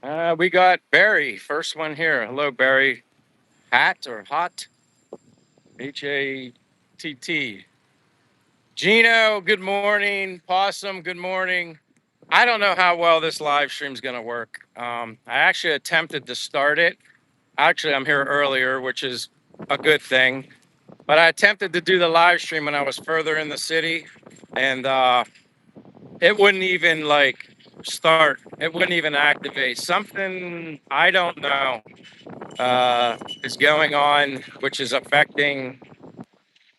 We got Barry, first one here. Hello, Barry. Hat or hot? Hatt. Gino, good morning. Possum, good morning. I don't know how well this live stream is going to work. I actually attempted to start it. Actually, I'm here earlier, which is a good thing. But I attempted to do the live stream when I was further in the city, and it wouldn't even like start. It wouldn't even activate. Something I don't know is going on, which is affecting.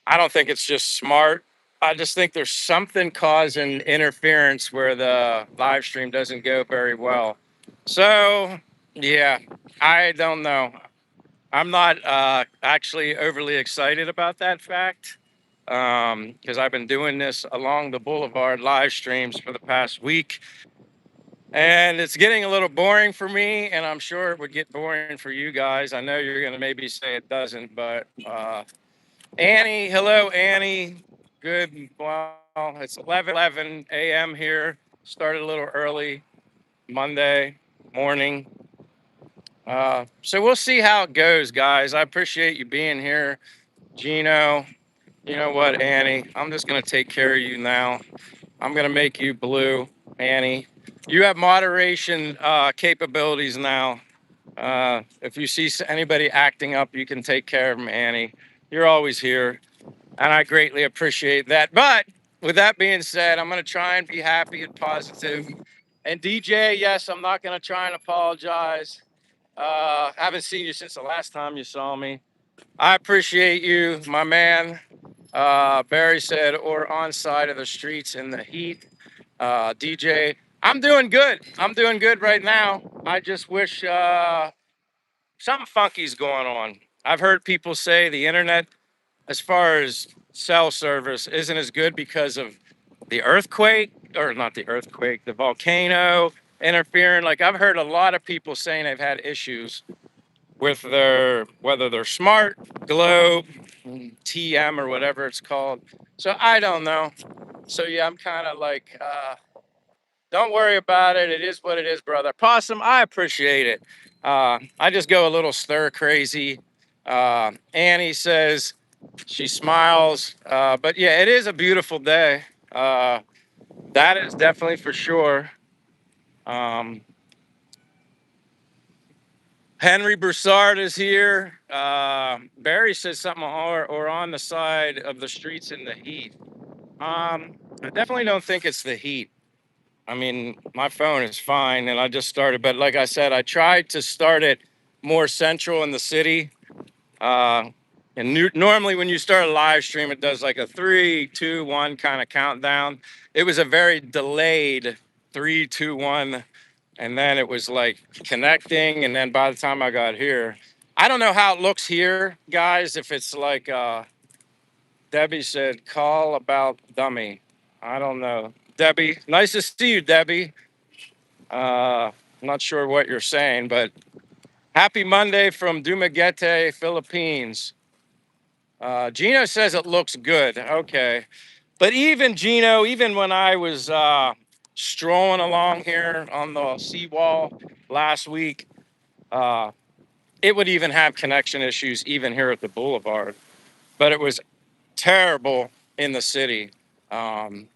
I don't think it's just smart. I just think there's something causing interference where the live stream doesn't go very well. So, yeah, I don't know. I'm not actually overly excited about that fact because I've been doing this along the boulevard live streams for the past week. And it's getting a little boring for me, and I'm sure it would get boring for you guys. I know you're going to maybe say it doesn't, but Annie, hello, Annie. Good. Well, it's 11 a.m. here. Started a little early Monday morning. So we'll see how it goes, guys. I appreciate you being here. Gino, you know what, Annie? I'm just going to take care of you now. I'm going to make you blue, Annie. You have moderation capabilities now. If you see anybody acting up, you can take care of them, Annie. You're always here, and I greatly appreciate that. But with that being said, I'm going to try and be happy and positive. And DJ, yes, I'm not going to try and apologize. Haven't seen you since the last time you saw me. I appreciate you, my man. Barry said, or on side of the streets in the heat. DJ, I'm doing good. I'm doing good right now. I just wish something funky's going on. I've heard people say the internet, as far as cell service, isn't as good because of the earthquake, or not the earthquake, the volcano interfering. Like I've heard a lot of people saying they've had issues with their whether they're smart, globe, TM or whatever it's called. So I don't know. So yeah, I'm kind of like, don't worry about it. It is what it is, brother. Possum, I appreciate it. I just go a little stir crazy. Annie says she smiles, but yeah, it is a beautiful day. Uh, that is definitely for sure. Um, Henry Broussard is here. Barry says something or on the side of the streets in the heat. I definitely don't think it's the heat. I mean, my phone is fine and I just started, but like I said, I tried to start it more central in the city. Uh, and normally when you start a live stream, it does like a 3, 2, 1 kind of countdown. It was a very delayed 3, 2, 1, and then it was like connecting. And then by the time I got here, I don't know how it looks here, guys. If it's like Debbie said, call about dummy. I don't know. Debbie, nice to see you, Debbie. I'm not sure what you're saying, but happy Monday from Dumaguete, Philippines. Gino says it looks good. Okay. But even Gino, even when I was strolling along here on the seawall last week, uh, it would even have connection issues even here at the boulevard. But it was terrible in the city. Um,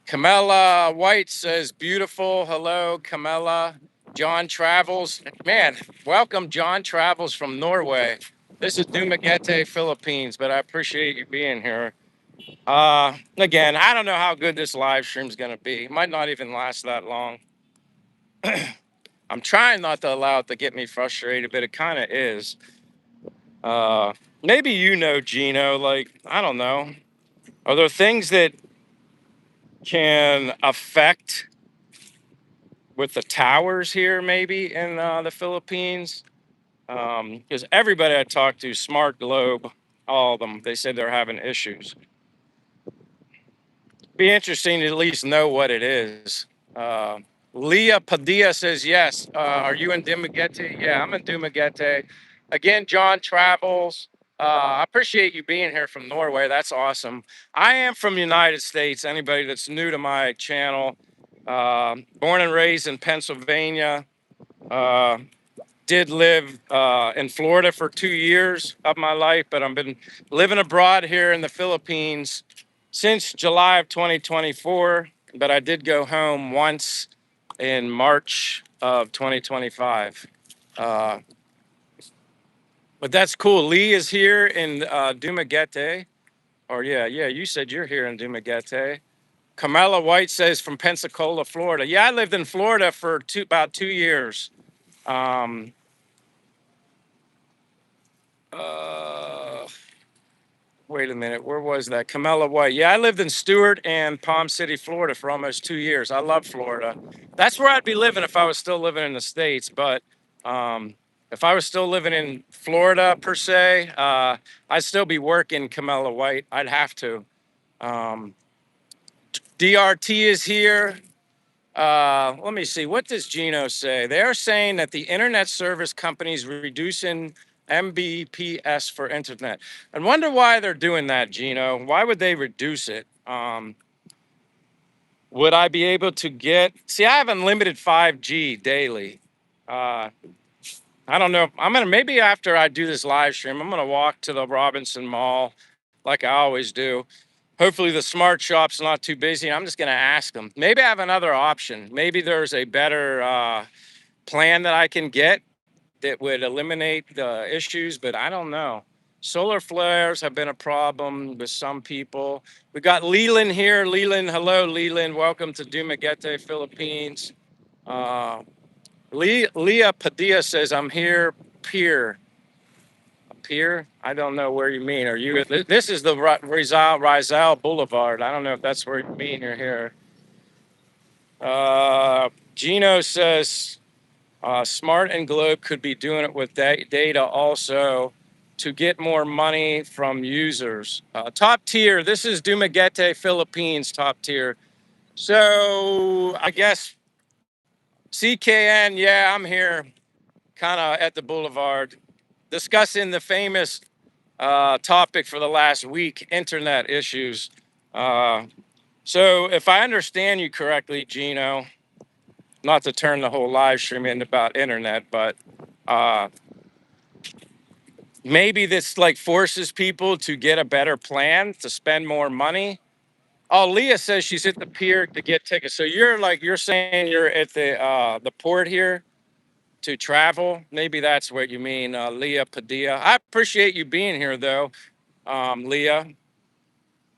Camilla White says, beautiful. Hello, Camilla. John Travels. Man, welcome, John Travels from Norway. This is Dumaguete, Philippines, but I appreciate you being here. Again, I don't know how good this live stream is going to be. It might not even last that long. I'm trying not to allow it to get me frustrated, but it kind of is. Uh, Maybe you know, Gino, like, I don't know. Are there things that can affect with the towers here, maybe in the Philippines? Because everybody I talked to, Smart Globe, all of them, they said they're having issues. Be interesting to at least know what it is. Uh, Leah Padilla says yes. Are you in Dumaguete? Yeah, I'm in Dumaguete. Again, John Travels. I appreciate you being here from Norway. That's awesome. I am from the United States. Anybody that's new to my channel, born and raised in Pennsylvania. Uh, did live in Florida for 2 years of my life, but I've been living abroad here in the Philippines since July of 2024. But I did go home once in March of 2025. Uh, but that's cool. Lee is here in Dumaguete. Or yeah, you said you're here in Dumaguete. Camilla White says from Pensacola, Florida. Yeah, I lived in Florida for about 2 years. Um, uh, Wait a minute, where was that? Camilla White. Yeah, I lived in Stewart and Palm City, Florida for almost 2 years. I love Florida. That's where I'd be living if I was still living in the States. But um, if I was still living in Florida per se, I'd still be working Camilla White. I'd have to. Um, DRT is here. Let me see. What does Gino say? They're saying that the internet service companies reducing Mbps for internet. I wonder why they're doing that, Gino. Why would they reduce it? Would I be able to get? See, I have unlimited 5G daily. Uh, I don't know. I'm gonna maybe after I do this live stream, I'm gonna walk to the Robinson Mall, like I always do. Hopefully, the smart shop's not too busy. I'm just gonna ask them. Maybe I have another option. Maybe there's a better plan that I can get that would eliminate the issues, but I don't know. Solar flares have been a problem with some people. We got Leland here. Leland, hello, Leland. Welcome to Dumaguete, Philippines. Uh, Leah Padilla says, I'm here, peer. Pier? I don't know where you mean. Are you? This is the Rizal Boulevard. I don't know if that's where you mean. You're here. Gino says Smart and Globe could be doing it with data also to get more money from users. Top tier. This is Dumaguete, Philippines. Top tier. So I guess CKN. Yeah, I'm here, kind of at the boulevard, discussing the famous topic for the last week, internet issues. Uh, so, if I understand you correctly, Gino, not to turn the whole live stream into about internet, but uh, maybe this like forces people to get a better plan to spend more money. Oh, Leah says she's at the pier to get tickets. So you're saying you're at the port here to travel. Maybe that's what you mean, Leah Padilla. I appreciate you being here though, Leah.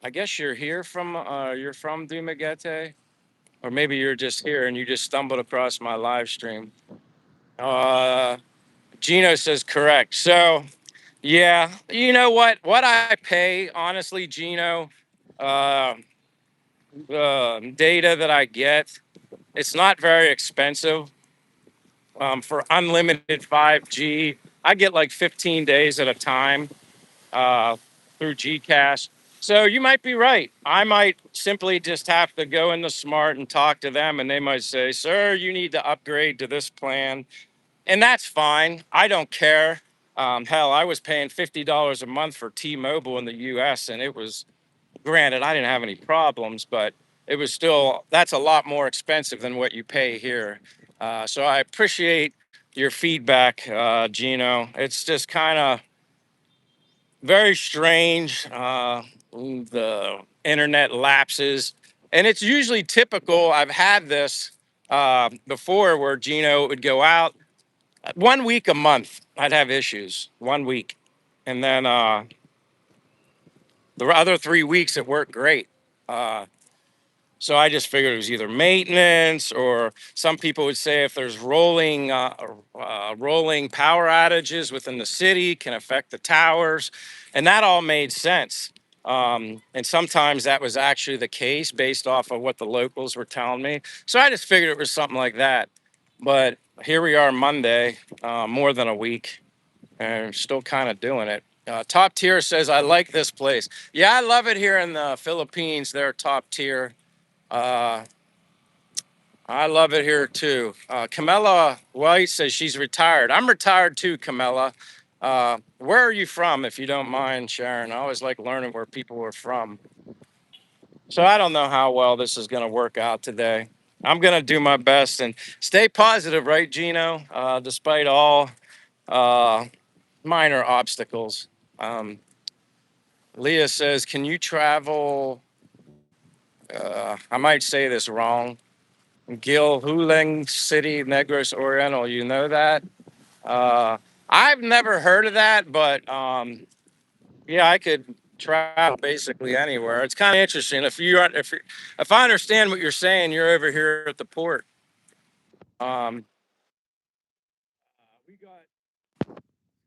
I guess you're from Dumaguete, or maybe you're just here and you just stumbled across my live stream. Uh, Gino says correct. So yeah, you know what? What I pay, honestly, Gino, uh, data that I get, it's not very expensive. For unlimited 5G, I get like 15 days at a time. Through Gcash. So you might be right. I might simply just have to go into Smart and talk to them, and they might say, "Sir, you need to upgrade to this plan," and that's fine. I don't care. Hell, I was paying $50 a month for T-Mobile in the U.S., and it was granted I didn't have any problems, but it was still that's a lot more expensive than what you pay here. So I appreciate your feedback, Gino. It's just kind of very strange. The internet lapses, and it's usually typical. I've had this before where Gino would go out 1 week a month. I'd have issues 1 week, and then the other 3 weeks it worked great. Uh, So I just figured it was either maintenance, or some people would say if there's rolling power outages within the city can affect the towers, and that all made sense. And sometimes that was actually the case based off of what the locals were telling me. So I just figured it was something like that. But here we are Monday, more than a week, and still kind of doing it. Top tier says, I like this place. Yeah, I love it here in the Philippines. They're top tier. Uh, I love it here too. Camilla White says she's retired. I'm retired too, Camilla. Where are you from, if you don't mind sharing? I always like learning where people are from. So I don't know how well this is going to work out today. I'm gonna do my best and stay positive, right, Gino? Despite all uh, minor obstacles. Um, Leah says, "Can you travel?" I might say this wrong. Gil Huling City, Negros Oriental. You know that? Uh, I've never heard of that, but yeah, I could travel basically anywhere. It's kind of interesting. If I understand what you're saying, you're over here at the port. Um, we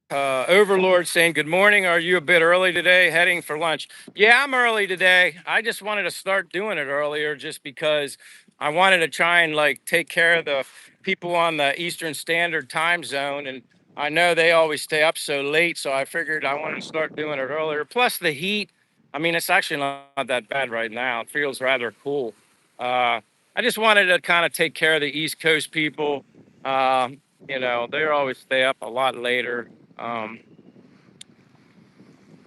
got Overlord saying, "Good morning. Are you a bit early today? Heading for lunch?" Yeah, I'm early today. I just wanted to start doing it earlier, just because I wanted to try and like take care of the people on the Eastern Standard Time Zone, and I know they always stay up so late, so I figured I wanted to start doing it earlier. Plus the heat. I mean, it's actually not that bad right now. It feels rather cool. I just wanted to kind of take care of the East Coast people. They always stay up a lot later. um,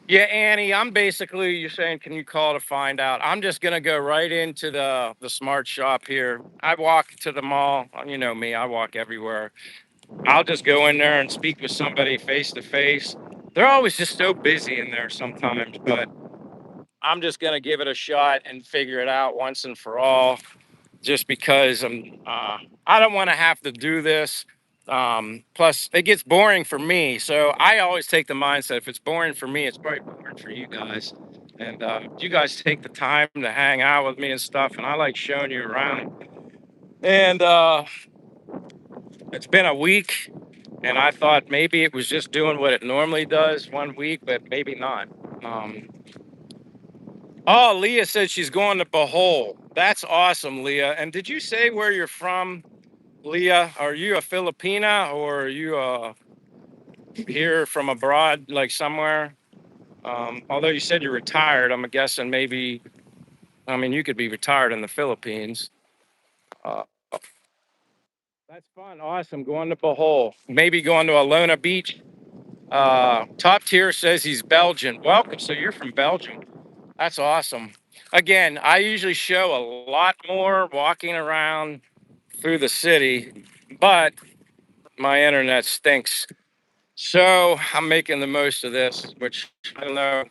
yeah, Annie, I'm basically, you're saying, can you call to find out? I'm just gonna go right into the smart shop here. I walk to the mall. You know me, I walk everywhere. I'll just go in there and speak with somebody face to face. They're always just so busy in there sometimes, but I'm just gonna give it a shot and figure it out once and for all, just because I don't want to have to do this. Plus, it gets boring for me. So I always take the mindset, if it's boring for me, it's probably boring for you guys. And you guys take the time to hang out with me and stuff, and I like showing you around. And it's been a week, and I thought maybe it was just doing what it normally does 1 week, but maybe not. Um, oh, Leah said she's going to Bohol. That's awesome, Leah. And did you say where you're from? Leah, are you a Filipina, or are you here from abroad, like somewhere? Although you said you're retired, I'm guessing maybe, I mean, you could be retired in the Philippines. Uh, that's fun. Awesome. Going to Bohol. Maybe going to Alona Beach. Top tier says he's Belgian. Welcome. So you're from Belgium. That's awesome. Again, I usually show a lot more walking around through the city, but my internet stinks. So I'm making the most of this, which I don't know.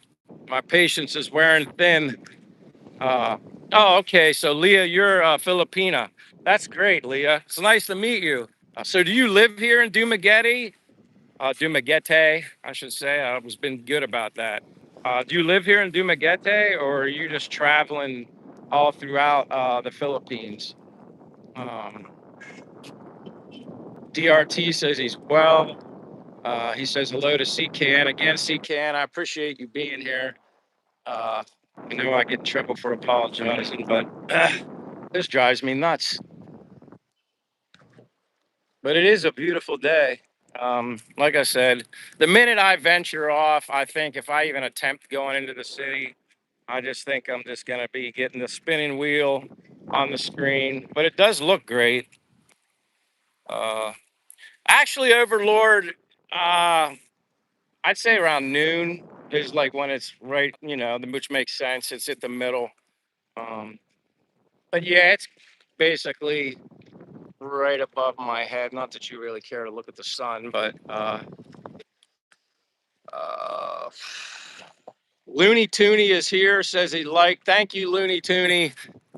My patience is wearing thin. Uh, oh, okay. So Leah, you're Filipina. That's great, Leah. It's nice to meet you. So do you live here in Dumaguete? Dumaguete, I should say. I was been good about that. Do you live here in Dumaguete, or are you just traveling all throughout the Philippines? Um, DRT says he's well. He says hello to CCAN. Again, CCAN, I appreciate you being here. Uh, I know I get in trouble for apologizing, but this drives me nuts. But it is a beautiful day. Like I said, the minute I venture off, I think if I even attempt going into the city, I just think I'm just going to be getting the spinning wheel on the screen. But it does look great. Uh, Actually, Overlord, uh, I'd say around noon is like when it's right, which makes sense. It's at the middle. Um, but yeah, it's basically right above my head. Not that you really care to look at the sun, but uh, Looney Tooney is here. Says he'd like. Thank you, Looney Tooney.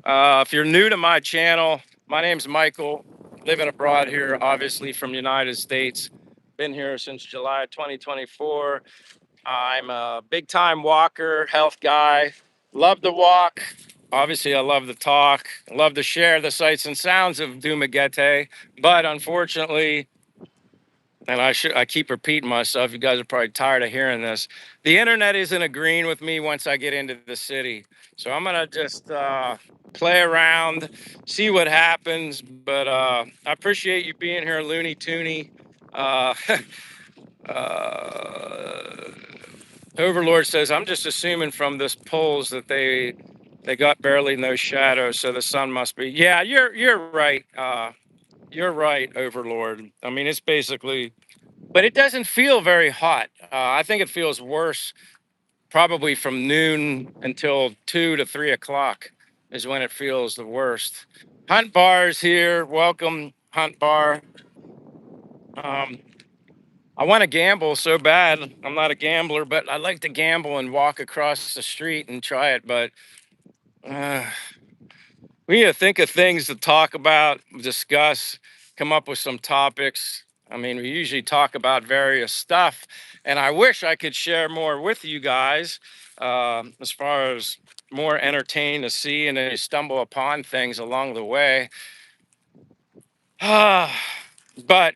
If you're new to my channel, my name's Michael. Living abroad here, obviously from the United States. Been here since July 2024. I'm a big time walker, health guy. Love to walk. Obviously, I love to talk. Love to share the sights and sounds of Dumaguete. But unfortunately, and I keep repeating myself, you guys are probably tired of hearing this. The internet isn't agreeing with me once I get into the city. So I'm gonna just play around, see what happens. But I appreciate you being here, Looney Tooney. Uh, uh, Overlord says, I'm just assuming from this polls that they got barely no shadow, so the sun must be. Yeah, you're right. You're right, Overlord. I mean, it's basically, but it doesn't feel very hot. I think it feels worse probably from noon until 2 to 3 o'clock is when it feels the worst. Hunt Bar is here. Welcome, Hunt Bar. Um, I want to gamble so bad. I'm not a gambler, but I like to gamble and walk across the street and try it. But uh, we need to think of things to talk about, discuss, come up with some topics. I mean, we usually talk about various stuff, and I wish I could share more with you guys as far as more entertaining to see and then you stumble upon things along the way. But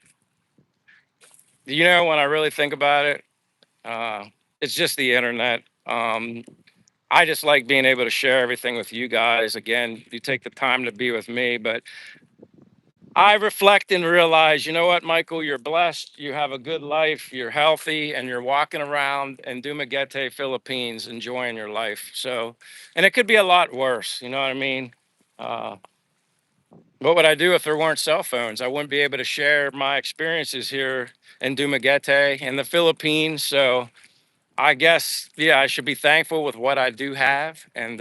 when I really think about it, uh, it's just the internet. I just like being able to share everything with you guys. Again, you take the time to be with me, but I reflect and realize, you know what, Michael, you're blessed. You have a good life. You're healthy, and you're walking around in Dumaguete, Philippines, enjoying your life. So, and it could be a lot worse. You know what I mean? Uh, what would I do if there weren't cell phones? I wouldn't be able to share my experiences here in Dumaguete in the Philippines. So, I guess, yeah, I should be thankful with what I do have. And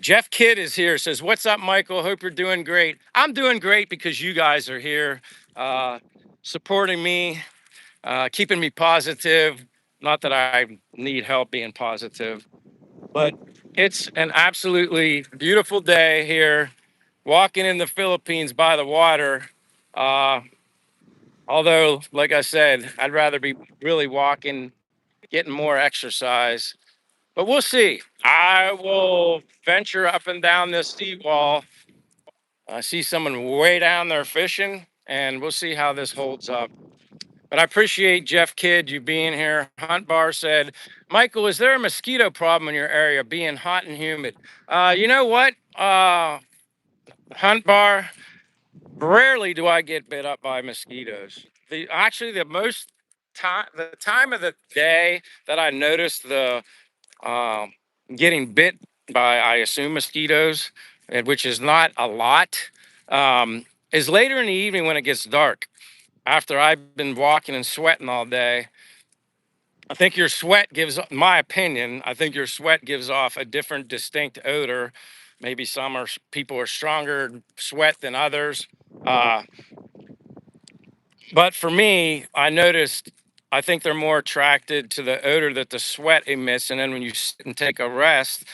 Jeff Kidd is here. Says, "What's up, Michael? Hope you're doing great." I'm doing great because you guys are here, uh, supporting me, keeping me positive. Not that I need help being positive, but it's an absolutely beautiful day here, walking in the Philippines by the water. Uh, Although, like I said, I'd rather be really walking, getting more exercise. But we'll see. I will venture up and down this seawall. I see someone way down there fishing, and we'll see how this holds up. But I appreciate Jeff Kidd, you being here. Hunt Bar said, Michael, is there a mosquito problem in your area being hot and humid? You know what? Hunt Bar, rarely do I get bit up by mosquitoes. The most time, the time of the day that I notice the um, getting bit by, I assume, mosquitoes, which is not a lot, is later in the evening when it gets dark. After I've been walking and sweating all day, I think your sweat gives, my opinion, I think your sweat gives off a different distinct odor. Maybe people are stronger sweat than others. Uh, But for me, I noticed, I think they're more attracted to the odor that the sweat emits. And then when you sit and take a rest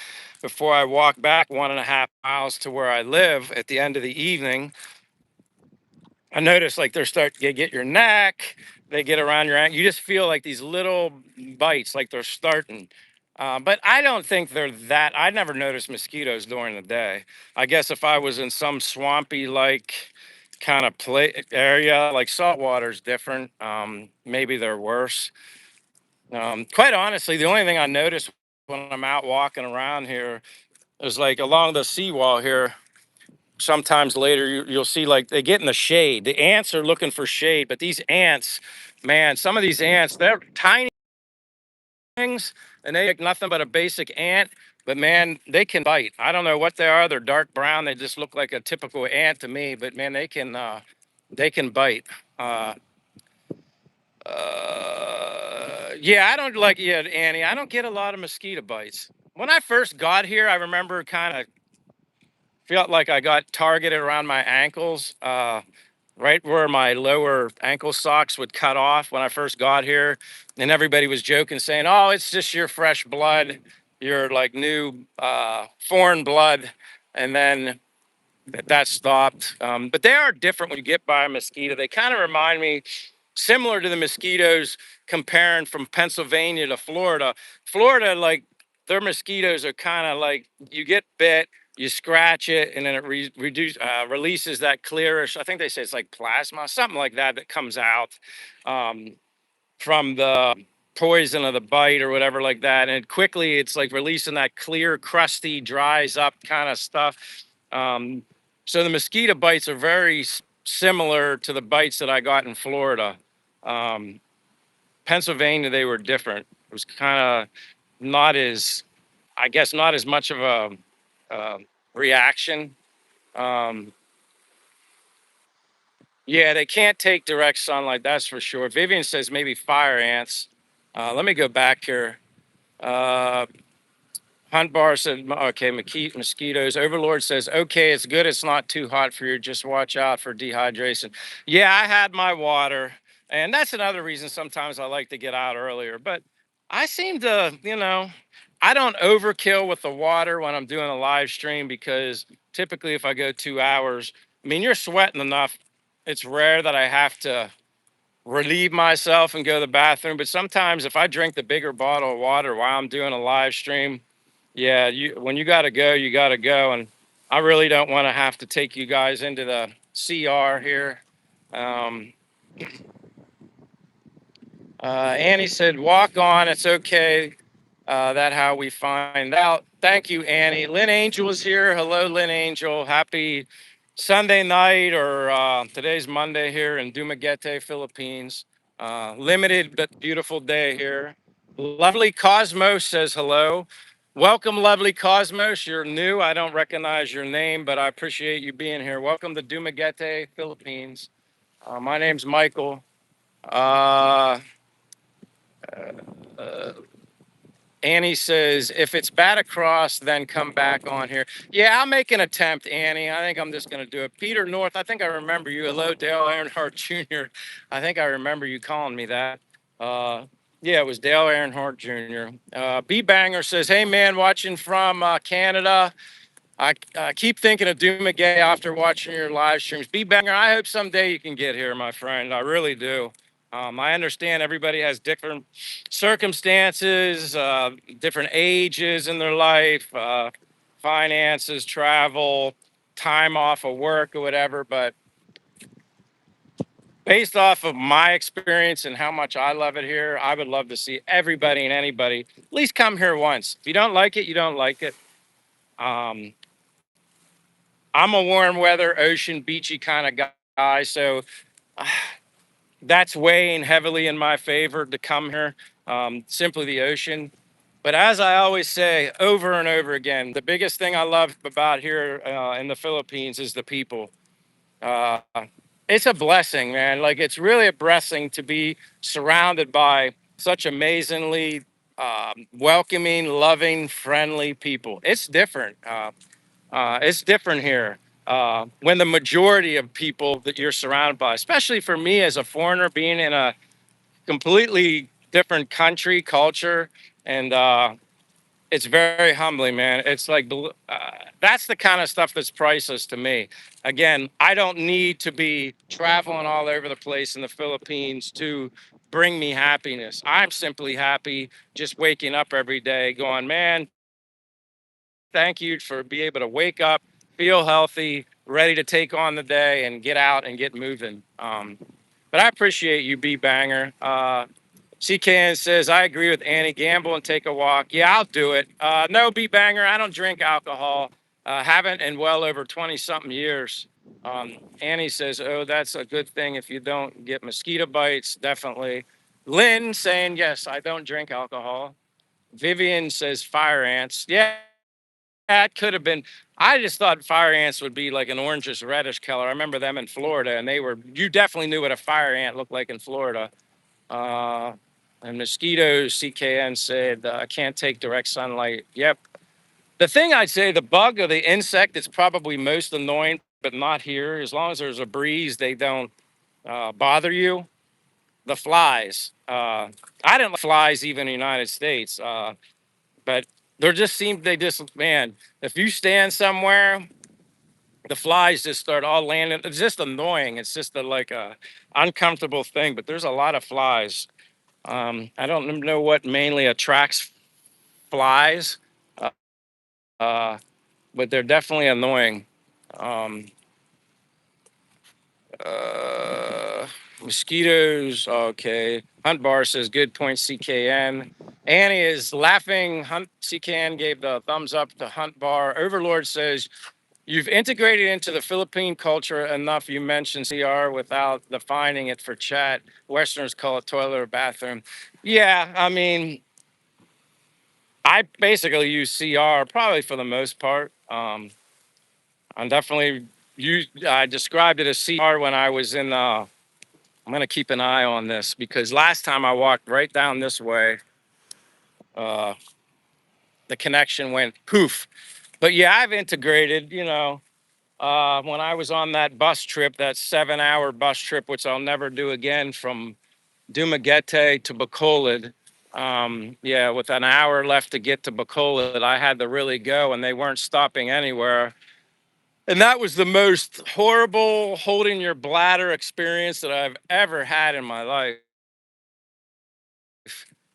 before I walk back 1.5 miles to where I live at the end of the evening, I notice like they're starting to get your neck, they get around your ankle. You just feel like these little bites, like they're starting. But I don't think they're that. I never noticed mosquitoes during the day. I guess if I was in some swampy like kind of play area, like saltwater is different. Maybe they're worse. Quite honestly, the only thing I notice when I'm out walking around here is like along the seawall here sometimes later you'll see like they get in the shade. The ants are looking for shade, but these ants, man, some of these ants, they're tiny things and they like nothing but a basic ant, but man, they can bite. I don't know what they are. They're dark brown. They just look like a typical ant to me, but man, they can bite. Uh, yeah, I don't like, yeah, Annie, I don't get a lot of mosquito bites. When I first got here, I remember kind of felt like I got targeted around my ankles. Right where my lower ankle socks would cut off when I first got here. And everybody was joking, saying, oh, it's just your fresh blood, your like new foreign blood. And then that stopped. But they are different when you get by a mosquito. They kind of remind me, similar to the mosquitoes comparing from Pennsylvania to Florida. Florida, like their mosquitoes are kind of like you get bit, you scratch it, and then it releases that clearish. I think they say it's like plasma, something like that, that comes out from the poison of the bite or whatever like that. And quickly, it's like releasing that clear, crusty, dries up kind of stuff. Um, so the mosquito bites are very similar to the bites that I got in Florida. Um, Pennsylvania, they were different. It was kind of not as, I guess, not as much of a reaction. Um, yeah, they can't take direct sunlight, that's for sure. Vivian says maybe fire ants. Let me go back here. Uh, Hunt Bar said, okay, mosquitoes. Overlord says, okay, it's good. It's not too hot for you. Just watch out for dehydration. Yeah, I had my water. And that's another reason sometimes I like to get out earlier. But I seem to, I don't overkill with the water when I'm doing a live stream because typically if I go 2 hours, I mean, you're sweating enough. It's rare that I have to relieve myself and go to the bathroom. But sometimes if I drink the bigger bottle of water while I'm doing a live stream, yeah, when you gotta go, you gotta go. And I really don't want to have to take you guys into the CR here. Um, Annie said, walk on, it's okay. That how we find out. Thank you, Annie. Lynn Angel is here. Hello, Lynn Angel. Happy Sunday night, or today's Monday here in Dumaguete, Philippines. Limited but beautiful day here. Lovely Cosmos says hello. Welcome, lovely Cosmos. You're new. I don't recognize your name, but I appreciate you being here. Welcome to Dumaguete, Philippines. My name's Michael. Uh, uh, Annie says, if it's bad across, then come back on here. Yeah, I'll make an attempt, Annie. I think I'm just going to do it. Peter North, I think I remember you. Hello, Dale Earnhardt Jr. I think I remember you calling me that. Uh, yeah, it was Dale Earnhardt Jr. B Banger says, hey, man, watching from Canada. I keep thinking of Dumaguete after watching your live streams. B Banger, I hope someday you can get here, my friend. I really do. I understand everybody has different circumstances, different ages in their life, finances, travel, time off of work or whatever. But based off of my experience and how much I love it here, I would love to see everybody and anybody at least come here once. If you don't like it, you don't like it. Um, I'm a warm weather, ocean, beachy kind of guy. So uh, that's weighing heavily in my favor to come here. Simply the ocean. But as I always say over and over again, the biggest thing I love about here in the Philippines is the people. Uh, it's a blessing, man. Like it's really a blessing to be surrounded by such amazingly welcoming, loving, friendly people. It's different here. When the majority of people that you're surrounded by, especially for me as a foreigner, being in a completely different country, culture, and it's very humbling, man. It's like that's the kind of stuff that's priceless to me. Again, I don't need to be traveling all over the place in the Philippines to bring me happiness. I'm simply happy just waking up every day, going, man, thank you for being able to wake up, feel healthy, ready to take on the day and get out and get moving. But I appreciate you, B Banger. CKN says, I agree with Annie. Gamble and take a walk. Yeah, I'll do it. No, B Banger, I don't drink alcohol. Haven't in well over 20 something years. Annie says, oh, that's a good thing if you don't get mosquito bites. Definitely. Lynn saying, yes, I don't drink alcohol. Vivian says, fire ants. Yeah, it could have been. I just thought fire ants would be like an orangish reddish color. I remember them in Florida, and you definitely knew what a fire ant looked like in Florida. Uh, and mosquitoes, CKN said, I can't take direct sunlight. Yep. The thing I'd say, the bug or the insect that's probably most annoying, but not here, as long as there's a breeze, they don't bother you. The flies. I didn't like flies even in the United States. But they just, man, if you stand somewhere, the flies just start all landing. It's just annoying. It's just like a uncomfortable thing, but there's a lot of flies. I don't know what mainly attracts flies, uh, uh, but they're definitely annoying. Um, uh, Mosquitoes, okay. Hunt Bar says, good point, CKN. Annie is laughing. Hunt CKN gave the thumbs up to Hunt Bar. Overlord says, you've integrated into the Philippine culture enough. You mentioned CR without defining it for chat. Westerners call it toilet or bathroom. Yeah, I mean, I basically use CR probably for the most part. I'm definitely I described it as CR when I was in. I'm gonna keep an eye on this because last time I walked right down this way. Uh, the connection went poof. But yeah, I've integrated, when I was on that bus trip, that 7 hour bus trip, which I'll never do again, from Dumaguete to Bacolod. Yeah, with an hour left to get to Bacolod, I had to really go, and they weren't stopping anywhere. And that was the most horrible holding your bladder experience that I've ever had in my life.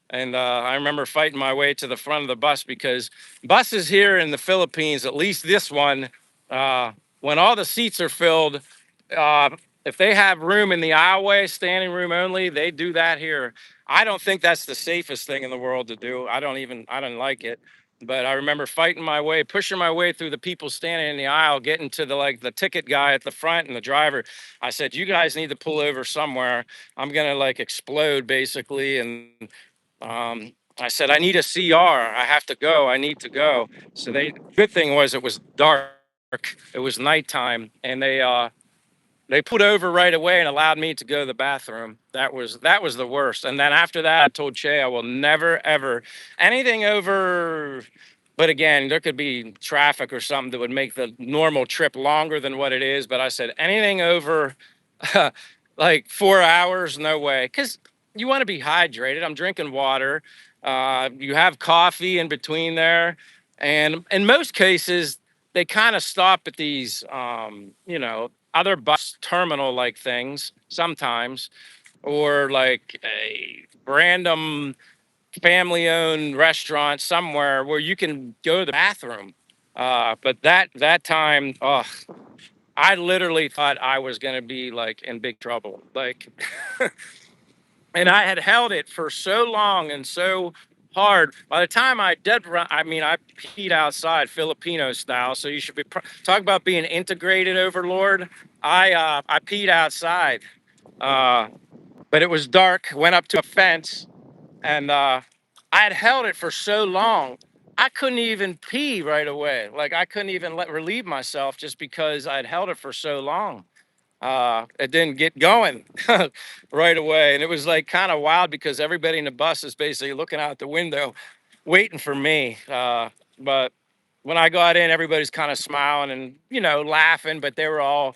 And I remember fighting my way to the front of the bus because buses here in the Philippines, at least this one, uh, when all the seats are filled, uh, if they have room in the aisleway, standing room only, they do that here. I don't think that's the safest thing in the world to do. I don't like it. But I remember fighting my way, pushing my way through the people standing in the aisle, getting to the ticket guy at the front and the driver. I said, "You guys need to pull over somewhere. I'm gonna explode basically." And I said, "I need a CR. I have to go. I need to go." So good thing was it was dark. It was nighttime, and they pulled over right away and allowed me to go to the bathroom. That was the worst. And then after that, I told Che I will never ever anything over. But again, there could be traffic or something that would make the normal trip longer than what it is. But I said anything over like 4 hours, no way, because you want to be hydrated. I'm drinking water. You have coffee in between there, and in most cases, they kind of stop at these, other bus terminal like things sometimes, or like a random family owned restaurant somewhere where you can go to the bathroom. But that time, oh, I literally thought I was going to be like in big trouble. Like, and I had held it for so long and so hard. By the time I did run, I mean, I peed outside Filipino style. So you should be talk about being integrated overlord. I peed outside, uh, but it was dark. Went up to a fence, and I had held it for so long. I couldn't even pee right away. Like I couldn't even relieve myself just because I'd held it for so long. It didn't get going right away. And it was like kind of wild because everybody in the bus is basically looking out the window, waiting for me. But when I got in, everybody's kind of smiling and, laughing, but they were all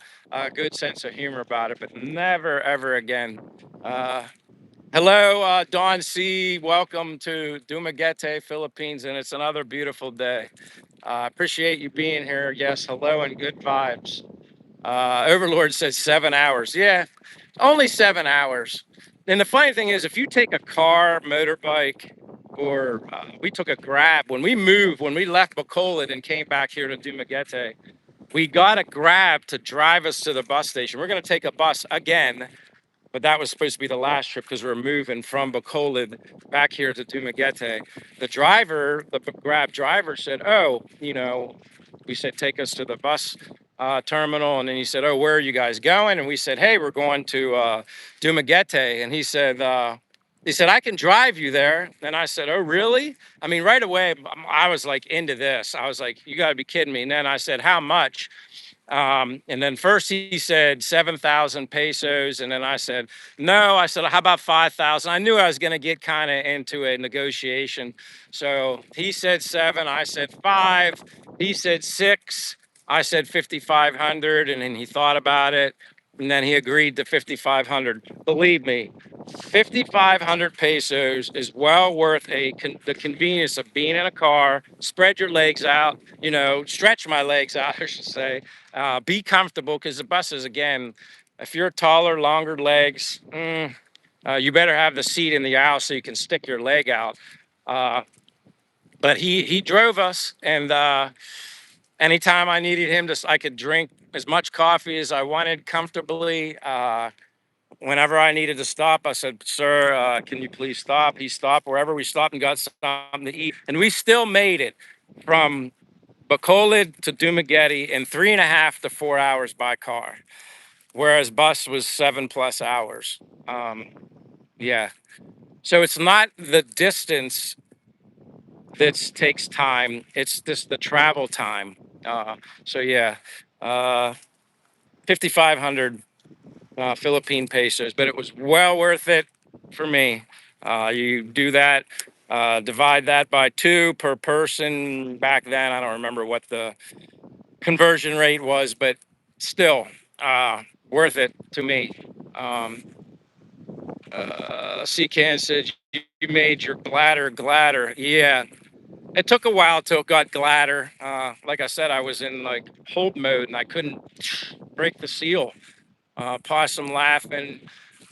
good sense of humor about it, but never, ever again. Uh, Hello, Don C. Welcome to Dumaguete, Philippines, and it's another beautiful day. Appreciate you being here. Yes, hello and good vibes. Overlord says 7 hours. Yeah, only 7 hours. And the funny thing is, if you take a car, motorbike, or we took a Grab when we left Bacolod and came back here to Dumaguete, we got a Grab to drive us to the bus station. We're going to take a bus again, but that was supposed to be the last trip because we're moving from Bacolod back here to Dumaguete. The Grab driver said, "Oh, we said, take us to the bus terminal." And then he said, "Oh, where are you guys going?" And we said, "Hey, we're going to Dumaguete." And he said, "I can drive you there." And I said, "Oh, really?" I mean, right away, I was like into this. I was like, "You got to be kidding me." And then I said, "How much?" And then first he said 7,000 pesos. And then I said, "No." I said, "How about 5,000?" I knew I was going to get kind of into a negotiation. So he said seven. I said five. He said six. I said 5,500. And then he thought about it. And then he agreed to 5,500. Believe me, 5,500 pesos is well worth the convenience of being in a car, spread your legs out, stretch my legs out, I should say, be comfortable because the buses, again, if you're taller, longer legs, you better have the seat in the aisle so you can stick your leg out. Uh, but he drove us, and anytime I needed him I could drink as much coffee as I wanted comfortably. Whenever I needed to stop, I said, "Sir, can you please stop?" He stopped wherever we stopped and got something to eat. And we still made it from Bacolod to Dumaguete in 3.5 to 4 hours by car, whereas bus was 7+ hours. Yeah. So it's not the distance that takes time, it's just the travel time. So yeah, uh, 5,500 Philippine pesos, but it was well worth it for me. You do that Divide that by 2 per person. Back then, I don't remember what the conversion rate was, but still worth it to me. Um, Can said you made your bladder gladder. Yeah, it took a while till it got gladder. Like I said, I was in like hold mode and I couldn't break the seal. Possum laughing.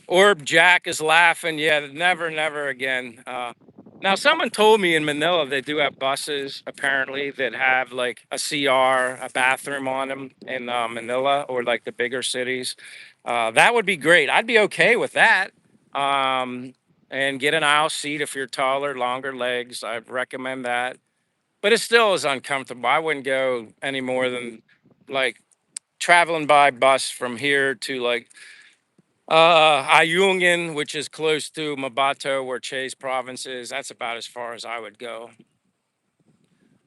Orb Jack is laughing. Yeah, never, never again. Now, someone told me in Manila they do have buses apparently that have like a CR, a bathroom on them in Manila or like the bigger cities. That would be great. I'd be okay with that. Um, and get an aisle seat if you're taller, longer legs. I recommend that. But it still is uncomfortable. I wouldn't go any more than like traveling by bus from here to like Ayungin, which is close to Mabato, where Che's province is. That's about as far as I would go.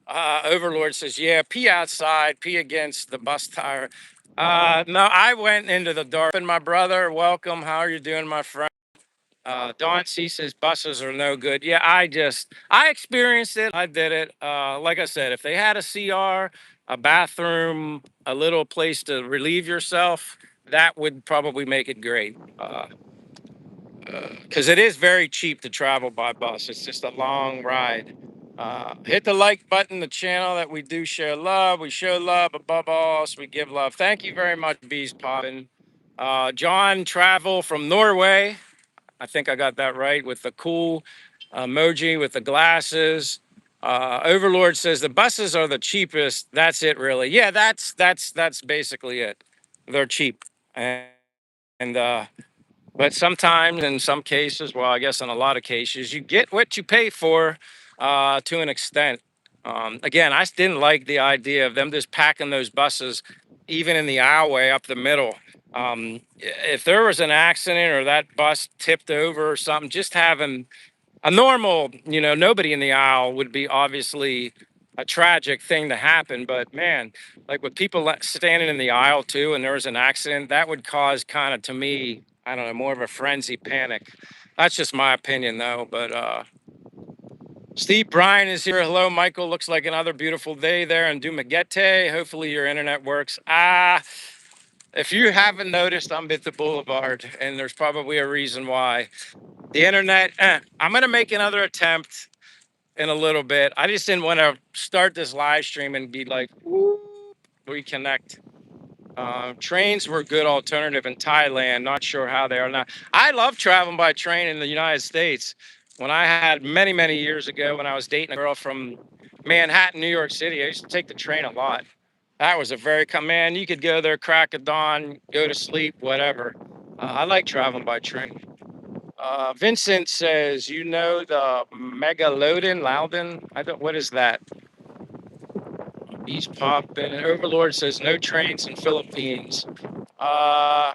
Overlord says, yeah, pee outside, pee against the bus tire. No, I went into the dark. And my brother, welcome. How are you doing, my friend? Don C says buses are no good. Yeah, I experienced it. I did it. Like I said, if they had a CR, a bathroom, a little place to relieve yourself, that would probably make it great. Because it is very cheap to travel by bus. It's just a long ride. Hit the like button, the channel that we do share love. We show love above all, so we give love. Thank you very much, Bees Poppin. John Travel from Norway. I think I got that right with the cool emoji with the glasses. Overlord says the buses are the cheapest. That's it, really. Yeah, that's basically it. They're cheap, and but sometimes, in some cases, well, I guess in a lot of cases, you get what you pay for to an extent. Again, I didn't like the idea of them just packing those buses, even in the aisleway up the middle. If there was an accident or that bus tipped over or something, just having a normal, nobody in the aisle would be obviously a tragic thing to happen. But man, like with people standing in the aisle too, and there was an accident, that would cause kind of, to me, I don't know, more of a frenzy panic. That's just my opinion though. But Steve Bryan is here. Hello, Michael. Looks like another beautiful day there in Dumaguete. Hopefully your internet works. If you haven't noticed, I'm at the Boulevard, and there's probably a reason why. The internet, I'm going to make another attempt in a little bit. I just didn't want to start this live stream and be like, whoop, reconnect. Trains were a good alternative in Thailand. Not sure how they are now. I love traveling by train in the United States. When I had many, many years ago, when I was dating a girl from Manhattan, New York City, I used to take the train a lot. That was a very, man, you could go there, crack of dawn, go to sleep, whatever. I like traveling by train. Vincent says, you know the Megalodon, Loudon? I don't, what is that? He's popping. Overlord says, no trains in Philippines.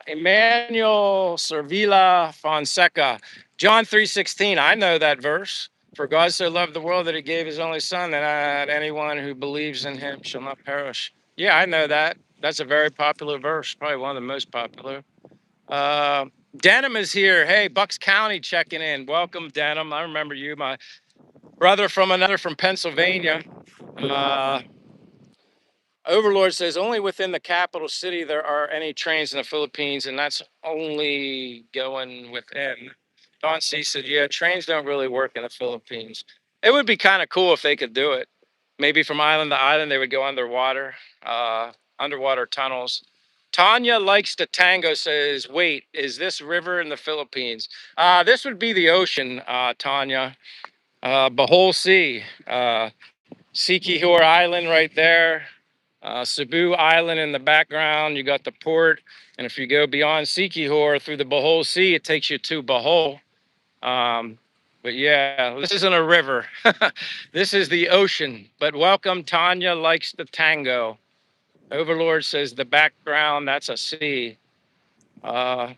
Emmanuel Servila Fonseca, John 3:16. I know that verse. For God so loved the world that he gave his only son, that anyone who believes in him shall not perish. Yeah, I know that. That's a very popular verse, probably one of the most popular. Uh, Denham is here. Hey, Bucks County checking in. Welcome, Denham. I remember you, my brother from Pennsylvania. Uh, Overlord says only within the capital city there are any trains in the Philippines, and that's only going within. Don C said, yeah, trains don't really work in the Philippines. It would be kind of cool if they could do it. Maybe from island to island, they would go underwater, underwater tunnels. Tanya likes to tango says, wait, is this river in the Philippines? This would be the ocean, Tanya. Bohol Sea, Siquijor Island right there. Cebu Island in the background, you got the port. And if you go beyond Siquijor through the Bohol Sea, it takes you to Bohol. Um, but yeah, this isn't a river. This is the ocean. But welcome, Tanya likes the tango. Overlord says the background, that's a sea. Uh,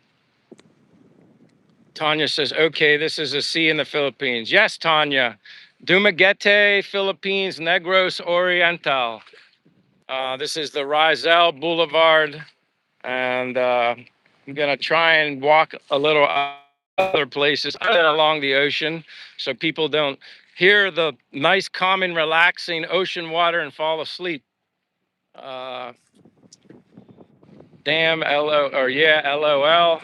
Tanya says, okay, this is a sea in the Philippines. Yes, Tanya. Dumaguete, Philippines, Negros Oriental. This is the Rizal Boulevard, and I'm gonna try and walk a little other places other than along the ocean, so people don't hear the nice, calming, relaxing ocean water and fall asleep. Uh, Damn, LO, or yeah, LOL.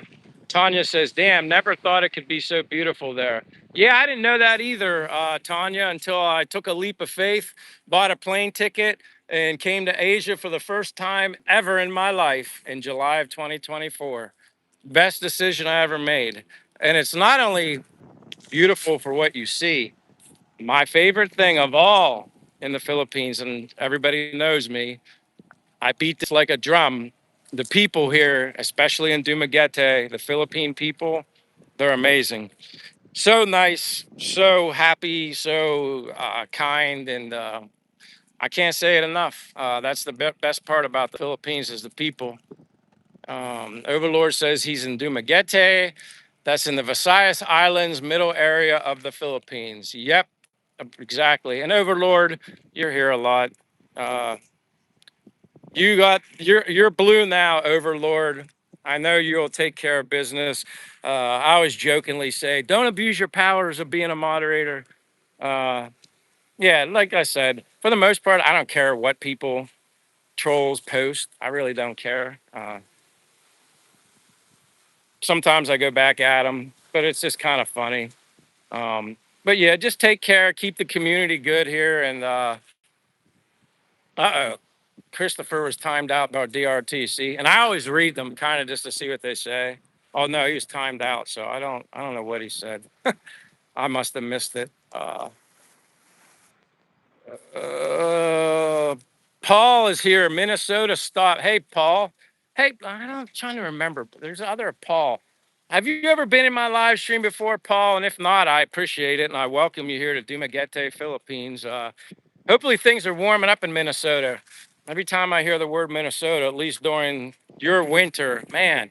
Tanya says, damn, never thought it could be so beautiful there. Yeah, I didn't know that either, Tanya, until I took a leap of faith, bought a plane ticket, and came to Asia for the first time ever in my life in July of 2024. Best decision I ever made. And it's not only beautiful for what you see, my favorite thing of all in the Philippines, and everybody knows me, I beat this like a drum. The people here, especially in Dumaguete, the Philippine people, they're amazing. So nice, so happy, so kind, and I can't say it enough. That's the best part about the Philippines is the people. Overlord says he's in Dumaguete. That's in the Visayas Islands, middle area of the Philippines. Yep, exactly. And Overlord, you're here a lot. Uh, you're blue now, Overlord. I know you'll take care of business. I always jokingly say, don't abuse your powers of being a moderator. Uh, yeah, like I said, for the most part, I don't care what people trolls post. I really don't care. Sometimes I go back at them, but it's just kind of funny. But yeah, just take care, keep the community good here, and oh, Christopher was timed out by DRTC, and I always read them kind of just to see what they say. Oh no, he was timed out, so I don't know what he said. I must have missed it. Uh, Paul is here, Minnesota. Stop. Hey, Paul. Hey, I'm trying to remember. There's other Paul. Have you ever been in my live stream before, Paul? And if not, I appreciate it, and I welcome you here to Dumaguete, Philippines. Hopefully, things are warming up in Minnesota. Every time I hear the word Minnesota, at least during your winter, man,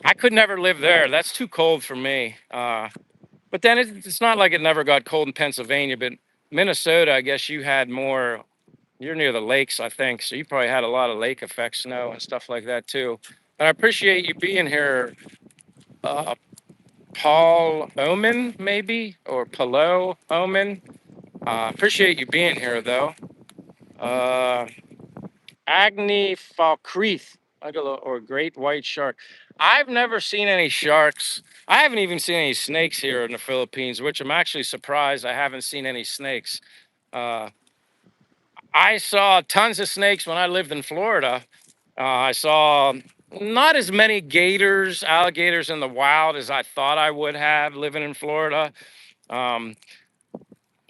I could never live there. That's too cold for me. But then it's not like it never got cold in Pennsylvania, but Minnesota, I guess you had more. You're near the lakes, I think, so you probably had a lot of lake effect snow and stuff like that too. But I appreciate you being here, uh, Paul Omen, maybe, or Palo Omen. Appreciate you being here, though. Uh, Agni Falkreath, or great white shark. I've never seen any sharks. I haven't even seen any snakes here in the Philippines, which I'm actually surprised I haven't seen any snakes. Uh, I saw tons of snakes when I lived in Florida. I saw not as many gators, alligators in the wild as I thought I would have living in Florida. Um,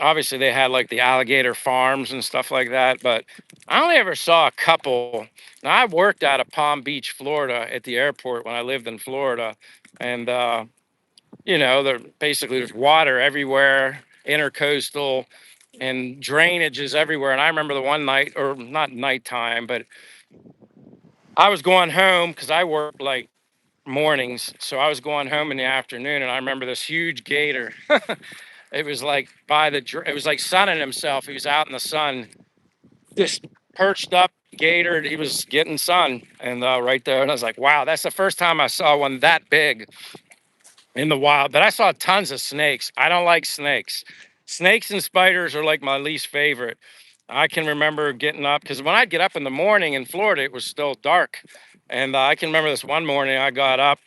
Obviously, they had like the alligator farms and stuff like that, but I only ever saw a couple. Now, I worked out of Palm Beach, Florida at the airport when I lived in Florida. And, there's water everywhere, intercoastal, and drainage is everywhere. And I remember the one night, or not nighttime, but I was going home because I worked like mornings. So I was going home in the afternoon, and I remember this huge gator. It was like it was like sunning himself. He was out in the sun, just perched up, gator. He was getting sun, and right there. And I was like, wow, that's the first time I saw one that big in the wild. But I saw tons of snakes. I don't like snakes. Snakes and spiders are like my least favorite. I can remember getting up because when I'd get up in the morning in Florida, it was still dark. And I can remember this one morning I got up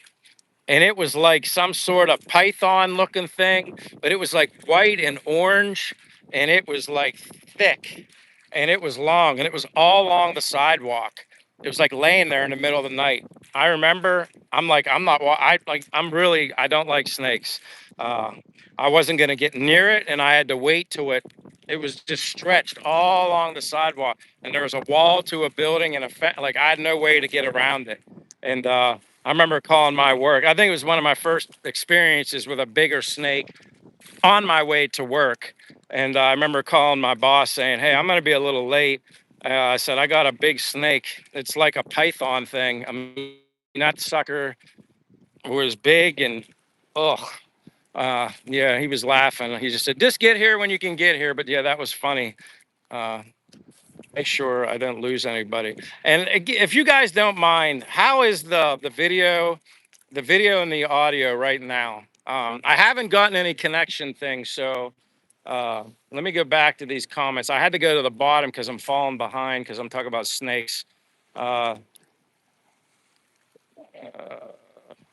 and it was like some sort of python looking thing, but it was like white and orange, and it was like thick, and it was long, and it was all along the sidewalk. It was like laying there in the middle of the night. I remember I'm like, I'm not, I like, I'm really, I don't like snakes. Uh, I wasn't going to get near it, and I had to wait till it was just stretched all along the sidewalk, and there was a wall to a building and like I had no way to get around it. And I remember calling my work. I think it was one of my first experiences with a bigger snake on my way to work. And I remember calling my boss saying, hey, I'm going to be a little late. I said, I got a big snake. It's like a python thing. I mean, that sucker was big and, oh, yeah, he was laughing. He just said, just get here when you can get here. But yeah, that was funny. Uh, make sure I don't lose anybody. And if you guys don't mind, how is the video and the audio right now? I haven't gotten any connection things, so Let me go back to these comments. I had to go to the bottom because I'm falling behind because I'm talking about snakes. Uh,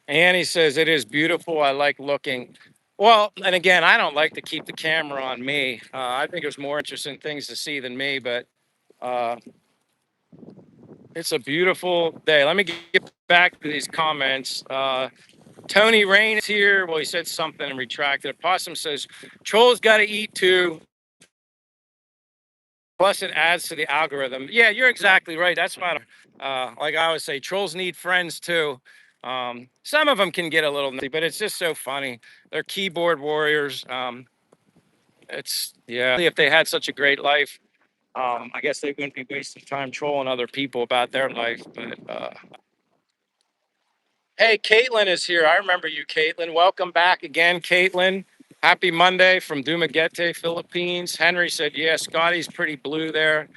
Annie says it is beautiful. I like looking. Well, and again, I don't like to keep the camera on me. I think there's more interesting things to see than me, but uh, it's a beautiful day. Let me get back to these comments. Tony Rain is here. Well, he said something and retracted it. Possum says, trolls got to eat too. Plus, it adds to the algorithm. Yeah, you're exactly right. That's why, like I always say, trolls need friends too. Some of them can get a little nutty, but it's just so funny. They're keyboard warriors. It's yeah. If they had such a great life, I guess they wouldn't be wasting time trolling other people about their life. But hey, Caitlin is here. I remember you, Caitlin. Welcome back again, Caitlin. Happy Monday from Dumaguete, Philippines. Henry said, yeah, Scotty's pretty blue there.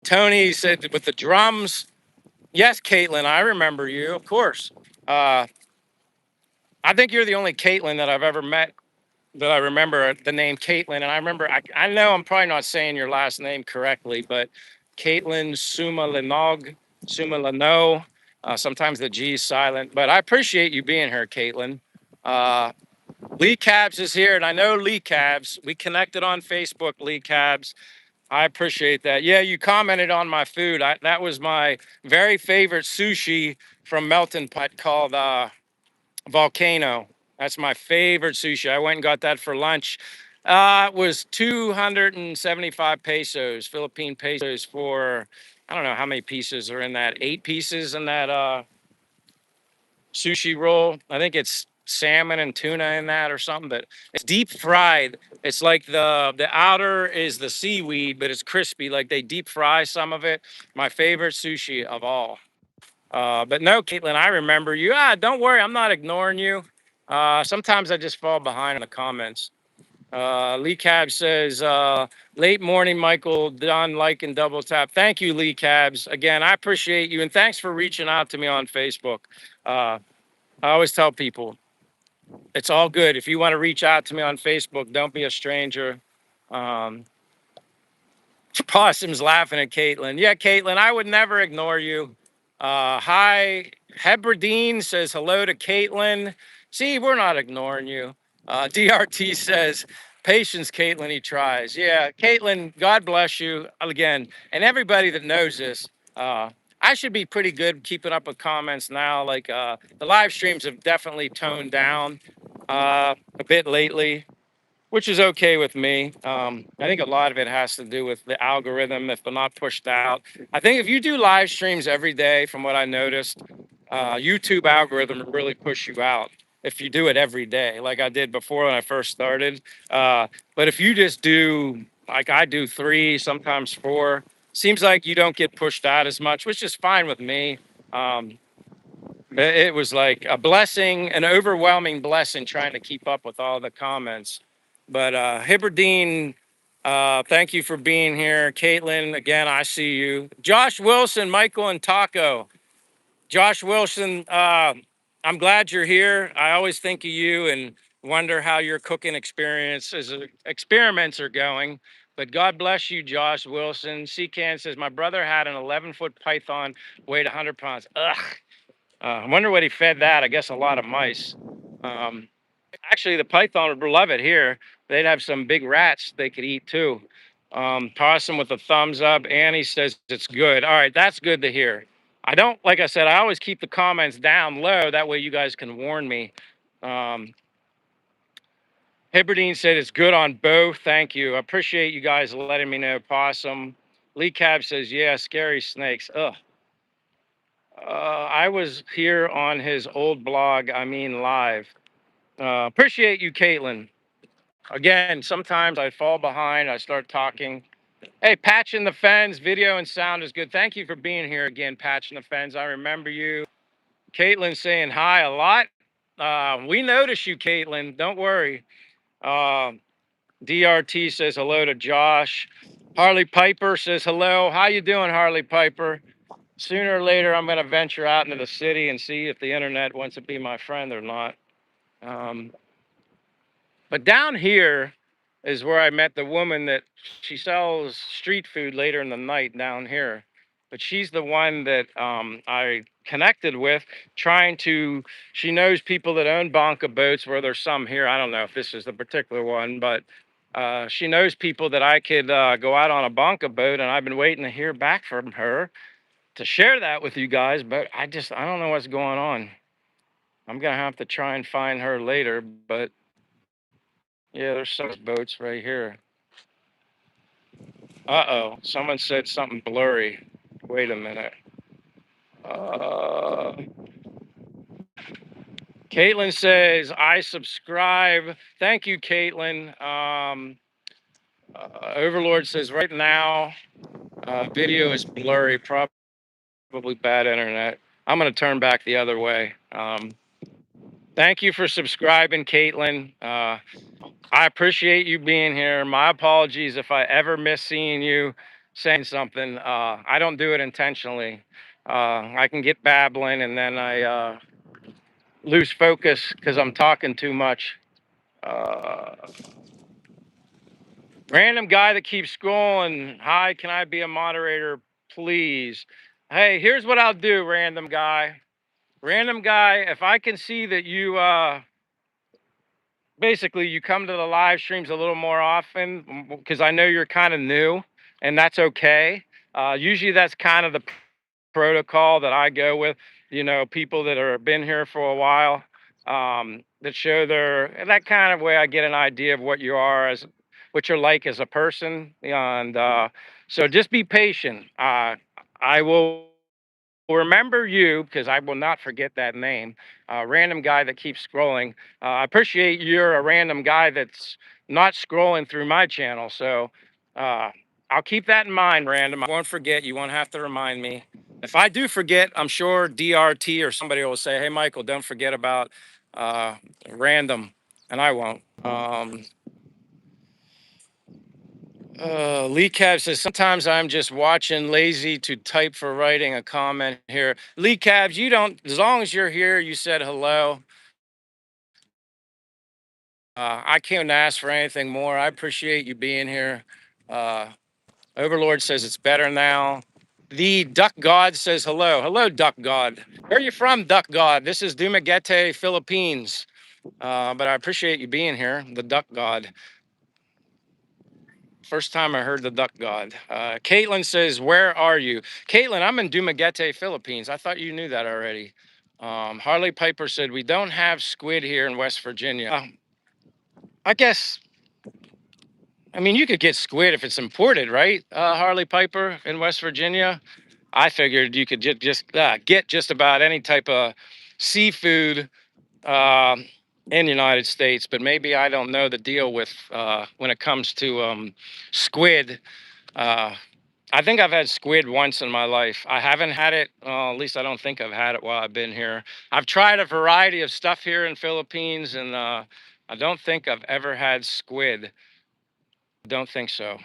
Tony said, with the drums. Yes, Caitlin, I remember you, of course. Uh, I think you're the only Caitlin that I've ever met that I remember the name Caitlin. And I remember, I know I'm probably not saying your last name correctly, but Caitlin Suma Lano. Sometimes the G is silent, but I appreciate you being here, Caitlin. Uh, Lee Cabs is here, and I know Lee Cabs. We connected on Facebook, Lee Cabs. I appreciate that. Yeah, you commented on my food. That was my very favorite sushi from Melton Pot called Volcano. That's my favorite sushi. I went and got that for lunch. It was 275 pesos, Philippine pesos for, I don't know how many pieces are in that, 8 pieces in that sushi roll. I think it's salmon and tuna in that or something, but it's deep fried. It's like the outer is the seaweed, but it's crispy. Like they deep fry some of it. My favorite sushi of all. But no, Caitlin, I remember you. Don't worry, I'm not ignoring you. Sometimes I just fall behind in the comments. Lee Cabs says, late morning, Michael, done like and double tap. Thank you, Lee Cabs. Again, I appreciate you. And thanks for reaching out to me on Facebook. Uh, I always tell people it's all good. If you want to reach out to me on Facebook, don't be a stranger. Um, Possum's laughing at Caitlin. Yeah, Caitlin, I would never ignore you. Hi, Heberdine says hello to Caitlin. See, we're not ignoring you. DRT says, patience, Caitlin, he tries. Yeah, Caitlin, God bless you again. And everybody that knows this, I should be pretty good keeping up with comments now. Like the live streams have definitely toned down a bit lately, which is okay with me. I think a lot of it has to do with the algorithm if they're not pushed out. I think if you do live streams every day, from what I noticed, YouTube algorithm will really push you out if you do it every day, like I did before when I first started. But if you just do, like I do, 3, sometimes 4, seems like you don't get pushed out as much, which is fine with me. Um, it was like a blessing, an overwhelming blessing trying to keep up with all the comments. But Hibberdine, thank you for being here. Caitlin, again, I see you. Josh Wilson, Michael, and Taco. Josh Wilson, I'm glad you're here. I always think of you and wonder how your cooking experiments are going. But God bless you, Josh Wilson. Can says, my brother had an 11-foot python, weighed 100 pounds. Ugh. I wonder what he fed that. I guess a lot of mice. Um, Actually, the python would love it here. They'd have some big rats they could eat too. Possum with a thumbs up. Annie says it's good. All right, that's good to hear. I don't, like I said, I always keep the comments down low. That way you guys can warn me. Um, Hibberdine said it's good on both. Thank you. I appreciate you guys letting me know, Possum. Lee Cab says, yeah, scary snakes. Ugh. I was here on his old blog, I mean live. Appreciate you, Caitlin. Again, sometimes I fall behind. I start talking. Hey, Patching the Fence, video and sound is good. Thank you for being here again, Patching the Fence. I remember you. Caitlin saying hi a lot. We notice you, Caitlin. Don't worry. DRT says hello to Josh. Harley Piper says hello. How you doing, Harley Piper? Sooner or later, I'm going to venture out into the city and see if the internet wants to be my friend or not. But down here is where I met the woman that she sells street food later in the night down here. But she's the one that I connected with, trying to. She knows people that own Bonka boats, where there's some here. I don't know if this is the particular one, but she knows people that I could go out on a Bonka boat, and I've been waiting to hear back from her to share that with you guys. But I don't know what's going on. I'm gonna have to try and find her later, but yeah, there's some boats right here. Uh-oh, someone said something blurry. Wait a minute. Uh, Caitlin says, I subscribe. Thank you, Caitlin. Overlord says, right now, video is blurry, probably bad internet. I'm going to turn back the other way. Thank you for subscribing, Caitlin. I appreciate you being here. My apologies if I ever miss seeing you saying something. I don't do it intentionally. I can get babbling and then I lose focus because I'm talking too much. Uh, Random guy that keeps scrolling. Hi, can I be a moderator, please? Hey, here's what I'll do, random guy. Random guy, if I can see that you basically you come to the live streams a little more often because I know you're kind of new, and that's okay. Usually that's kind of the protocol that I go with. You know, people that are been here for a while, that show their that kind of way I get an idea of what you are as what you're like as a person. And so just be patient. I will remember you because I will not forget that name. Random guy that keeps scrolling. I appreciate you're a random guy that's not scrolling through my channel. So uh, I'll keep that in mind, random. I won't forget. You won't have to remind me. If I do forget, I'm sure DRT or somebody will say, hey, Michael, don't forget about random. And I won't. Lee Cab says, sometimes I'm just watching lazy to type for writing a comment here. Lee Cabs, you don't, as long as you're here, you said hello. I can't ask for anything more. I appreciate you being here. Uh, Overlord says it's better now. The Duck God says hello. Hello, Duck God. Where are you from, Duck God? This is Dumaguete, Philippines. But I appreciate you being here, the Duck God. First time I heard the duck god. Caitlin says, where are you? Caitlin, I'm in Dumaguete, Philippines. I thought you knew that already. Harley Piper said, we don't have squid here in West Virginia. I guess, I mean, you could get squid if it's imported, right? Harley Piper in West Virginia. I figured you could just get just about any type of seafood in the United States, but maybe I don't know the deal with when it comes to squid. Uh, I think I've had squid once in my life. I haven't had it, at least I don't think I've had it while I've been here. I've tried a variety of stuff here in Philippines, and I don't think I've ever had squid. Don't think so.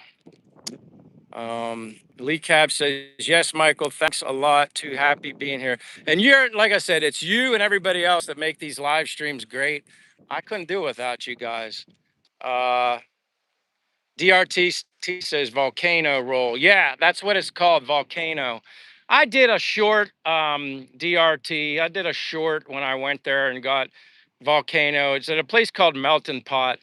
Lee Cab says, yes, Michael, thanks a lot. Too happy being here. And you're, like I said, it's you and everybody else that make these live streams great. I couldn't do it without you guys. DRT says volcano roll. Yeah, that's what it's called, volcano. I did a short DRT. I did a short when I went there and got volcano. It's at a place called Melting Pot.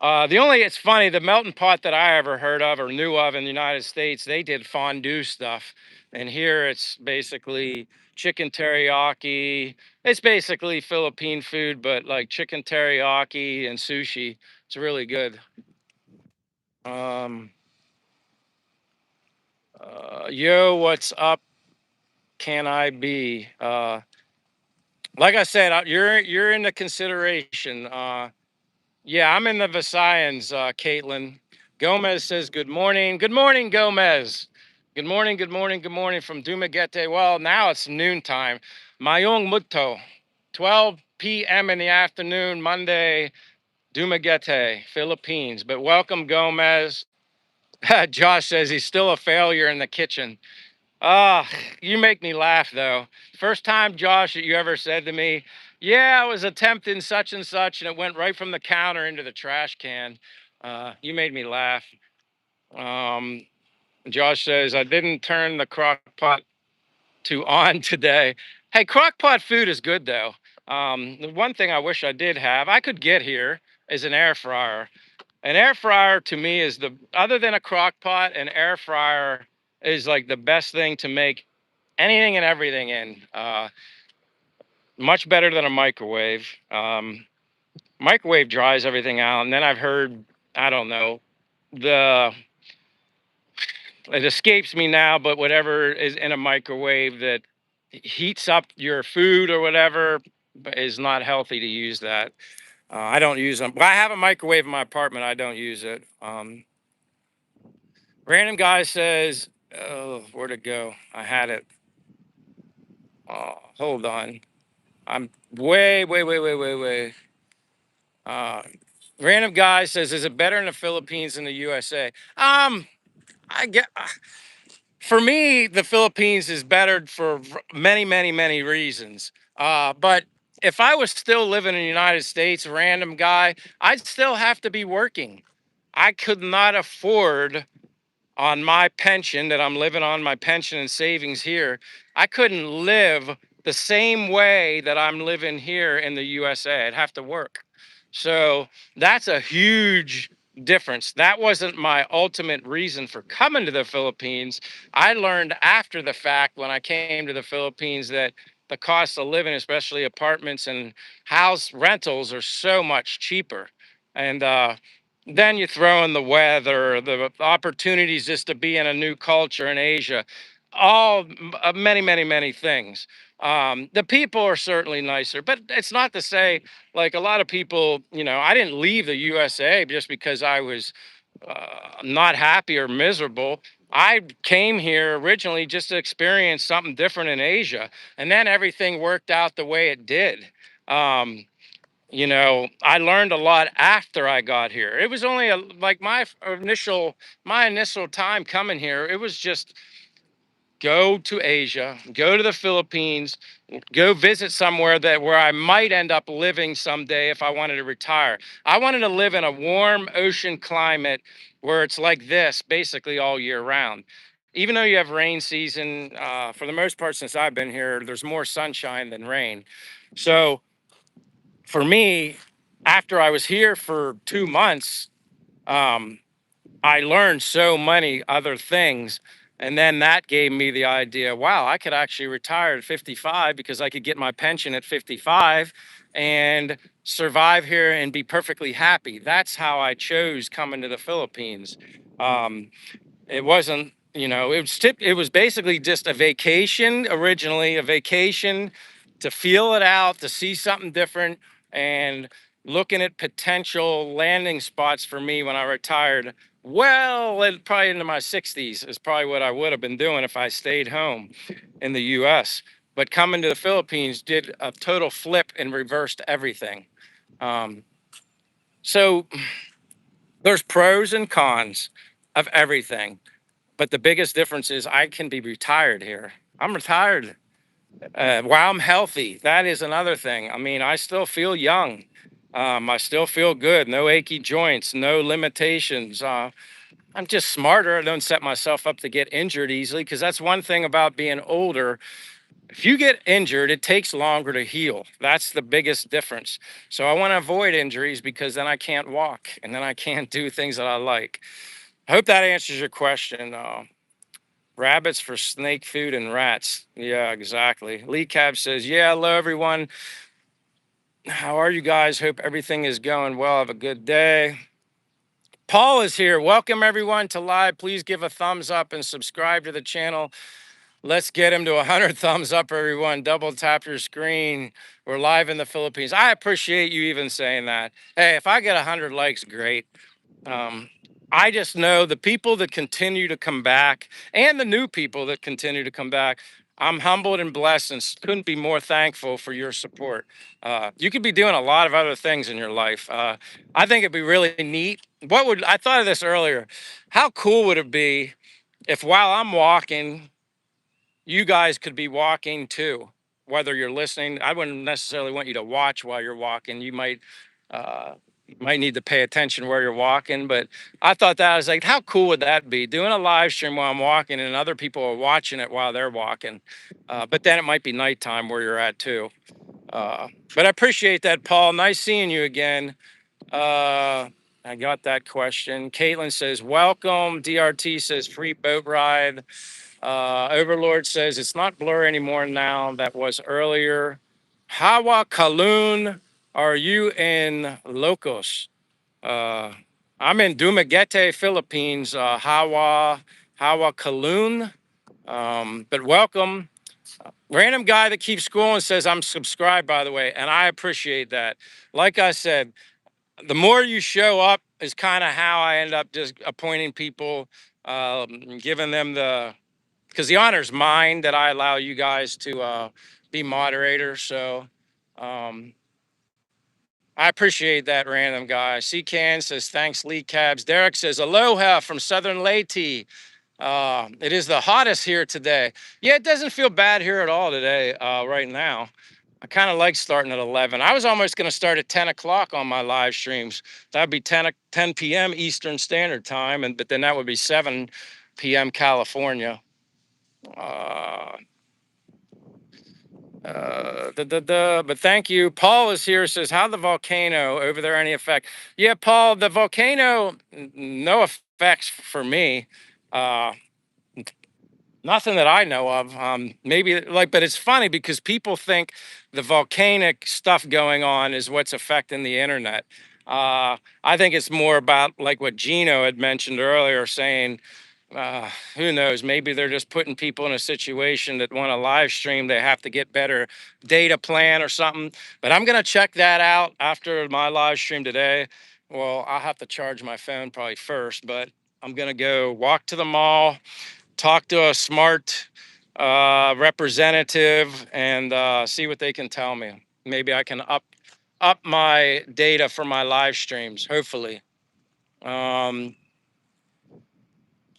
It's funny, the melting pot that I ever heard of or knew of in the United States, they did fondue stuff. And here it's basically chicken teriyaki. It's basically Philippine food, but like chicken teriyaki and sushi. It's really good. Um, Yo, what's up? Can I be? Like I said, you're in the consideration. Yeah, I'm in the Visayans, Caitlin. Gomez says, good morning. Good morning, Gomez. Good morning, good morning, good morning from Dumaguete. Well, now it's noontime. Mayong Mudto, 12 p.m. in the afternoon, Monday, Dumaguete, Philippines. But welcome, Gomez. Josh says he's still a failure in the kitchen. Ah, you make me laugh though. First time, Josh, that you ever said to me, Yeah, I was attempting such and such, and it went right from the counter into the trash can. You made me laugh. Um, Josh says, I didn't turn the crock pot to on today. Hey, crock pot food is good though. The one thing I wish I did have, I could get here, is an air fryer. An air fryer to me is the, other than a crock pot, an air fryer is like the best thing to make anything and everything in. Much better than a microwave. Microwave dries everything out. And then I've heard, I don't know, the, it escapes me now, but whatever is in a microwave that heats up your food or whatever is not healthy to use that. I don't use them. But I have a microwave in my apartment. I don't use it. Random guy says, oh, where'd it go? I had it. Oh, hold on. I'm way. Uh, Random guy says, is it better in the Philippines than the USA? I get, for me, the Philippines is better for many reasons. But if I was still living in the United States, random guy, I'd still have to be working. I could not afford, on my pension that I'm living on, my pension and savings here, I couldn't live the same way that I'm living here in the USA. I'd have to work. So that's a huge difference. That wasn't my ultimate reason for coming to the Philippines. I learned after the fact when I came to the Philippines that the cost of living, especially apartments and house rentals, are so much cheaper. And then you throw in the weather, the opportunities just to be in a new culture in Asia, all many things. The people are certainly nicer, but it's not to say, like a lot of people, you know, I didn't leave the USA just because I was not happy or miserable. I came here originally just to experience something different in Asia, and then everything worked out the way it did. Um, you know, I learned a lot after I got here. It was only like my initial time coming here, it was just go to Asia, go to the Philippines, go visit somewhere that where I might end up living someday if I wanted to retire. I wanted to live in a warm ocean climate where it's like this basically all year round. Even though you have rain season, for the most part since I've been here, there's more sunshine than rain. So for me, after I was here for 2 months, um, I learned so many other things. And then that gave me the idea, wow, I could actually retire at 55 because I could get my pension at 55 and survive here and be perfectly happy. That's how I chose coming to the Philippines. Um, it wasn't, you know, it was basically just a vacation originally, a vacation to feel it out, to see something different, and looking at potential landing spots for me when I retired. Well, probably into my 60s is probably what I would have been doing if I stayed home in the US. But coming to the Philippines did a total flip and reversed everything. Um, so there's pros and cons of everything. But the biggest difference is I can be retired here. I'm retired while I'm healthy. That is another thing. I mean, I still feel young. I still feel good. No achy joints, no limitations. I'm just smarter. I don't set myself up to get injured easily because that's one thing about being older. If you get injured, it takes longer to heal. That's the biggest difference. So I want to avoid injuries because then I can't walk and then I can't do things that I like. I hope that answers your question. Rabbits for snake food and rats. Yeah, exactly. Lee Cab says, yeah, hello, everyone. How are you guys? Hope everything is going well. Have a good day. Paul is here. Welcome, everyone, to live. Please give a thumbs up and subscribe to the channel. Let's get him to 100 thumbs up, everyone. Double tap your screen. We're live in the Philippines. I appreciate you even saying that. Hey, if I get 100 likes, great. Um, I just know the people that continue to come back and the new people that continue to come back. I'm humbled and blessed and couldn't be more thankful for your support. You could be doing a lot of other things in your life. I think it'd be really neat. I thought of this earlier. How cool would it be if while I'm walking, you guys could be walking too? whether you're listening. I wouldn't necessarily want you to watch while you're walking. Uh, you might need to pay attention where you're walking. But I thought that, I was like, how cool would that be? Doing a live stream while I'm walking and other people are watching it while they're walking. But then it might be nighttime where you're at too. But I appreciate that, Paul. Nice seeing you again. I got that question. Caitlin says, welcome. DRT says, free boat ride. Overlord says, it's not blur anymore now. That was earlier. Hawa Kaloon, are you in Locos? Uh, I'm in Dumaguete, Philippines. Hawa Kaloon. But welcome. Random guy that keeps scrolling says, I'm subscribed, by the way, and I appreciate that. Like I said, the more you show up is kind of how I end up just appointing people, giving them because the honor is mine that I allow you guys to be moderators. So I appreciate that, random guy. C-Can says, thanks, Lee Cabs. Derek says, aloha from Southern Leyte. It is the hottest here today. Yeah, it doesn't feel bad here at all today, right now. I kind of like starting at 11. I was almost going to start at 10 o'clock on my live streams. That'd be 10 p.m. Eastern Standard Time, but then that would be 7 p.m. California. Uh, but thank you. Paul is here, says, how the volcano over there, any effect? Yeah, Paul, the volcano, no effects for me. Uh, Nothing that I know of. Maybe like, but it's funny because people think the volcanic stuff going on is what's affecting the internet. I think it's more about like what Gino had mentioned earlier, saying, who knows, maybe they're just putting people in a situation that want to live stream. They have to get better data plan or something. But I'm going to check that out after my live stream today. Well, I'll have to charge my phone probably first, but I'm going to go walk to the mall, talk to a smart representative, and see what they can tell me. Maybe I can up my data for my live streams, hopefully. Um,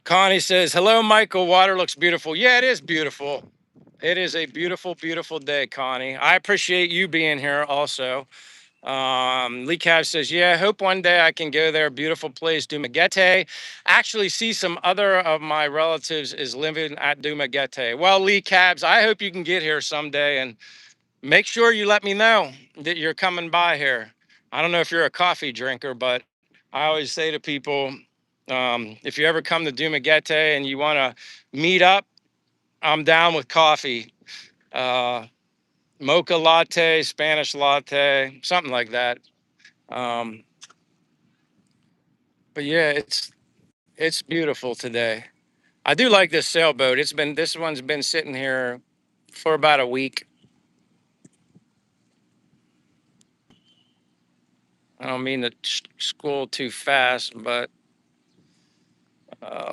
Connie says, hello, Michael. Water looks beautiful. Yeah, it is beautiful. It is a beautiful, beautiful day, Connie. I appreciate you being here also. Lee Cav says, yeah, I hope one day I can go there. Beautiful place, Dumaguete. Actually see some other of my relatives is living at Dumaguete. Well, Lee Cabs, I hope you can get here someday, and make sure you let me know that you're coming by here. I don't know if you're a coffee drinker, but I always say to people, if you ever come to Dumaguete and you want to meet up, I'm down with coffee. Uh, Mocha latte, Spanish latte, something like that. Um, but yeah, it's beautiful today. I do like this sailboat. This one's been sitting here for about a week. I don't mean to school too fast, but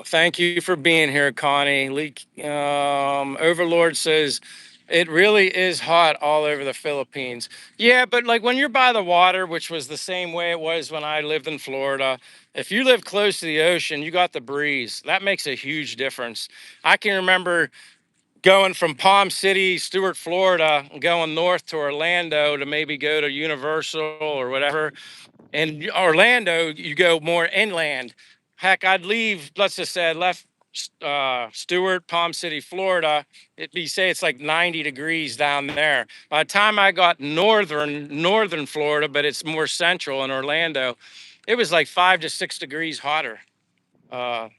thank you for being here, Connie. Overlord says it really is hot all over the Philippines. Yeah, but like when you're by the water, which was the same way it was when I lived in Florida, if you live close to the ocean, you got the breeze. That makes a huge difference. I can remember going from Palm City, Stuart, Florida, going north to Orlando to maybe go to Universal or whatever. In Orlando, you go more inland. Heck, I'd leave, let's just say I left Stuart, Palm City, Florida. It'd be, say it's like 90 degrees down there. By the time I got northern Florida, but it's more central in Orlando, it was like 5 to 6 degrees hotter. Uh,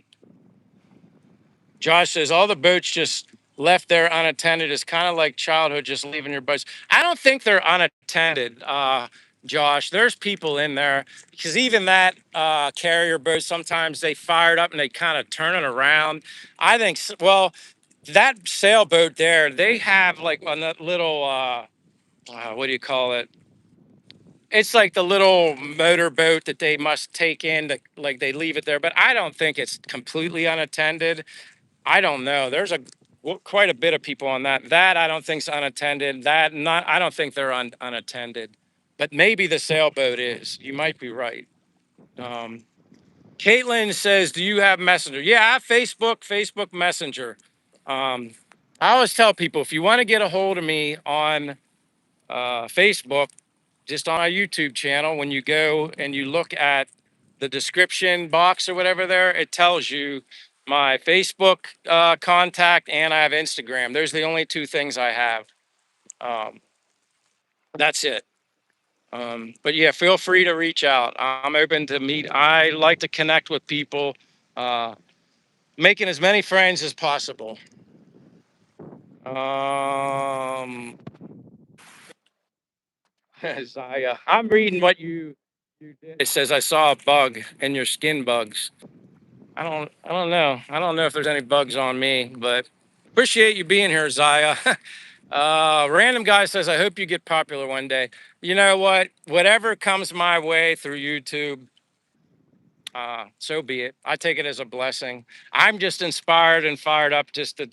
Josh says all the boats just left there unattended. It's kind of like childhood, just leaving your boats. I don't think they're unattended, Josh. There's people in there because even that carrier boat, sometimes they fire it up and they kind of turn it around. I think, well, that sailboat there, they have like on that little, what do you call it? It's like the little motor boat that they must take in to, like they leave it there, but I don't think it's completely unattended. I don't know. There's quite a bit of people on that. That I don't think's unattended. That not. I don't think they're unattended. But maybe the sailboat is. You might be right. Um, Caitlin says, "Do you have Messenger?" Yeah, I have Facebook Messenger. Um, I always tell people if you want to get a hold of me on Facebook, just on our YouTube channel, when you go and you look at the description box or whatever there, it tells you my Facebook contact, and I have Instagram. Those are the only two things I have. Um, that's it. But yeah, feel free to reach out. I'm open to meet. I like to connect with people, uh, making as many friends as possible. Um, I'm reading what you did. It says I saw a bug in your skin bugs. I don't know. I don't know if there's any bugs on me, but appreciate you being here, Zaya. Random guy says, I hope you get popular one day. You know what? Whatever comes my way through YouTube, so be it. I take it as a blessing. I'm just inspired and fired up just to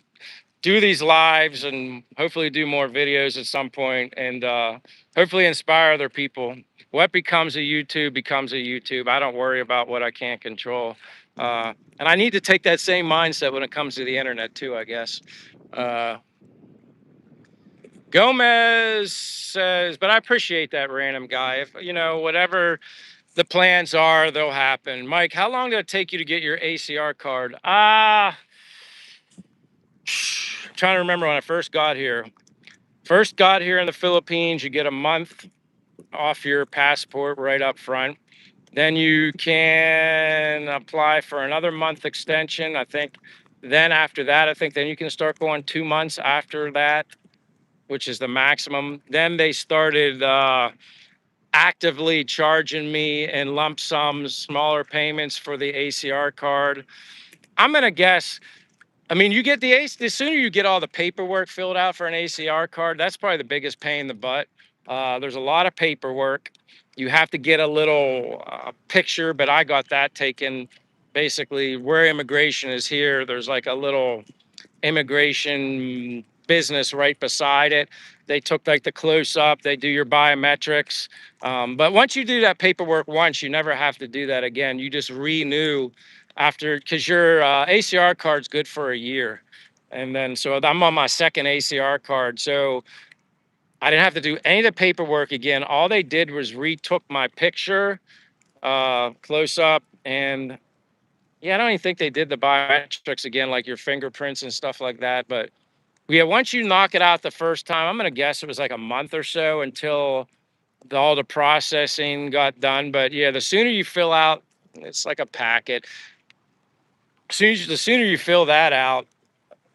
do these lives and hopefully do more videos at some point, and hopefully inspire other people. What becomes a YouTube becomes a YouTube. I don't worry about what I can't control. And I need to take that same mindset when it comes to the internet too, I guess. Uh, Gomez says, but I appreciate that, random guy. If you know, whatever the plans are, they'll happen. Mike, how long did it take you to get your ACR card? Trying to remember when I first got here. First got here in the Philippines, you get a month off your passport right up front. Then you can apply for another month extension. I think then after that, I think then you can start going 2 months after that, which is the maximum. Then they started actively charging me in lump sums, smaller payments for the ACR card. I'm going to guess, I mean, you get the sooner you get all the paperwork filled out for an ACR card, that's probably the biggest pain in the butt. There's a lot of paperwork. You have to get a little picture, but I got that taken basically where immigration is here. There's like a little immigration business right beside it. They took like the close up, they do your biometrics. But once you do that paperwork once, you never have to do that again. You just renew after, because your ACR card's good for a year. And then, so I'm on my second ACR card. So I didn't have to do any of the paperwork again. All they did was retook my picture, close up, and yeah, I don't even think they did the biometrics again, like your fingerprints and stuff like that. But yeah, once you knock it out the first time, I'm gonna guess it was like a month or so until all the processing got done. But yeah, the sooner you fill out, it's like a packet. The sooner you fill that out,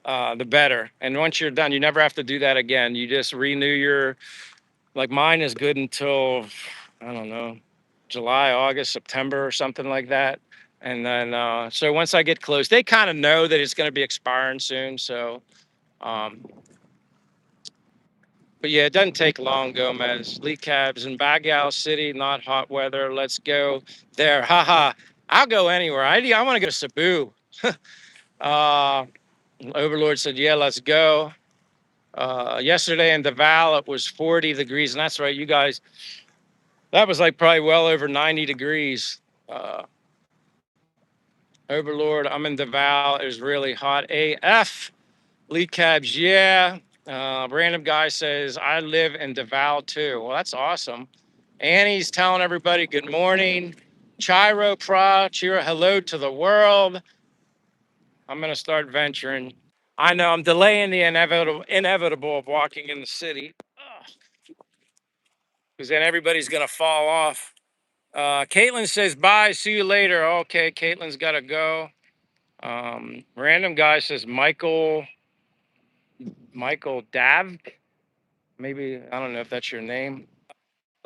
the better. And once you're done, you never have to do that again. You just renew your, like mine is good until, I don't know, July, August, September or something like that. And then, so once I get close, they kind of know that it's going to be expiring soon. So, um, but yeah, it doesn't take long, Gomez. Lee cabs in Baguio City, not hot weather. Let's go there. Haha. I'll go anywhere. I want to go to Cebu. uh, Overlord said, yeah, let's go. Yesterday in Davao, it was 40 degrees. And that's right, you guys, that was like probably well over 90 degrees. Uh, Overlord, I'm in Davao. It was really hot AF. Lee cabs, yeah. Random guy says, I live in Davao too. Well, that's awesome. Annie's telling everybody good morning. Chiro Pra, cheer hello to the world. I'm going to start venturing. I know I'm delaying the inevitable of walking in the city because then everybody's going to fall off. Caitlin says, bye, see you later. Okay, Caitlin's got to go. Random guy says, Michael Dav. Maybe, I don't know if that's your name.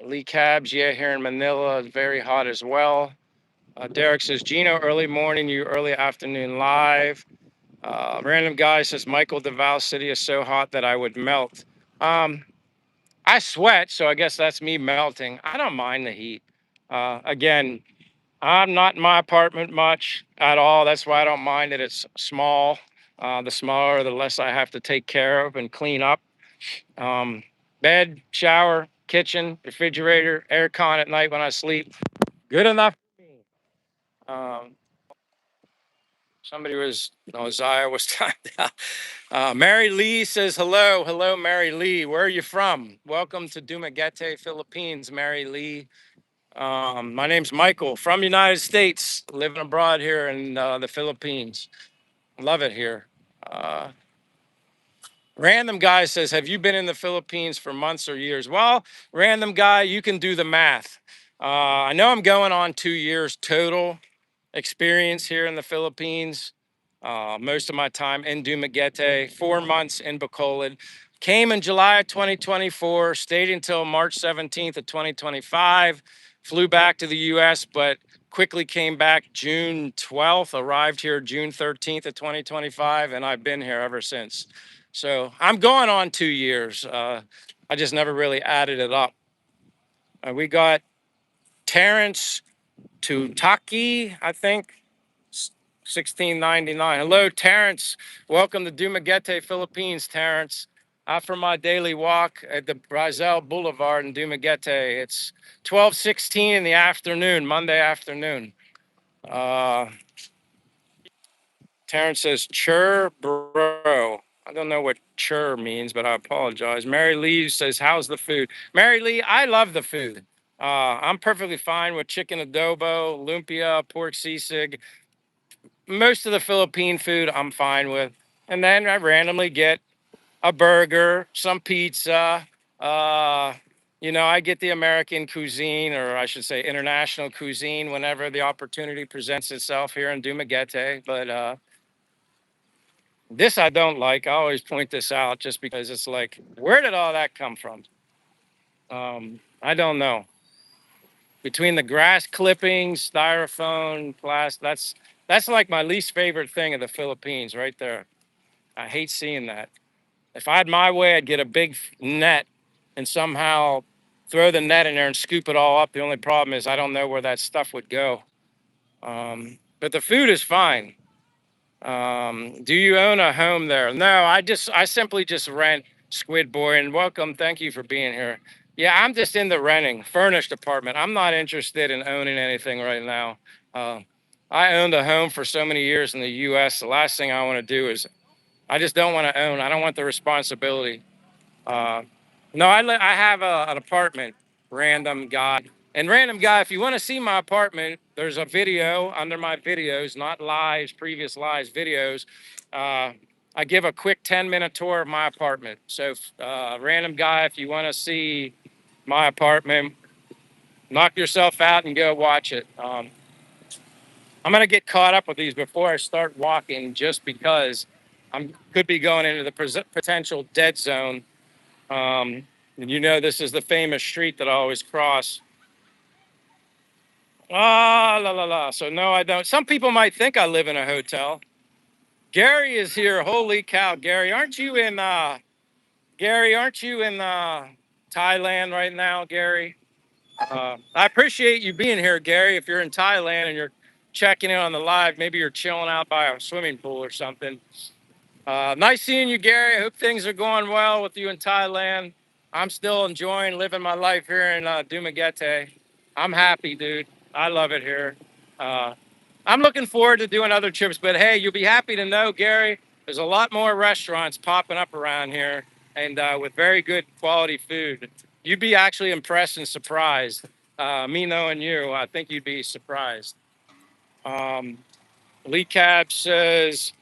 Lee Cabs, yeah, here in Manila, it's very hot as well. Derek says, Gino, early morning, you early afternoon live. Random guy says, Michael Davao City is so hot that I would melt. I sweat, so I guess that's me melting. I don't mind the heat. Again, I'm not in my apartment much at all. That's why I don't mind that it's small. The smaller, the less I have to take care of and clean up. Bed, shower, kitchen, refrigerator, air con at night when I sleep. Good enough for me. Um, Somebody was, no, Zaya was timed out. Mary Lee says hello. Hello, Mary Lee. Where are you from? Welcome to Dumaguete, Philippines, Mary Lee. My name's Michael from United States, living abroad here in the Philippines. Love it here. Uh, Random guy says, have you been in the Philippines for months or years? Well, random guy, you can do the math. I know I'm going on 2 years total experience here in the Philippines. Most of my time in Dumaguete, 4 months in Bacolod. Came in July of 2024, stayed until March 17th of 2025, flew back to the US, but quickly came back June 12th, arrived here June 13th of 2025, and I've been here ever since. So I'm going on 2 years. I just never really added it up. We got Terrence Tutaki, I think, 1699. Hello, Terrence. Welcome to Dumaguete, Philippines, Terrence. Out for my daily walk at the Brazil Boulevard in Dumaguete. It's 12:16 in the afternoon, Monday afternoon. Uh, Terrence says, chur, bro. I don't know what chur means, but I apologize. Mary Lee says, how's the food? Mary Lee, I love the food. I'm perfectly fine with chicken adobo, lumpia, pork sisig. Most of the Philippine food I'm fine with. And then I randomly get a burger, some pizza. Uh, I get the American cuisine, or I should say international cuisine, whenever the opportunity presents itself here in Dumaguete. But this I don't like. I always point this out just because it's like, where did all that come from? I don't know. Between the grass clippings, styrofoam, plastic, that's like my least favorite thing of the Philippines right there. I hate seeing that. If I had my way, I'd get a big net and somehow throw the net in there and scoop it all up. The only problem is I don't know where that stuff would go. But the food is fine. Do you own a home there? No, I simply just rent, Squid Boy, and welcome. Thank you for being here. Yeah, I'm just in the renting, furnished apartment. I'm not interested in owning anything right now. Uh, I owned a home for so many years in the US. The last thing I want to do is I just don't want to own. I don't want the responsibility. Uh, no, I have an apartment, random guy. And random guy, if you want to see my apartment, there's a video under my videos, not lives, previous lives, videos. Uh, I give a quick 10-minute tour of my apartment. So, random guy, if you want to see my apartment, knock yourself out and go watch it. I'm going to get caught up with these before I start walking just because I could be going into the potential dead zone. And this is the famous street that I always cross. Ah, la la la. So no, I don't. Some people might think I live in a hotel. Gary is here. Holy cow, Gary! Aren't you in Thailand right now, Gary? I appreciate you being here, Gary. If you're in Thailand and you're checking in on the live, maybe you're chilling out by a swimming pool or something. Nice seeing you, Gary. I hope things are going well with you in Thailand. I'm still enjoying living my life here in Dumaguete. I'm happy, dude. I love it here. Uh, I'm looking forward to doing other trips, but hey, you'll be happy to know, Gary, there's a lot more restaurants popping up around here and with very good quality food. You'd be actually impressed and surprised. Me knowing you, I think you'd be surprised. Um, Lee Cab says,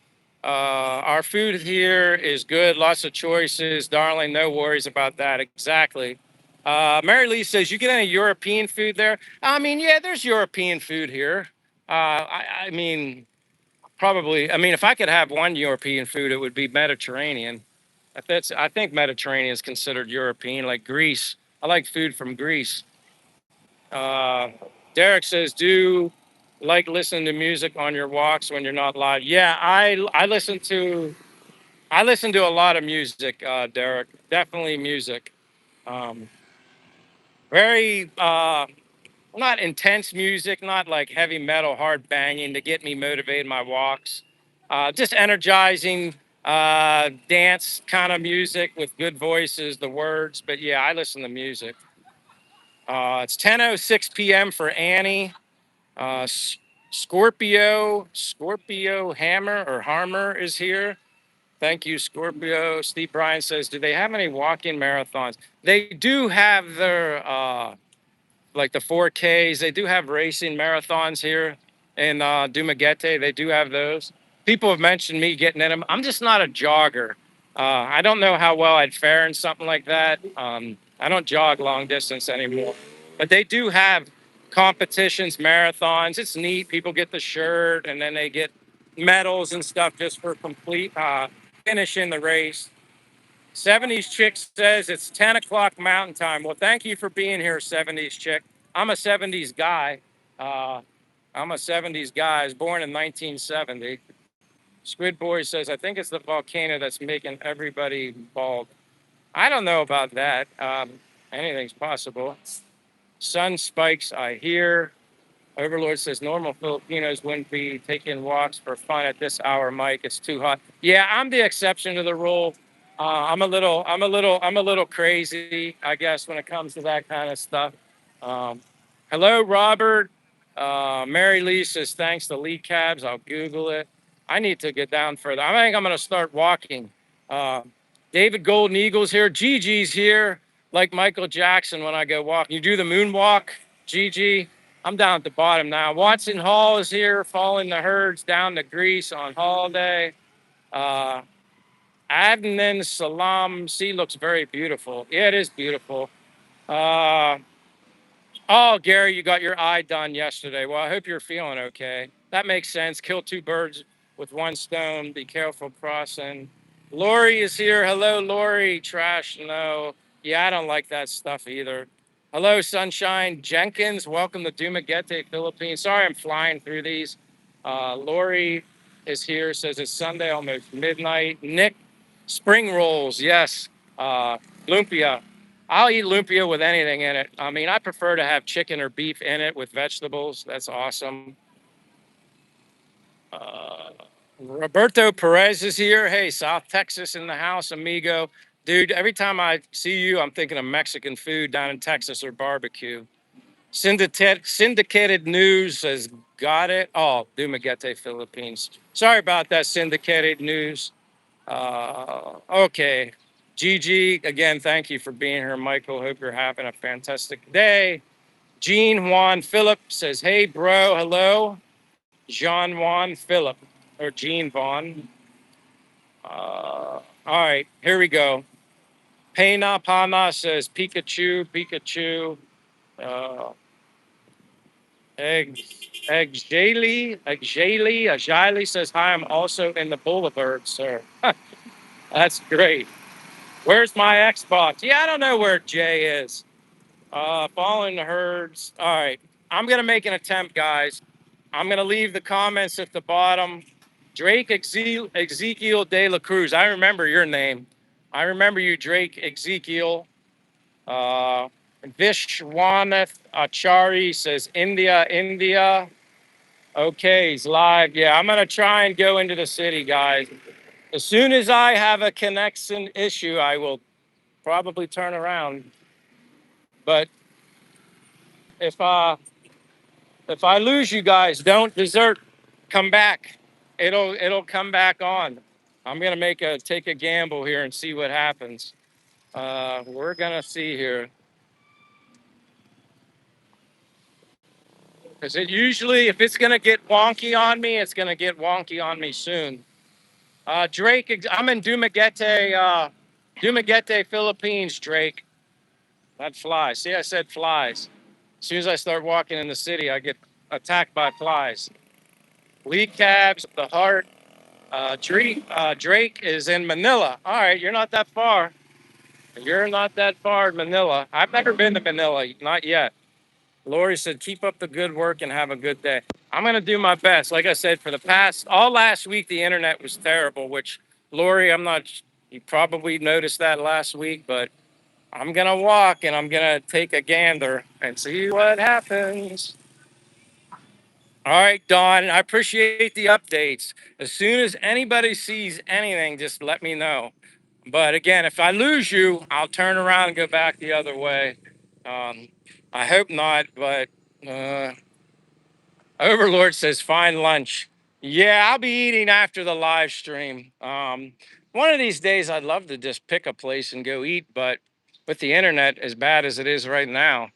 our food here is good, lots of choices, darling. No worries about that. Exactly. Mary Lee says, you get any European food there? I mean, yeah, there's European food here. I mean, probably. I mean, if I could have one European food, it would be Mediterranean. I think Mediterranean is considered European, like Greece. I like food from Greece. Uh, Derek says, do like listening to music on your walks when you're not live? Yeah, I listen to a lot of music, Derek. Definitely music. Um, very not intense music, not like heavy metal, hard banging to get me motivated in my walks. Just energizing, dance kind of music with good voices, the words. But yeah, I listen to music. It's 10:06 p.m. for Annie. Scorpio Hammer or Harmer is here. Thank you, Scorpio. Steve Bryan says, do they have any walking marathons? They do have their like the 4Ks. They do have racing marathons here in Dumaguete. They do have those. People have mentioned me getting in them. I'm just not a jogger. I don't know how well I'd fare in something like that. I don't jog long distance anymore. But they do have competitions, marathons. It's neat. People get the shirt and then they get medals and stuff just for complete finishing the race. 70s chick says it's 10 o'clock mountain time. Well, thank you for being here, 70s chick. I'm a 70s guy. Uh, I'm a 70s guy. I was born in 1970. Squid Boy says, I think it's the volcano that's making everybody bald. I don't know about that. Anything's possible. Sun spikes, I hear. Overlord says normal Filipinos wouldn't be taking walks for fun at this hour, Mike. It's too hot. Yeah, I'm the exception to the rule. I'm a little crazy, I guess, when it comes to that kind of stuff. Um, hello, Robert. Mary Lee says thanks to Lee Cabs. I'll Google it. I need to get down further. I think I'm going to start walking. Uh, David Golden Eagles here. Gigi's here. Like Michael Jackson when I go walking. You do the moonwalk, Gigi. I'm down at the bottom now. Watson Hall is here, following the herds down to Greece on holiday. Uh, Adnan Salam Sea looks very beautiful. Yeah, it is beautiful. Uh, oh, Gary, you got your eye done yesterday. Well, I hope you're feeling okay. That makes sense. Kill two birds with one stone. Be careful crossing. Lori is here. Hello, Lori. Trash, no. Yeah, I don't like that stuff either. Hello, Sunshine Jenkins. Welcome to Dumaguete, Philippines. Sorry I'm flying through these. Lori is here. Says it's Sunday, almost midnight. Nick, spring rolls. Yes. Lumpia. I'll eat lumpia with anything in it. I mean, I prefer to have chicken or beef in it with vegetables. That's awesome. Uh, Roberto Perez is here. Hey, South Texas in the house, amigo. Dude, every time I see you, I'm thinking of Mexican food down in Texas or barbecue. Syndicated News says, got it. Oh, Dumaguete, Philippines. Sorry about that, Syndicated News. Okay. Gigi, again, thank you for being here, Michael. Hope you're having a fantastic day. Jean Juan Phillip says, hey, bro, hello. Jean Juan Phillip, or Jean Vaughn. All right, here we go. Pena Pana says, Pikachu, Pikachu. Uh, Ajali says, hi, I'm also in the Boulevard, sir. That's great. Where's my Xbox? Yeah, I don't know where Jay is. Following the herds. All right. I'm going to make an attempt, guys. I'm going to leave the comments at the bottom. Drake Ezekiel De La Cruz. I remember your name. I remember you, Drake Ezekiel. Uh, Vishwanath Achari says, India, India. Okay, he's live. Yeah, I'm going to try and go into the city, guys. As soon as I have a connection issue, I will probably turn around. But if uh if I lose you guys, don't desert. Come back. It'll come back on. I'm gonna take a gamble here and see what happens. We're gonna see here. Because it usually, if it's gonna get wonky on me, it's gonna get wonky on me soon. Drake, I'm in Dumaguete, Dumaguete, Philippines, Drake. That flies. See, I said flies. As soon as I start walking in the city, I get attacked by flies. Lead cabs, the heart. Drake is in Manila. All right, you're not that far. You're not that far in Manila. I've never been to Manila, not yet. Lori said, keep up the good work and have a good day. I'm going to do my best. Like I said, for the past, all last week, the internet was terrible, which, Lori, you probably noticed that last week, but I'm going to walk and I'm going to take a gander and see what happens. All right, Don, I appreciate the updates. As soon as anybody sees anything, just let me know. But again, if I lose you, I'll turn around and go back the other way. I hope not, but Overlord says, find lunch. Yeah, I'll be eating after the live stream. One of these days, I'd love to just pick a place and go eat, but with the internet as bad as it is right now,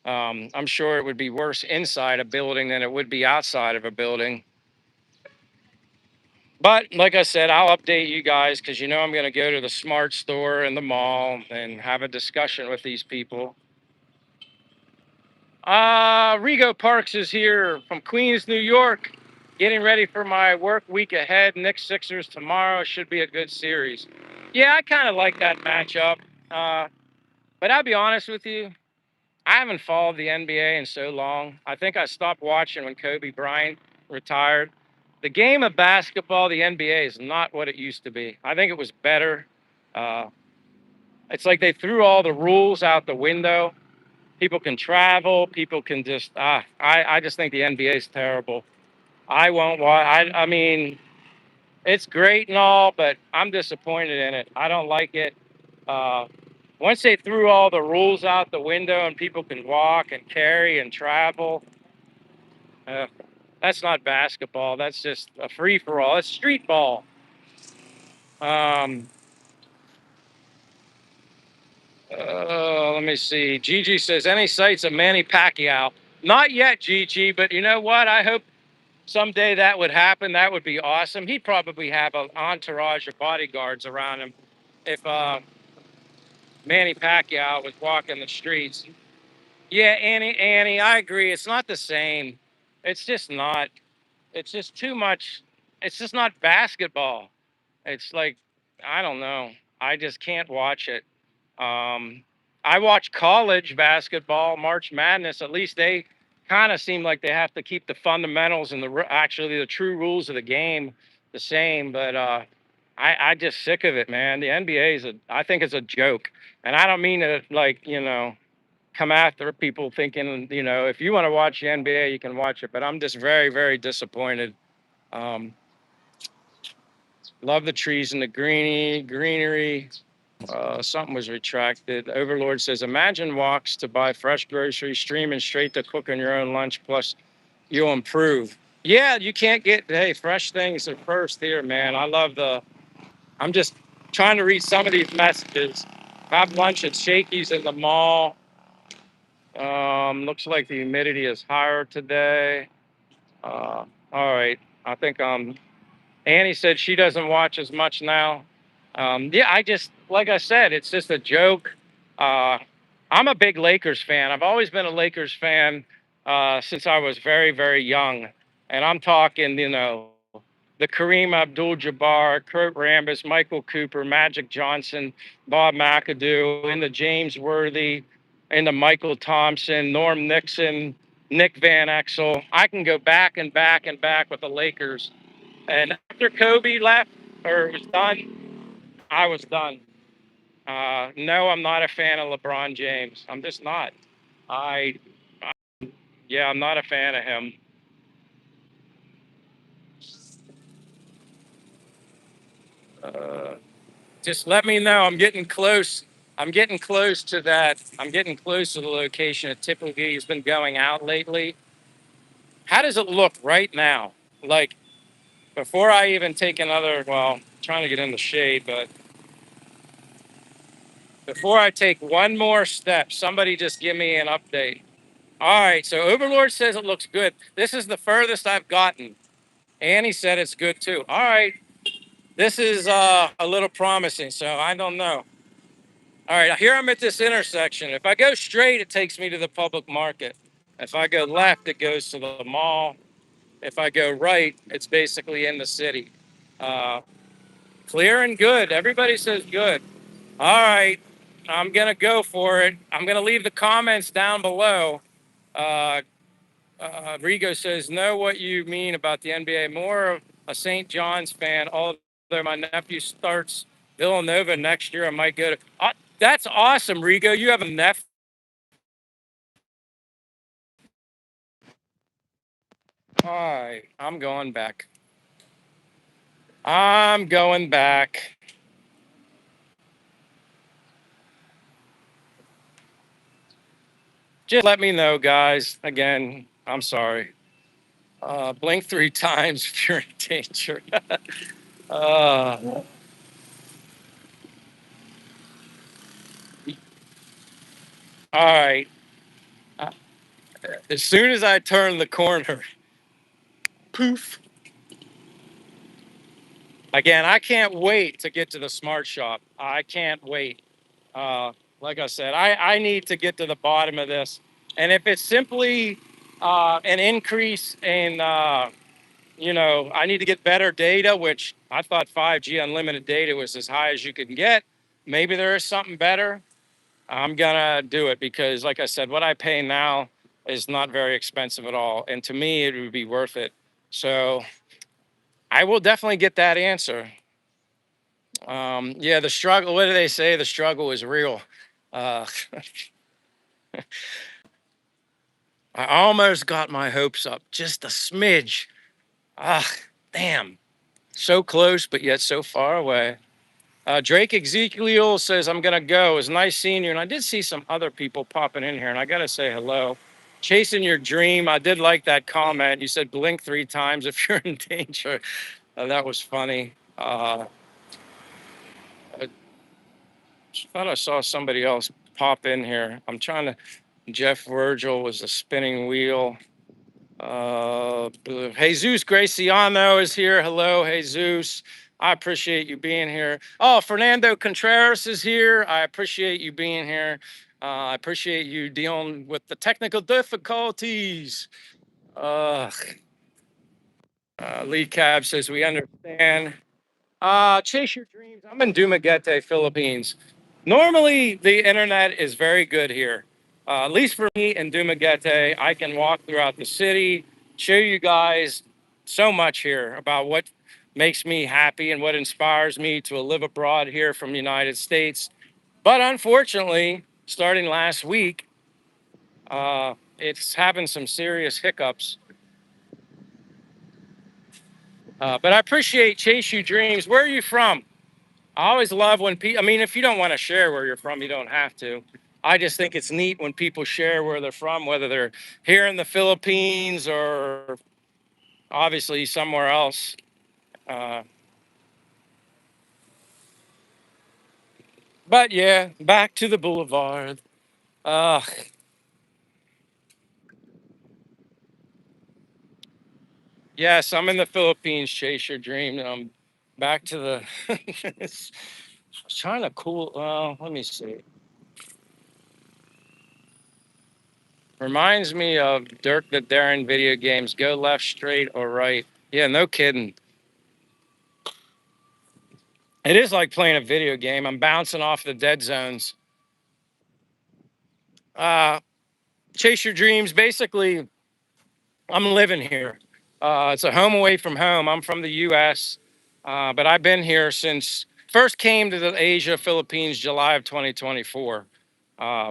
I'm sure it would be worse inside a building than it would be outside of a building. But like I said, I'll update you guys because you know I'm going to go to the smart store and the mall and have a discussion with these people. Rigo Parks is here from Queens, New York, getting ready for my work week ahead. Knicks Sixers tomorrow should be a good series. Yeah, I kind of like that matchup. Uh, but I'll be honest with you, I haven't followed the NBA in so long. I think I stopped watching when Kobe Bryant retired. The game of basketball, the NBA, is not what it used to be. I think it was better. Uh, it's like they threw all the rules out the window. People can travel. People can just I just think the NBA is terrible. I won't watch. I mean, it's great and all, but I'm disappointed in it. I don't like it. Uh, Once they threw all the rules out the window and people can walk and carry and travel, uh, that's not basketball. That's just a free for all. It's street ball. Um, Let me see. Gigi says, any sights of Manny Pacquiao? Not yet, Gigi, but you know what? I hope someday that would happen. That would be awesome. He'd probably have an entourage of bodyguards around him if Manny Pacquiao was walking the streets. Yeah, Annie, I agree. It's not the same. It's just not. It's just too much. It's just not basketball. It's like, I don't know. I just can't watch it. Um, I watch college basketball, March Madness. At least they kind of seem like they have to keep the fundamentals and actually the true rules of the game the same. But I just sick of it, man. The NBA is I think it's a joke, and I don't mean to like come after people thinking if you want to watch the NBA you can watch it, but I'm just very very disappointed. Um, Love the trees and the greenery. Something was retracted. Overlord says, imagine walks to buy fresh groceries, streaming straight to cooking your own lunch, plus you'll improve. Yeah, you can't get, hey, fresh things are first here, man. I'm just trying to read some of these messages. Have lunch at Shakey's in the mall. Looks like the humidity is higher today. All right. I think Annie said she doesn't watch as much now. Yeah, like I said, it's just a joke. Uh, I'm a big Lakers fan. I've always been a Lakers fan since I was very, very young. And I'm talking, the Kareem Abdul-Jabbar, Kurt Rambis, Michael Cooper, Magic Johnson, Bob McAdoo, and the James Worthy, and the Michael Thompson, Norm Nixon, Nick Van Exel. I can go back and back and back with the Lakers. And after Kobe left or was done, I was done. No, I'm not a fan of LeBron James. I'm just not. I, yeah, I'm not a fan of him. Uh, just let me know. I'm getting close. I'm getting close to that. I'm getting close to the location that typically has been going out lately. How does it look right now? Like before I even take another, well, I'm trying to get in the shade, but before I take one more step, somebody just give me an update. All right, so Overlord says it looks good. This is the furthest I've gotten. Annie said it's good too. All right, this is a little promising, so I don't know. All right, here I'm at this intersection. If I go straight, it takes me to the public market. If I go left, it goes to the mall. If I go right, it's basically in the city. Uh, Clear and good. Everybody says good. All right, I'm gonna go for it. I'm gonna leave the comments down below. Uh, Rigo says, know what you mean about the NBA. More of a St. John's fan, although my nephew starts Villanova next year. I might go to. That's awesome, Rigo. You have a nephew. All right, I'm going back. I'm going back. Just let me know, guys. Again, I'm sorry. Blink 3 times if you're in danger. uh, all right. Uh, As soon as I turn the corner, poof. Again, I can't wait to get to the smart shop. I can't wait. Uh, like I said, I need to get to the bottom of this. And if it's simply an increase in, I need to get better data, which I thought 5G unlimited data was as high as you can get. Maybe there is something better. I'm going to do it because, like I said, what I pay now is not very expensive at all. And to me, it would be worth it. So I will definitely get that answer. Yeah, the struggle, what do they say? The struggle is real. Uh, I almost got my hopes up, just a smidge. Ah, damn. So close, but yet so far away. Drake Ezekiel says, I'm going to go. It was nice seeing you. And I did see some other people popping in here, and I got to say hello. Chasing your dream. I did like that comment. You said blink 3 times if you're in danger. That was funny. I thought I saw somebody else pop in here. I'm trying to. Jeff Virgil was the spinning wheel. Jesus Graciano is here. Hello, Jesus. I appreciate you being here. Oh, Fernando Contreras is here. I appreciate you being here. I appreciate you dealing with the technical difficulties. Uh, Lee Cab says we understand. Chase your dreams. I'm in Dumaguete, Philippines. Normally, the internet is very good here. At least for me in Dumaguete, I can walk throughout the city, show you guys so much here about what makes me happy and what inspires me to live abroad here from the United States. But unfortunately, starting last week, it's having some serious hiccups. But I appreciate Chase You Dreams. Where are you from? I always love when people, I mean, if you don't want to share where you're from, you don't have to. I just think it's neat when people share where they're from, whether they're here in the Philippines or obviously somewhere else. Uh, but yeah, back to the boulevard. Uh, yes, I'm in the Philippines, chase your dream. And I'm back to the, I was trying to cool, let me see. Reminds me of Dirk the Daring video games. Go left, straight, or right. Yeah, no kidding. It is like playing a video game. I'm bouncing off the dead zones. Uh, Chase your dreams. Basically, I'm living here. It's a home away from home. I'm from the U.S., but I've been here since first came to the Asia, Philippines, July of 2024.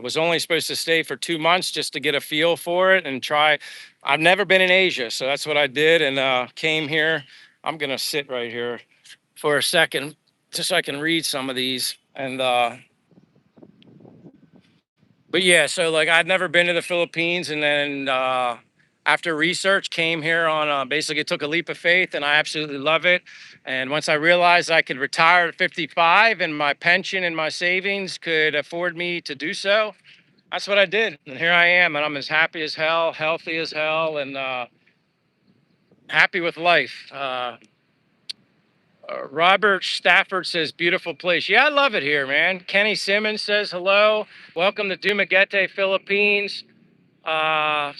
Was only supposed to stay for 2 months just to get a feel for it and try. I've never been in Asia, so that's what I did and came here. I'm gonna sit right here for a second just so I can read some of these and but yeah, so like I'd never been to the Philippines, and then after research, came here on basically took a leap of faith, and I absolutely love it. And once I realized I could retire at 55, and my pension and my savings could afford me to do so, that's what I did. And here I am, and I'm as happy as hell, healthy as hell, and happy with life. Robert Stafford says, beautiful place. Yeah, I love it here, man. Kenny Simmons says, hello. Welcome to Dumaguete, Philippines. Uh,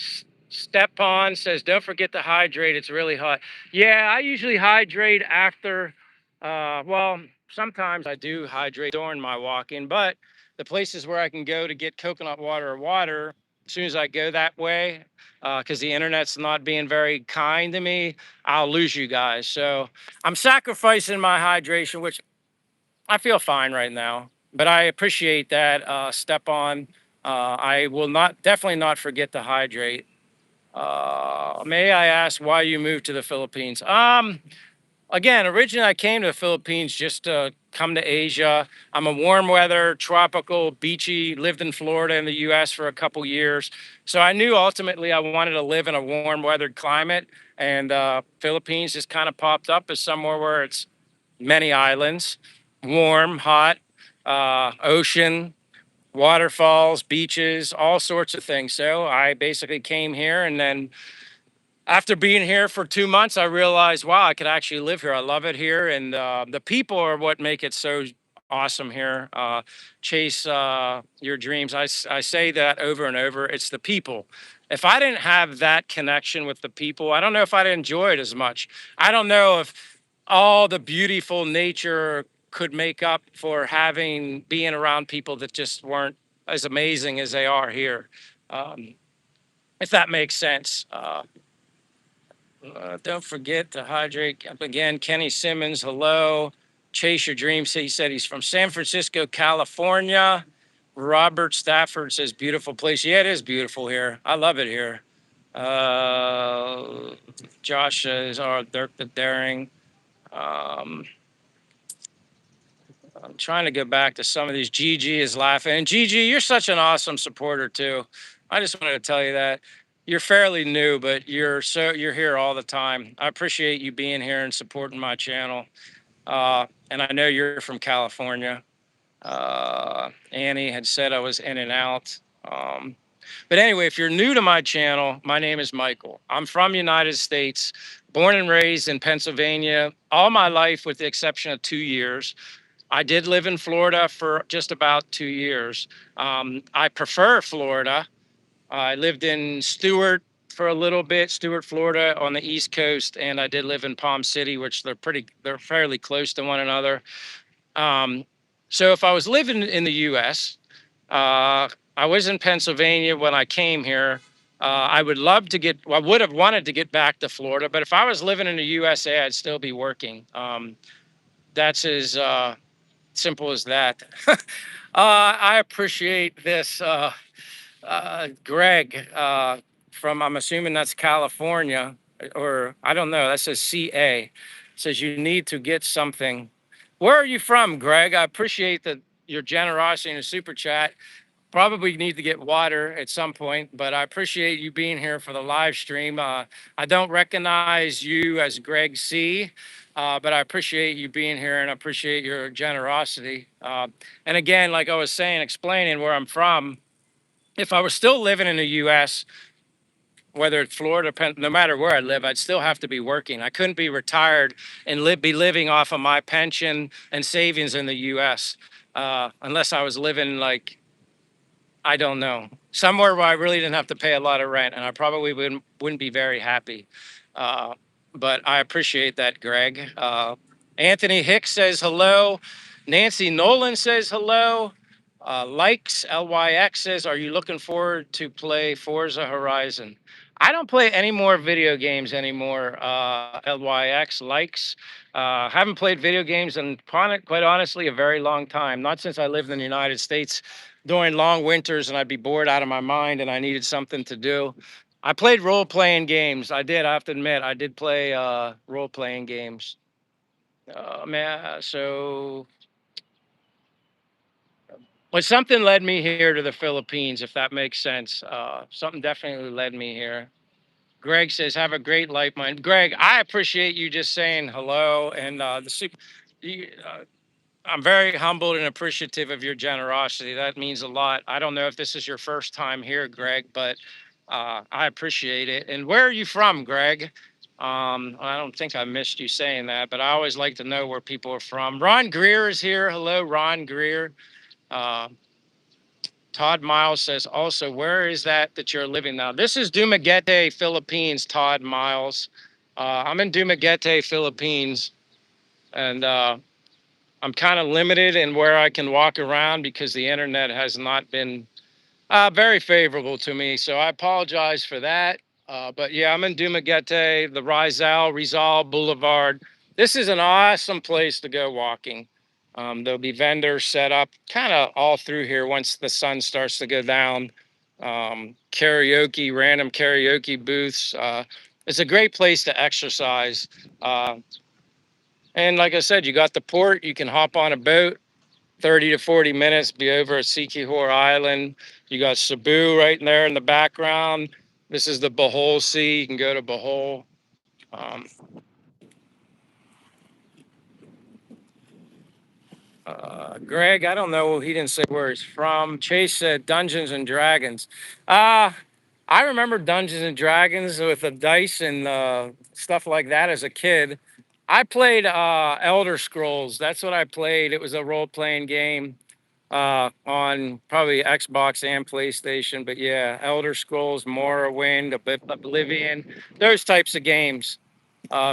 Stepan says, don't forget to hydrate. It's really hot. Yeah, I usually hydrate after, well, sometimes I do hydrate during my walking, but the places where I can go to get coconut water or water, as soon as I go that way, because the internet's not being very kind to me, I'll lose you guys. So I'm sacrificing my hydration, which I feel fine right now, but I appreciate that, Stepan. I will not definitely not forget to hydrate. May I ask why you moved to the Philippines? Again, originally I came to the Philippines just to come to Asia. I'm a warm weather, tropical, beachy, lived in Florida in the US for a couple years. So I knew ultimately I wanted to live in a warm weathered climate. And Philippines just kind of popped up as somewhere where it's many islands, warm, hot, ocean, waterfalls, beaches, all sorts of things. So I basically came here, and then after being here for 2 months, I realized, wow, I could actually live here. I love it here, and the people are what make it so awesome here. Chase your dreams. I say that over and over. It's the people. If I didn't have that connection with the people, I don't know if I'd enjoy it as much. I don't know if all the beautiful nature could make up for having being around people that just weren't as amazing as they are here. Um, if that makes sense. Don't forget to hydrate. Up again, Kenny Simmons, hello. Chase your dreams. He said he's from San Francisco, California. Robert Stafford says, beautiful place. Yeah, it is beautiful here. I love it here. Uh, Josh is our Dirk the Daring. Um, I'm trying to get back to some of these. Gigi is laughing. And Gigi, you're such an awesome supporter too. I just wanted to tell you that you're fairly new, but you're here all the time. I appreciate you being here and supporting my channel. And I know you're from California. Annie had said I was in and out. But anyway, if you're new to my channel, my name is Michael. I'm from United States, born and raised in Pennsylvania all my life, with the exception of 2 years. I did live in Florida for just about 2 years. I prefer Florida. I lived in Stewart for a little bit, Stewart, Florida, on the East Coast, and I did live in Palm City, which they're fairly close to one another. Um, so if I was living in the U.S., I was in Pennsylvania when I came here. I would have wanted to get back to Florida, but if I was living in the USA, I'd still be working. That's as simple as that. I appreciate this. Greg from, I'm assuming that's California, or I don't know, that says CA. Says you need to get something. Where are you from, Greg? I appreciate your generosity in the super chat. Probably need to get water at some point, but I appreciate you being here for the live stream. I don't recognize you as Greg C, but I appreciate you being here and I appreciate your generosity. And again, like I was saying, explaining where I'm from, if I was still living in the US, whether it's Florida, no matter where I live, I'd still have to be working. I couldn't be retired and be living off of my pension and savings in the US, unless I was living like, I don't know, somewhere where I really didn't have to pay a lot of rent, and I probably wouldn't be very happy. Uh, but I appreciate that, Greg. Anthony Hicks says hello. Nancy Nolan says hello. Likes LYX says, are you looking forward to play Forza Horizon? I don't play any more video games anymore. LYX likes. Haven't played video games in quite honestly a very long time. Not since I lived in the United States during long winters and I'd be bored out of my mind and I needed something to do. I played role-playing games. I did. I have to admit, I did play role-playing games. Man, so but something led me here to the Philippines, if that makes sense. Something definitely led me here. Greg says, have a great life, man. Greg, I appreciate you just saying hello. And I'm very humbled and appreciative of your generosity. That means a lot. I don't know if this is your first time here, Greg, but I appreciate it. And where are you from, Greg? I don't think I missed you saying that, but I always like to know where people are from. Ron Greer is here. Hello, Ron Greer. Uh, Todd Miles says also, where is that you're living now? This is Dumaguete, Philippines, Todd Miles. I'm in Dumaguete, Philippines, and I'm kind of limited in where I can walk around because the internet has not been very favorable to me. So I apologize for that. But yeah, I'm in Dumaguete, the Rizal Boulevard. This is an awesome place to go walking. There'll be vendors set up kind of all through here once the sun starts to go down. Karaoke, random karaoke booths. It's a great place to exercise. Uh, And like I said, you got the port. You can hop on a boat, 30 to 40 minutes, be over at Sikihor Island. You got Cebu right in there in the background. This is the Bohol Sea. You can go to Bohol. Um, Greg, I don't know. He didn't say where he's from. Chase said Dungeons and Dragons. Uh, I remember Dungeons and Dragons with the dice and stuff like that as a kid. I played Elder Scrolls. That's what I played. It was a role playing game on probably Xbox and PlayStation. But yeah, Elder Scrolls, Morrowind, Oblivion, those types of games.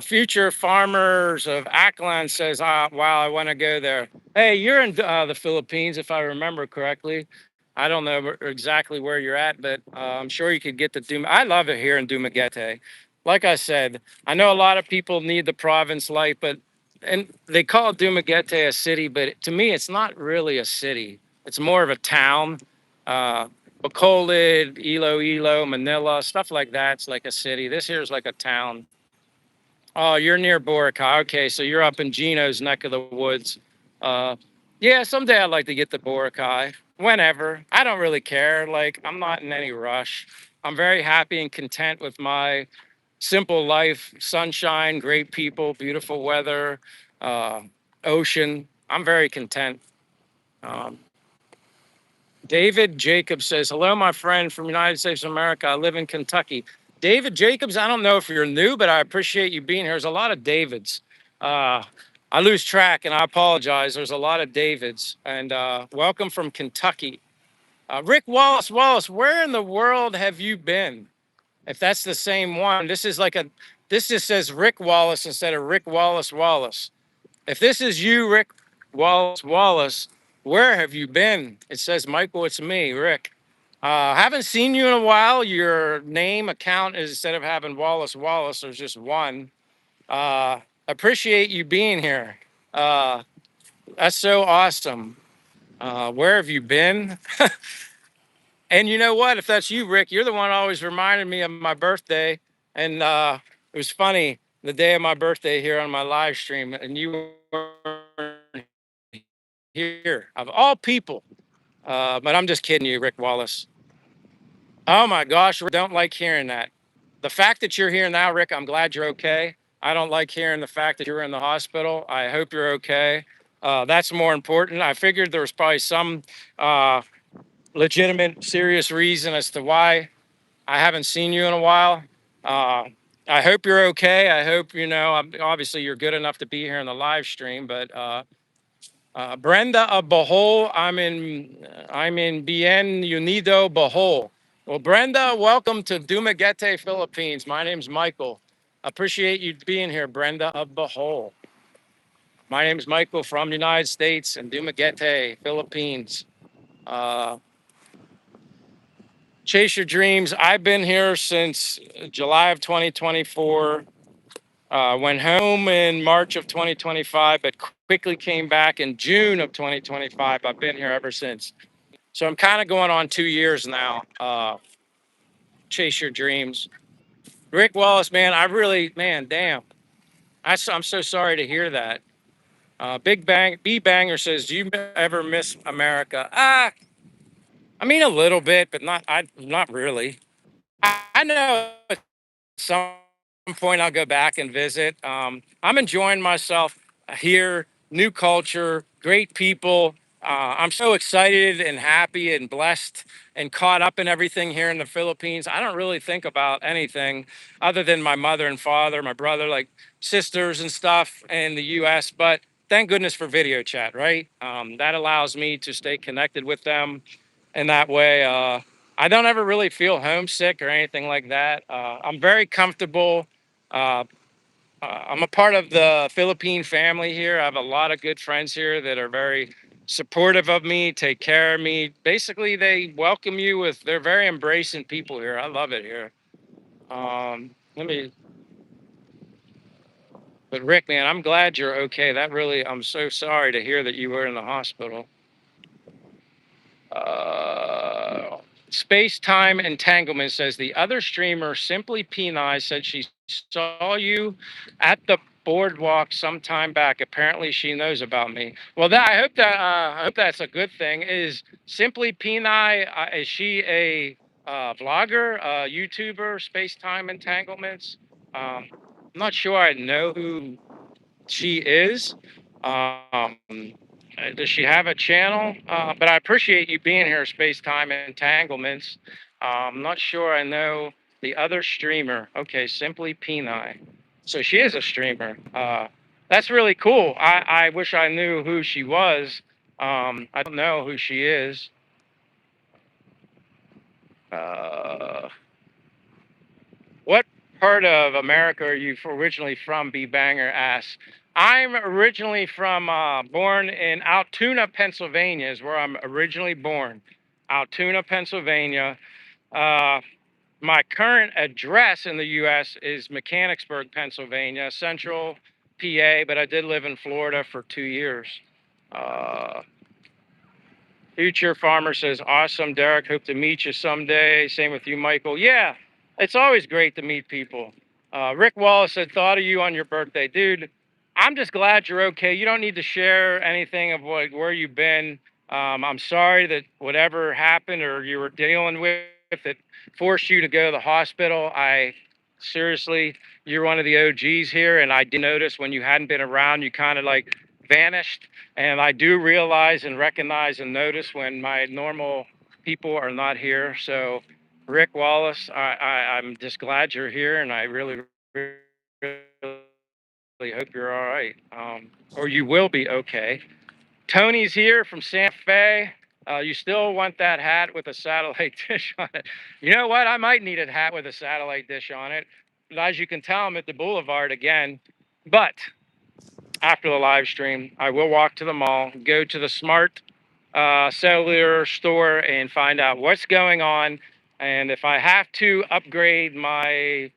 Future Farmers of Aklan says, wow, I want to go there. Hey, you're in the Philippines, if I remember correctly. I don't know exactly where you're at, but I'm sure you could get to Dum. I love it here in Dumaguete. Like I said, I know a lot of people need the province life, but and they call Dumaguete a city, but to me, it's not really a city. It's more of a town. Bacolod, Iloilo, Manila, stuff like that. It's like a city. This here is like a town. Oh, you're near Boracay. Okay, so you're up in Gino's neck of the woods. Uh, yeah, someday I'd like to get to Boracay. Whenever. I don't really care. Like, I'm not in any rush. I'm very happy and content with my simple life, sunshine, great people, beautiful weather, uh, ocean. I'm very content. Um, David Jacobs says, hello, my friend from United States of America. I live in Kentucky. David Jacobs, I don't know if you're new, but I appreciate you being here. There's a lot of Davids. Uh, I lose track and I apologize. There's a lot of Davids. And welcome from Kentucky. Rick Wallace, where in the world have you been? If that's the same one, this just says Rick Wallace instead of Rick Wallace. If this is you, Rick Wallace, where have you been? It says, Michael, it's me, Rick. Haven't seen you in a while. Your name account is instead of having Wallace, there's just one. Uh, Appreciate you being here. Uh, that's so awesome. Where have you been? And you know what? If that's you, Rick, you're the one always reminded me of my birthday. And it was funny the day of my birthday here on my live stream, and you were here of all people. But I'm just kidding you, Rick Wallace. Oh my gosh, I don't like hearing that. The fact that you're here now, Rick, I'm glad you're okay. I don't like hearing the fact that you're in the hospital. I hope you're okay. That's more important. I figured there was probably some uh, legitimate, serious reason as to why I haven't seen you in a while. Uh, I hope you're okay. I hope obviously you're good enough to be here in the live stream. But Brenda of Bohol, I'm in Bien Unido, Bohol. Well, Brenda, welcome to Dumaguete, Philippines. My name's Michael. Appreciate you being here, Brenda of Bohol. My name's Michael from the United States and Dumaguete, Philippines. Uh, Chase your dreams. I've been here since July of 2024. Went home in March of 2025, but quickly came back in June of 2025. I've been here ever since. So I'm kind of going on 2 years now. Chase your dreams. Rick Wallace, man, man, damn. I'm so sorry to hear that. Big Bang, B Banger says, do you ever miss America? I mean, a little bit, but not really. I know at some point I'll go back and visit. I'm enjoying myself here, new culture, great people. I'm so excited and happy and blessed and caught up in everything here in the Philippines. I don't really think about anything other than my mother and father, my brother, like sisters and stuff in the US. But thank goodness for video chat, right? That allows me to stay connected with them in that way. I don't ever really feel homesick or anything like that. I'm very comfortable. Uh, I'm a part of the Philippine family here. I have a lot of good friends here that are very supportive of me, take care of me. Basically, they welcome you with, they're very embracing people here. I love it here. Let me, but Rick, man, I'm glad you're okay. I'm so sorry to hear that you were in the hospital. Uh, Space Time Entanglement says the other streamer, Simply Peni, said she saw you at the boardwalk sometime back. Apparently, she knows about me. Well, I hope that's a good thing. Is Simply Peni? Is she a vlogger, YouTuber, space time entanglements? I'm not sure I know who she is. Does she have a channel? But I appreciate you being here, Space Time Entanglements. I'm not sure I know the other streamer. Okay, Simply Peni. So she is a streamer. That's really cool. I wish I knew who she was. I don't know who she is. Uh, What part of America are you originally from? B Banger asks. I'm originally from, born in Altoona, Pennsylvania, is where I'm originally born. Altoona, Pennsylvania. Uh, my current address in the U.S. is Mechanicsburg, Pennsylvania, central PA, but I did live in Florida for 2 years. Uh, Future Farmer says, awesome, Derek. Hope to meet you someday. Same with you, Michael. Yeah, it's always great to meet people. Rick Wallace said, thought of you on your birthday. Dude, I'm just glad you're okay. You don't need to share anything of where you've been. I'm sorry that whatever happened or you were dealing with that forced you to go to the hospital. Seriously, you're one of the OGs here. And I did notice when you hadn't been around, you kind of like vanished. And I do realize and recognize and notice when my normal people are not here. So, Rick Wallace, I'm just glad you're here, and I really, really hope you're all right, or you will be okay. Tony's here from Santa Fe. You still want that hat with a satellite dish on it? You know what? I might need a hat with a satellite dish on it. But as you can tell, I'm at the Boulevard again. But after the live stream, I will walk to the mall, go to the smart cellular store and find out what's going on. And if I have to upgrade my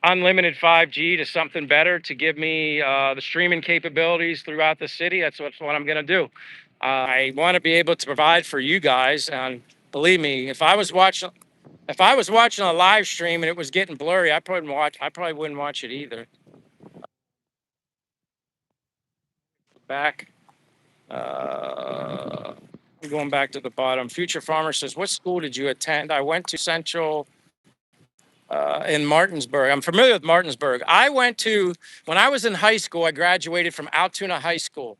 unlimited 5G to something better to give me the streaming capabilities throughout the city, that's what I'm going to do. I want to be able to provide for you guys. And believe me, if I was watching a live stream and it was getting blurry, I probably wouldn't watch it either. Back. Uh, Going back to the bottom. Future Farmer says, what school did you attend? I went to Central in Martinsburg. I'm familiar with Martinsburg. When I was in high school, I graduated from Altoona High School,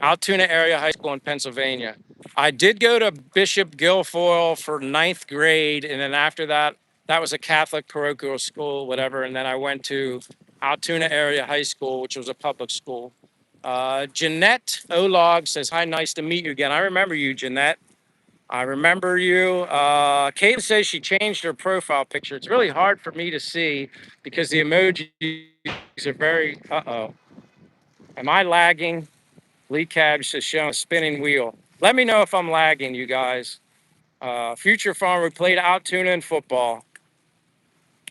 Altoona Area High School in Pennsylvania. I did go to Bishop Guilfoyle for ninth grade. And then after that, that was a Catholic parochial school, whatever. And then I went to Altoona Area High School, which was a public school. Jeanette Olog says, hi, nice to meet you again. I remember you, Jeanette. I remember you. Caitlin says she changed her profile picture. It's really hard for me to see because the emojis are very, uh-oh. Am I lagging? Lee Cabs is showing a spinning wheel. Let me know if I'm lagging, you guys. Future Farmer played Altoona in football.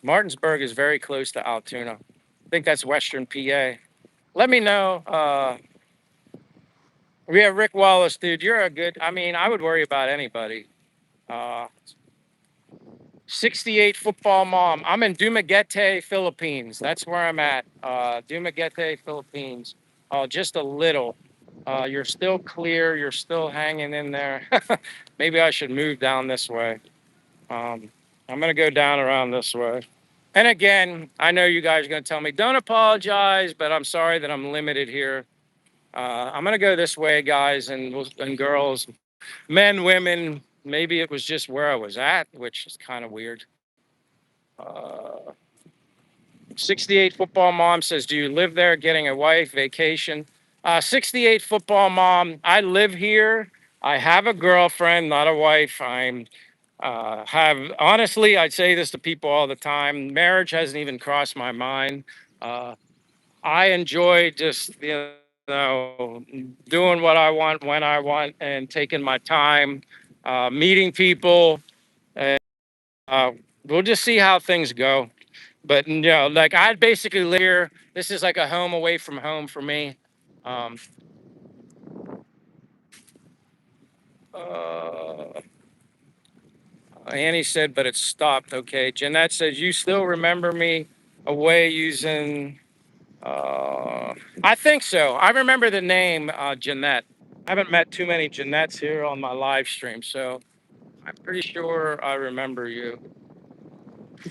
Martinsburg is very close to Altoona. I think that's Western PA. Let me know. We have Rick Wallace, dude. I mean, I would worry about anybody. Uh, 68 football mom. I'm in Dumaguete, Philippines. That's where I'm at. Dumaguete, Philippines. Oh, just a little. You're still clear. You're still hanging in there. Maybe I should move down this way. I'm going to go down around this way. And again, I know you guys are going to tell me, don't apologize, but I'm sorry that I'm limited here. I'm going to go this way, guys and girls, men, women. Maybe it was just where I was at, which is kind of weird. Uh, 68 football mom says, do you live there getting a wife, vacation? 68 football mom, I live here. I have a girlfriend, not a wife. Honestly, I'd say this to people all the time. Marriage hasn't even crossed my mind. I enjoy just, doing what I want when I want and taking my time, meeting people. And uh, we'll just see how things go. But like I basically live here. This is like a home away from home for me. Um, uh, Annie said, but it stopped. Okay. Jeanette says, you still remember me away using I think so. I remember the name Jeanette. I haven't met too many Jeanettes here on my live stream, so I'm pretty sure I remember you.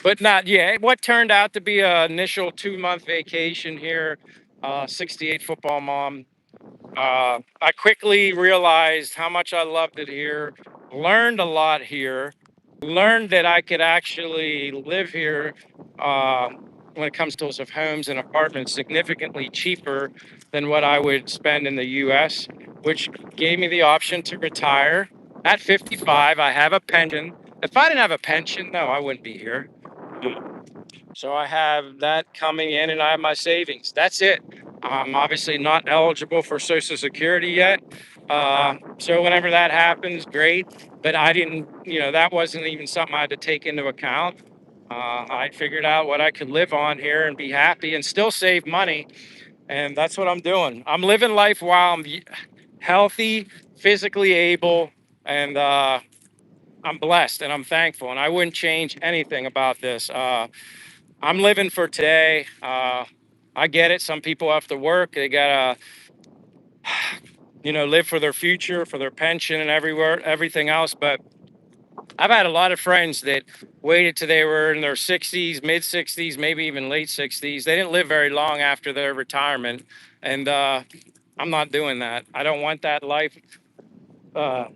But not, yeah, what turned out to be an initial 2 month vacation here, 68 football mom. I quickly realized how much I loved it here, learned a lot here, learned that I could actually live here uh, when it comes to of homes and apartments significantly cheaper than what I would spend in the US, which gave me the option to retire at 55. I have a pension. If I didn't have a pension, no, I wouldn't be here. So I have that coming in and I have my savings. That's it. I'm obviously not eligible for Social Security yet. So whenever that happens, great. But I didn't, that wasn't even something I had to take into account. I figured out what I could live on here and be happy and still save money. And that's what I'm doing. I'm living life while I'm healthy, physically able, and I'm blessed and I'm thankful. And I wouldn't change anything about this. I'm living for today. I get it. Some people have to work. They gotta, live for their future, for their pension, and everything else. But I've had a lot of friends that waited till they were in their 60s, mid 60s, maybe even late 60s. They didn't live very long after their retirement, and I'm not doing that. I don't want that life.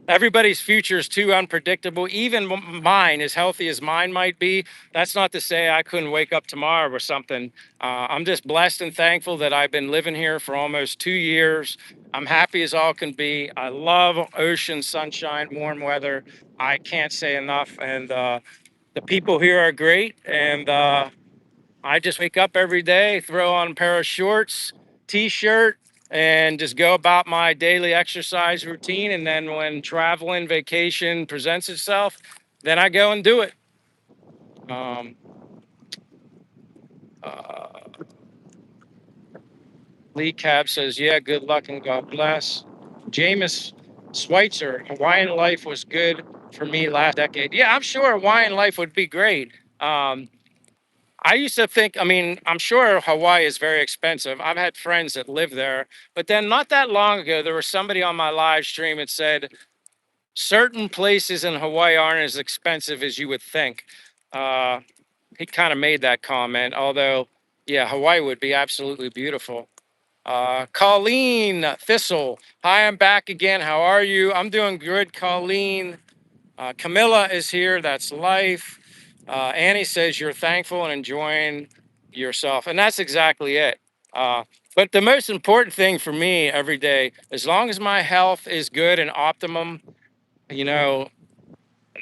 Everybody's future is too unpredictable. Even mine, as healthy as mine might be, that's not to say I couldn't wake up tomorrow or something. I'm just blessed and thankful that I've been living here for almost 2 years. I'm happy as all can be. I love ocean, sunshine, warm weather. I can't say enough. And the people here are great. And I just wake up every day, throw on a pair of shorts, t-shirt, and just go about my daily exercise routine. And then when traveling, vacation presents itself, then I go and do it. Um, uh, Lee Cab says, yeah, good luck and God bless. Jameis Schweitzer, Hawaiian life was good for me last decade. Yeah, I'm sure Hawaiian life would be great. I used to think, I mean, I'm sure Hawaii is very expensive. I've had friends that live there, but then not that long ago, there was somebody on my live stream that said certain places in Hawaii aren't as expensive as you would think. Uh, he kind of made that comment, although, yeah, Hawaii would be absolutely beautiful. Colleen Thistle, hi, I'm back again. How are you? I'm doing good, Colleen. Camilla is here. That's life. Annie says you're thankful and enjoying yourself. And that's exactly it. But the most important thing for me every day, as long as my health is good and optimum, you know,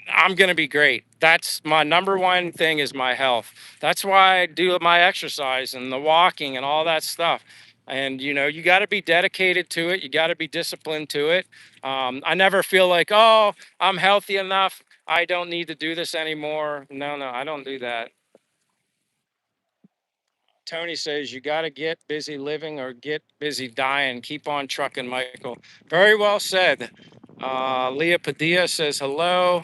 I'm going to be great. That's my number one thing is my health. That's why I do my exercise and the walking and all that stuff. And, you got to be dedicated to it. You got to be disciplined to it. I never feel like, oh, I'm healthy enough. I don't need to do this anymore. No, I don't do that. Tony says you got to get busy living or get busy dying. Keep on trucking, Michael. Very well said. Leah Padilla says hello.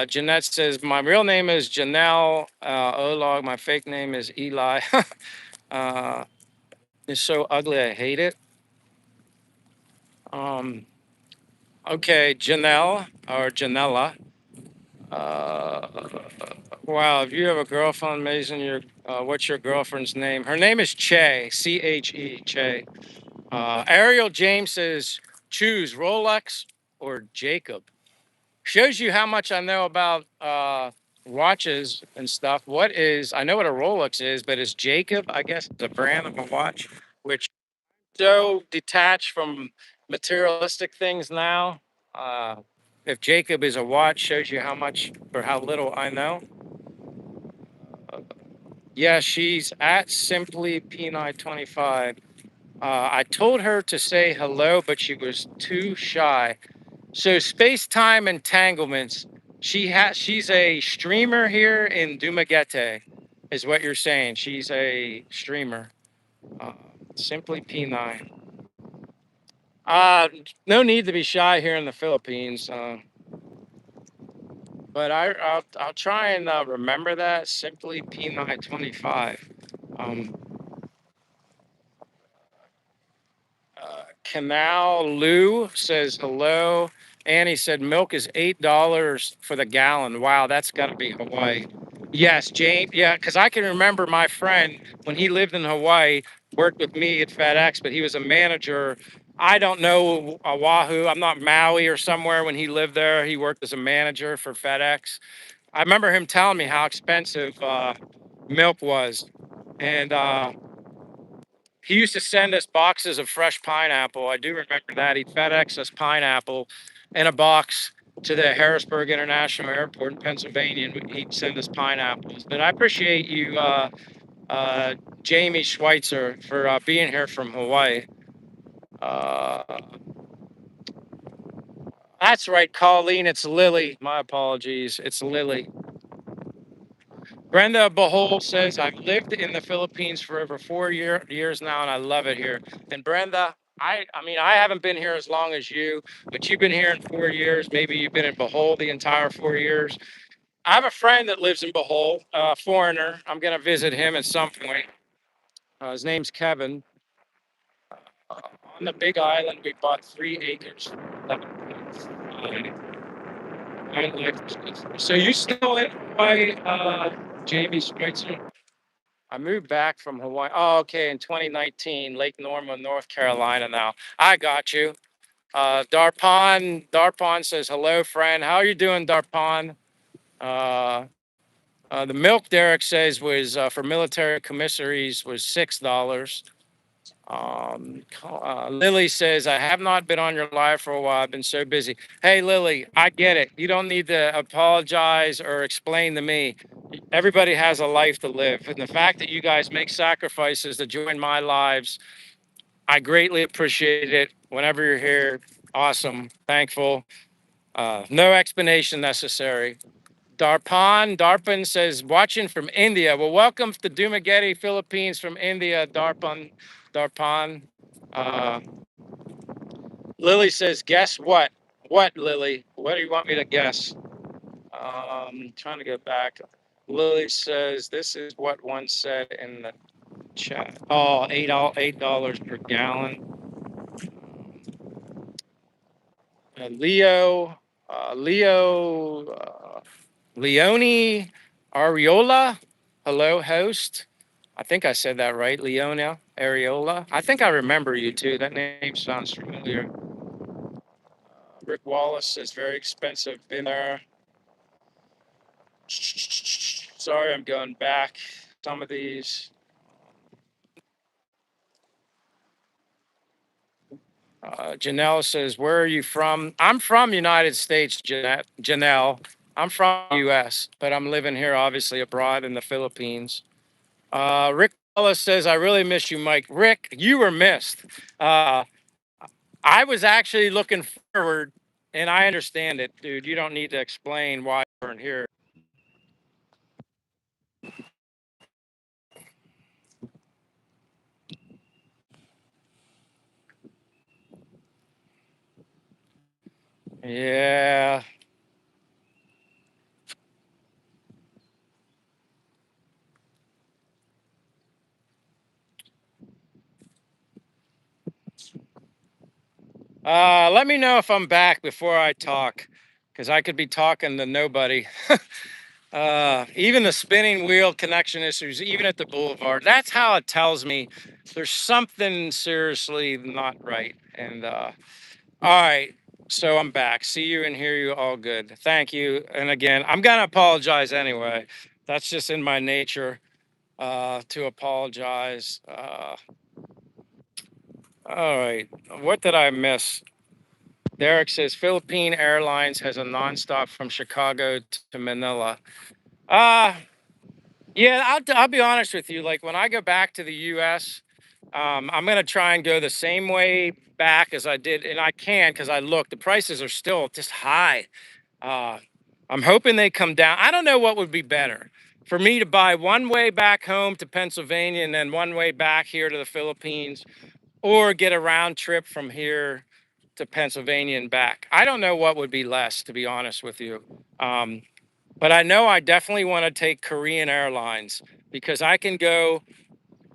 Jeanette says, my real name is Janelle Olog. My fake name is Eli. uh, it's so ugly. I hate it. Um, okay, Janelle or Janella. Uh, wow, if you have a girlfriend, amazing. What's your girlfriend's name? Her name is Che, Che, Che. Ariel James says, choose Rolex or Jacob. Shows you how much I know about watches and stuff. I know what a Rolex is, but is Jacob, I guess, the brand of a watch, which so detached from materialistic things now. Uh, if Jacob is a watch, shows you how much or how little I know. Yeah, she's at Simply P925. I told her to say hello, but she was too shy. So space-time entanglements. She's a streamer here in Dumaguete, is what you're saying. She's a streamer. Uh, Simply P9. Uh, no need to be shy here in the Philippines. But I'll try and remember that. Simply P925. Um, Canal Lou says hello. Annie said milk is $8 for the gallon. Wow, that's got to be Hawaii. Yes, Jane. Yeah, because I can remember my friend when he lived in Hawaii, worked with me at FedEx, but he was a manager. I don't know Oahu. I'm not Maui or somewhere. When he lived there, he worked as a manager for FedEx. I remember him telling me how expensive milk was, and he used to send us boxes of fresh pineapple. I do remember that. He'd FedEx us pineapple in a box to the Harrisburg International Airport in Pennsylvania, and he'd send us pineapples. But I appreciate you, uh, Jamie Schweitzer, for being here from Hawaii. Uh, that's right, Colleen. It's Lily. My apologies. It's Lily. Brenda Behol says, I've lived in the Philippines for over years now, and I love it here. And Brenda, I mean, I haven't been here as long as you, but you've been here in 4 years. Maybe you've been in Bohol the entire 4 years. I have a friend that lives in Bohol, a foreigner. I'm going to visit him at some point. His name's Kevin. Uh, on the Big Island, we bought 3 acres. So you still in Hawaii, Jamie Spitzer? I moved back from Hawaii. Oh, okay, in 2019, Lake Norman, North Carolina now. I got you. Darpon says, hello, friend. How are you doing, Darpon? Uh, the milk, Derek says, was for military commissaries was $6. Lily says, I have not been on your live for a while. I've been so busy. Hey, Lily, I get it. You don't need to apologize or explain to me. Everybody has a life to live. And the fact that you guys make sacrifices to join my lives, I greatly appreciate it. Whenever you're here, awesome, thankful. No explanation necessary. Darpan says, watching from India. Well, welcome to Dumaguete, Philippines from India, Darpan. Uh, Lily says, guess what? What, Lily? What do you want me to guess? Trying to get back. Lily says, this is what one said in the chat. Oh, $8 per gallon. Leo, Leone Ariola. Hello, host. I think I said that right, Leona Ariola. I think I remember you too. That name sounds familiar. Rick Wallace is very expensive in there. Sorry, I'm going back. Some of these. Janelle says, where are you from? I'm from United States, Janelle. I'm from U.S., but I'm living here, obviously, abroad in the Philippines. Rick Wallace says, I really miss you, Mike. Rick, you were missed. Uh, I was actually looking forward, and I understand it, dude. You don't need to explain why you weren't here. Yeah. Let me know if I'm back before I talk, because I could be talking to nobody. Even the spinning wheel connection issues, even at the boulevard, that's how it tells me there's something seriously not right. And all right, so I'm back. See you and hear you all good. Thank you. And again, I'm going to apologize anyway. That's just in my nature to apologize. All right, what did I miss? Derek says Philippine Airlines has a nonstop from Chicago to Manila. Uh, yeah, I'll be honest with you. Like when I go back to the U.S., I'm going to try and go the same way back as I did. And I can because I look, the prices are still just high. Uh, I'm hoping they come down. I don't know what would be better for me to buy one way back home to Pennsylvania and then one way back here to the Philippines, or get a round trip from here to Pennsylvania and back. I don't know what would be less, to be honest with you. But I know I definitely want to take Korean Airlines because I can go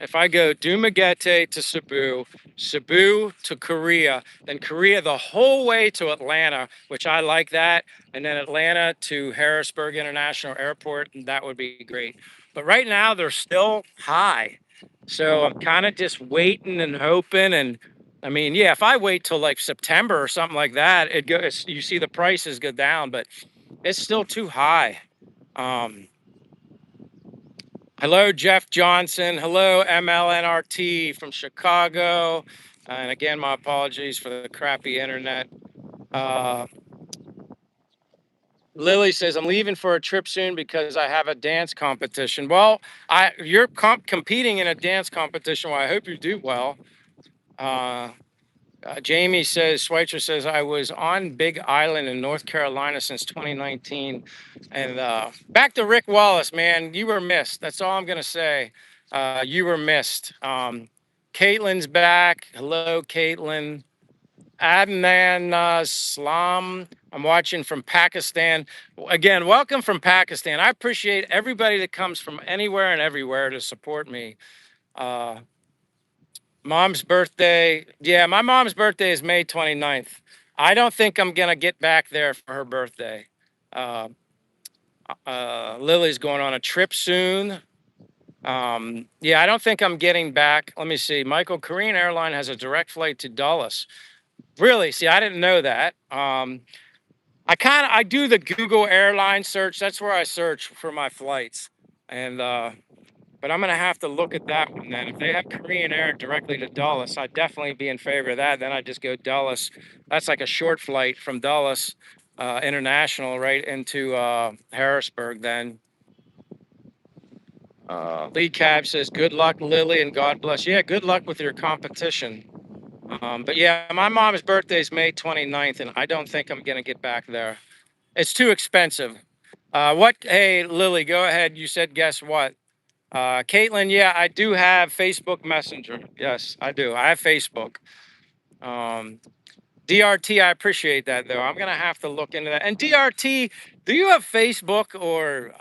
If I go Dumaguete to Cebu, Cebu to Korea, then Korea the whole way to Atlanta, which I like that, and then Atlanta to Harrisburg International Airport, that would be great. But right now they're still high. So I'm kind of just waiting and hoping. And I mean, yeah, if I wait till like September or something like that, it goes, you see the prices go down, but it's still too high. Um, Hello, Jeff Johnson. Hello, MLNRT from Chicago. And again, my apologies for the crappy internet. Uh, Lily says, I'm leaving for a trip soon because I have a dance competition. Well, you're competing in a dance competition. Well, I hope you do well. Uh, Jamie says, Schweitzer says, I was on Big Island in North Carolina since 2019. And back to Rick Wallace, man, you were missed. That's all I'm going to say. You were missed. Caitlin's back. Hello, Caitlin. Adnan Slam. I'm watching from Pakistan. Again, welcome from Pakistan. I appreciate everybody that comes from anywhere and everywhere to support me. Uh, Mom's birthday. Yeah, my mom's birthday is May 29th. I don't think I'm going to get back there for her birthday. Uh, Lily's going on a trip soon. Yeah, I don't think I'm getting back. Let me see. Michael, Korean Airline has a direct flight to Dulles. Really? See, I didn't know that. I do the Google airline search. That's where I search for my flights. And but I'm gonna have to look at that one then. If they have Korean Air directly to Dulles, I'd definitely be in favor of that. Then I just go Dulles. That's like a short flight from Dulles International right into Harrisburg. Then Lee Cab says, "Good luck, Lily, and God bless." Yeah, good luck with your competition. But yeah, my mom's birthday is May 29th, and I don't think I'm gonna get back there. It's too expensive. What? Hey, Lily, go ahead. You said, guess what? Caitlin, yeah, I do have Facebook Messenger. Yes, I do. I have Facebook. Um, DRT, I appreciate that though. I'm gonna have to look into that. And DRT, do you have Facebook or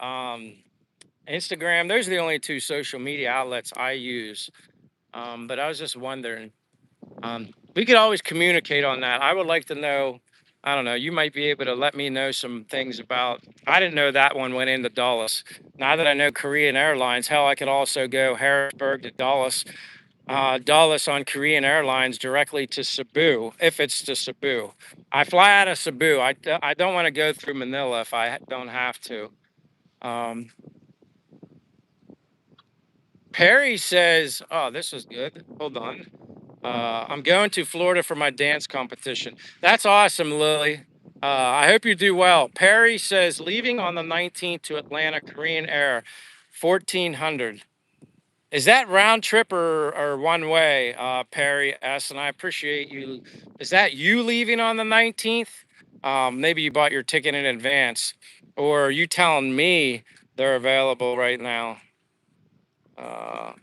Instagram? Those are the only two social media outlets I use. But I was just wondering. We could always communicate on that. I would like to know. I don't know. You might be able to let me know some things about. I didn't know that one went into Dulles. Now that I know Korean Airlines, hell, I could also go Harrisburg to Dulles, Dulles on Korean Airlines directly to Cebu, if it's to Cebu. I fly out of Cebu. I don't want to go through Manila if I don't have to. Um, Perry says, oh, this is good. Hold on. I'm going to Florida for my dance competition. That's awesome, Lily. I hope you do well. Perry says, leaving on the 19th to Atlanta, Korean Air, 1400. Is that round trip or one way, Perry S? And I appreciate you. Is that you leaving on the 19th? Maybe you bought your ticket in advance, or are you telling me they're available right now? Uh,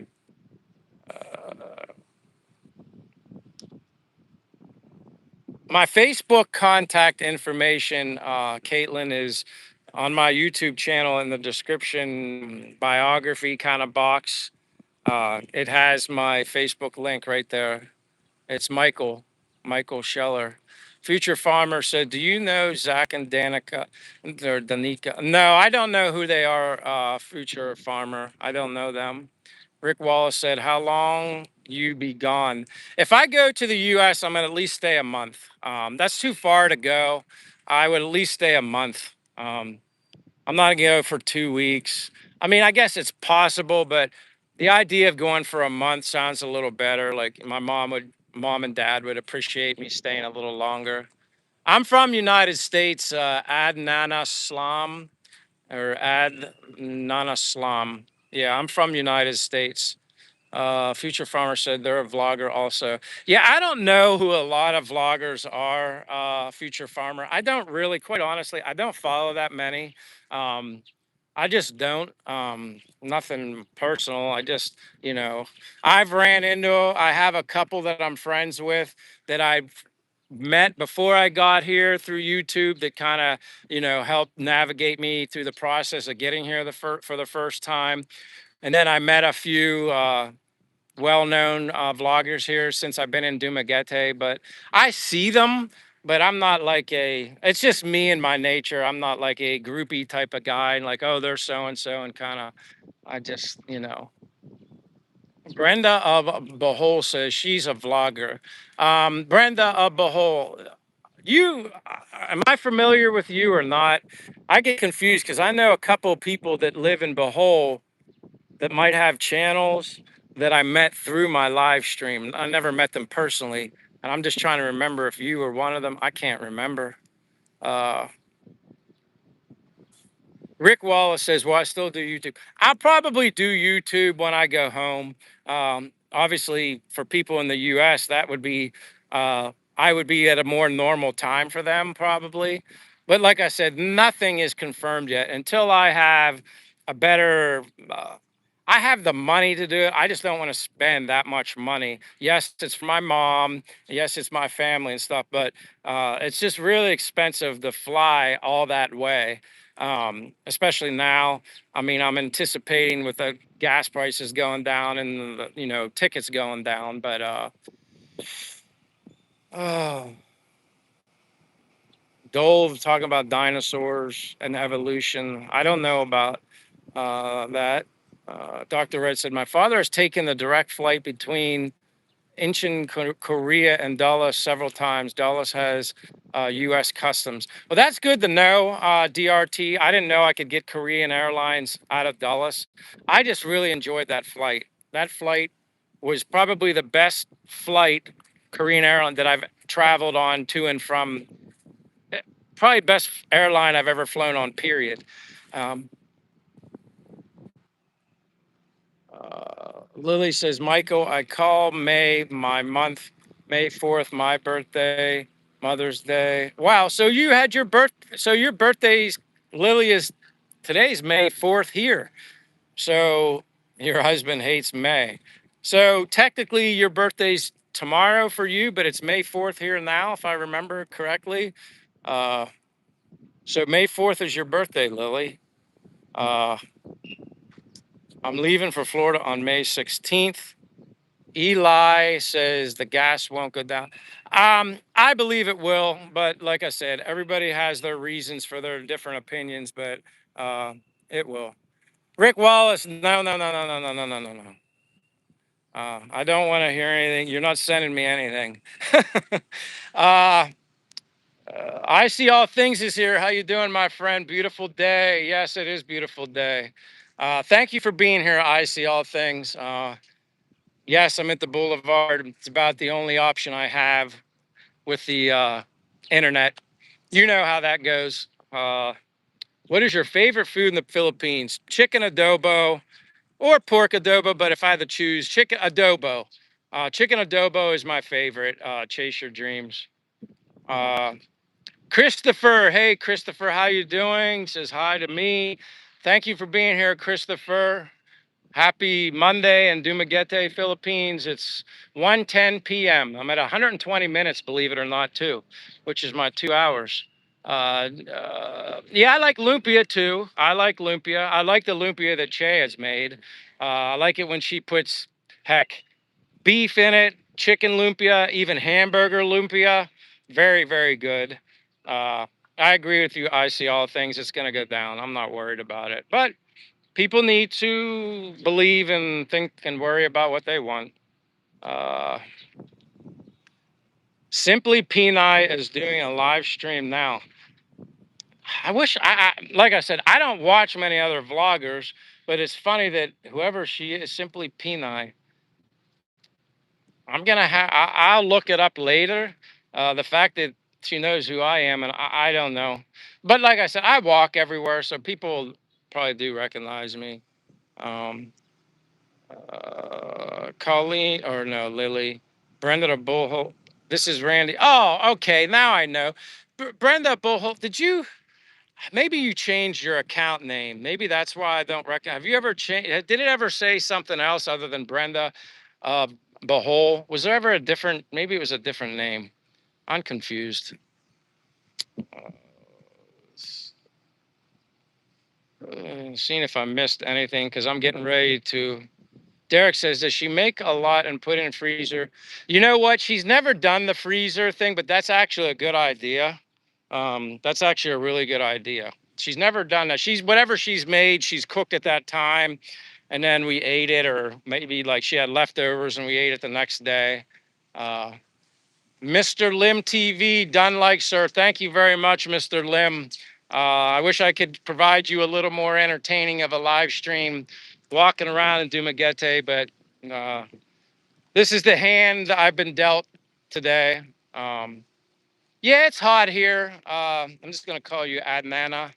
my Facebook contact information, Caitlin, is on my YouTube channel in the description biography kind of box. It has my Facebook link right there. It's Michael Scheller. Future Farmer said, do you know Zach and Danica or Danica? No, I don't know who they are, Future Farmer. I don't know them. Rick Wallace said, how long you be gone? If I go to the US, I'm gonna at least stay a month. That's too far to go. I would at least stay a month. I'm not gonna go for 2 weeks. I mean, I guess it's possible, but the idea of going for a month sounds a little better. Like mom and dad would appreciate me staying a little longer. I'm from United States, Adnana Slam or Adnana Slam. Yeah, I'm from United States. Future Farmer said they're a vlogger also. Yeah, I don't know who a lot of vloggers are, Future Farmer. I don't really, quite honestly, I don't follow that many. Um, I just don't. Nothing personal. I just, I've ran into, I have a couple that I'm friends with that I've met before I got here through YouTube that kind of, helped navigate me through the process of getting here for the first time. And then I met a few. well-known vloggers here since I've been in Dumaguete, but I see them, but I'm not like it's just me and my nature. I'm not like a groupie type of guy, like, oh, they're so and so, and kind of, I just, Brenda of Bohol says she's a vlogger. Brenda of Bohol, am I familiar with you or not? I get confused because I know a couple of people that live in Bohol that might have channels that I met through my live stream. I never met them personally, and I'm just trying to remember if you were one of them. I can't remember. Uh, Rick Wallace says, "Well, I still do YouTube. I'll probably do YouTube when I go home. Obviously, for people in the U.S., that would be I would be at a more normal time for them, probably. But like I said, nothing is confirmed yet until I have a better. I have the money to do it. I just don't want to spend that much money. Yes, it's for my mom. Yes, it's my family and stuff, but it's just really expensive to fly all that way, especially now. I mean, I'm anticipating with the gas prices going down and the, tickets going down, but oh, Dole talking about dinosaurs and evolution. I don't know about that. Dr. Red said, my father has taken the direct flight between Incheon, Korea, and Dulles several times. Dulles has U.S. customs. Well, that's good to know, DRT. I didn't know I could get Korean Airlines out of Dulles. I just really enjoyed that flight. That flight was probably the best flight, Korean Airlines, that I've traveled on to and from. Probably best airline I've ever flown on, period. Um, Lily says, Michael, I call May my month, May 4th, my birthday, Mother's Day. Wow. So you had so your birthday's, Lily, is today's May 4th here. So your husband hates May. So technically your birthday's tomorrow for you, but it's May 4th here now, if I remember correctly. Uh, so May 4th is your birthday, Lily. Uh, I'm leaving for Florida on May 16th. Eli says the gas won't go down. I believe it will, but like I said, everybody has their reasons for their different opinions, but uh, it will. Rick Wallace, no, no, no, no, no, no, no, no, no, no. I don't want to hear anything. You're not sending me anything. uh, I see all things is here. How you doing, my friend? Beautiful day. Yes, it is beautiful day. Thank you for being here. I see all things. Yes, I'm at the Boulevard. It's about the only option I have with the internet. You know how that goes. What is your favorite food in the Philippines? Chicken adobo or pork adobo, but if I had to choose, chicken adobo. Chicken adobo is my favorite. Chase your dreams. Uh, Christopher, hey Christopher, how you doing? Says hi to me. Thank you for being here, Christopher. Happy Monday in Dumaguete, Philippines. It's 1:10 p.m. I'm at 120 minutes, believe it or not, too, which is my 2 hours. Yeah, I like lumpia too. I like lumpia. I like the lumpia that Che has made. I like it when she puts, heck, beef in it, chicken lumpia, even hamburger lumpia. Very, very good. Uh, I agree with you. I see all things. It's going to go down. I'm not worried about it. But people need to believe and think and worry about what they want. Uh, Simply Peni is doing a live stream now. I wish like I said, I don't watch many other vloggers, but it's funny that whoever she is, Simply Peni, I'm gonna have. I'll look it up later. The fact that she knows who I am, and I don't know. But like I said, I walk everywhere, so people probably do recognize me. Um, Colleen, or no, Lily, Brenda Bullholt. This is Randy. Oh, okay, now I know. Brenda Bullholt, did you? Maybe you changed your account name. Maybe that's why I don't recognize. Have you ever changed? Did it ever say something else other than Brenda Bullholt? Was there ever a different? Maybe it was a different name. I'm confused. Seeing if I missed anything because I'm getting ready to Derek says, does she make a lot and put in freezer? You know what? She's never done the freezer thing, but that's actually a good idea. That's actually a really good idea. She's never done that. She's whatever she's made, she's cooked at that time, and then we ate it, or maybe like she had leftovers and we ate it the next day. Uh, Mr. Lim TV, done like sir. Thank you very much, Mr. Lim. I wish I could provide you a little more entertaining of a live stream walking around in Dumaguete, but uh, this is the hand I've been dealt today. Yeah, it's hot here. I'm just going to call you Adnana.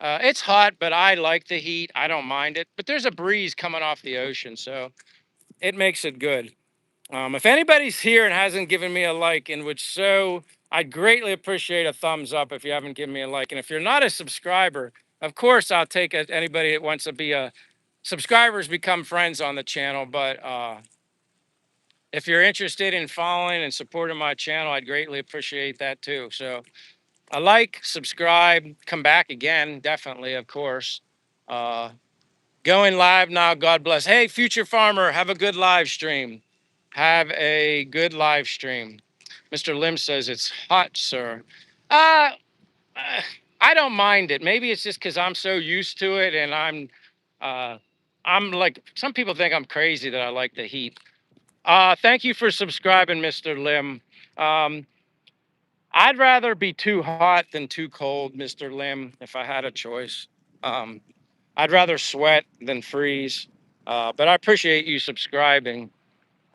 It's hot, but I like the heat. I don't mind it. But there's a breeze coming off the ocean, so it makes it good. If anybody's here and hasn't given me a like, in which so I'd greatly appreciate a thumbs up if you haven't given me a like. And if you're not a subscriber, of course I'll take it. Anybody that wants to be a subscribers become friends on the channel. But if you're interested in following and supporting my channel, I'd greatly appreciate that too. So a like, subscribe, come back again, definitely, of course. Uh, Going live now. God bless. Hey, future farmer, have a good live stream. Have a good live stream. Mr. Lim says it's hot, sir. Uh, I don't mind it. Maybe it's just because I'm so used to it, and I'm like some people think I'm crazy that I like the heat. Thank you for subscribing, Mr. Lim. Um, I'd rather be too hot than too cold, Mr. Lim, if I had a choice. Um, I'd rather sweat than freeze. But I appreciate you subscribing.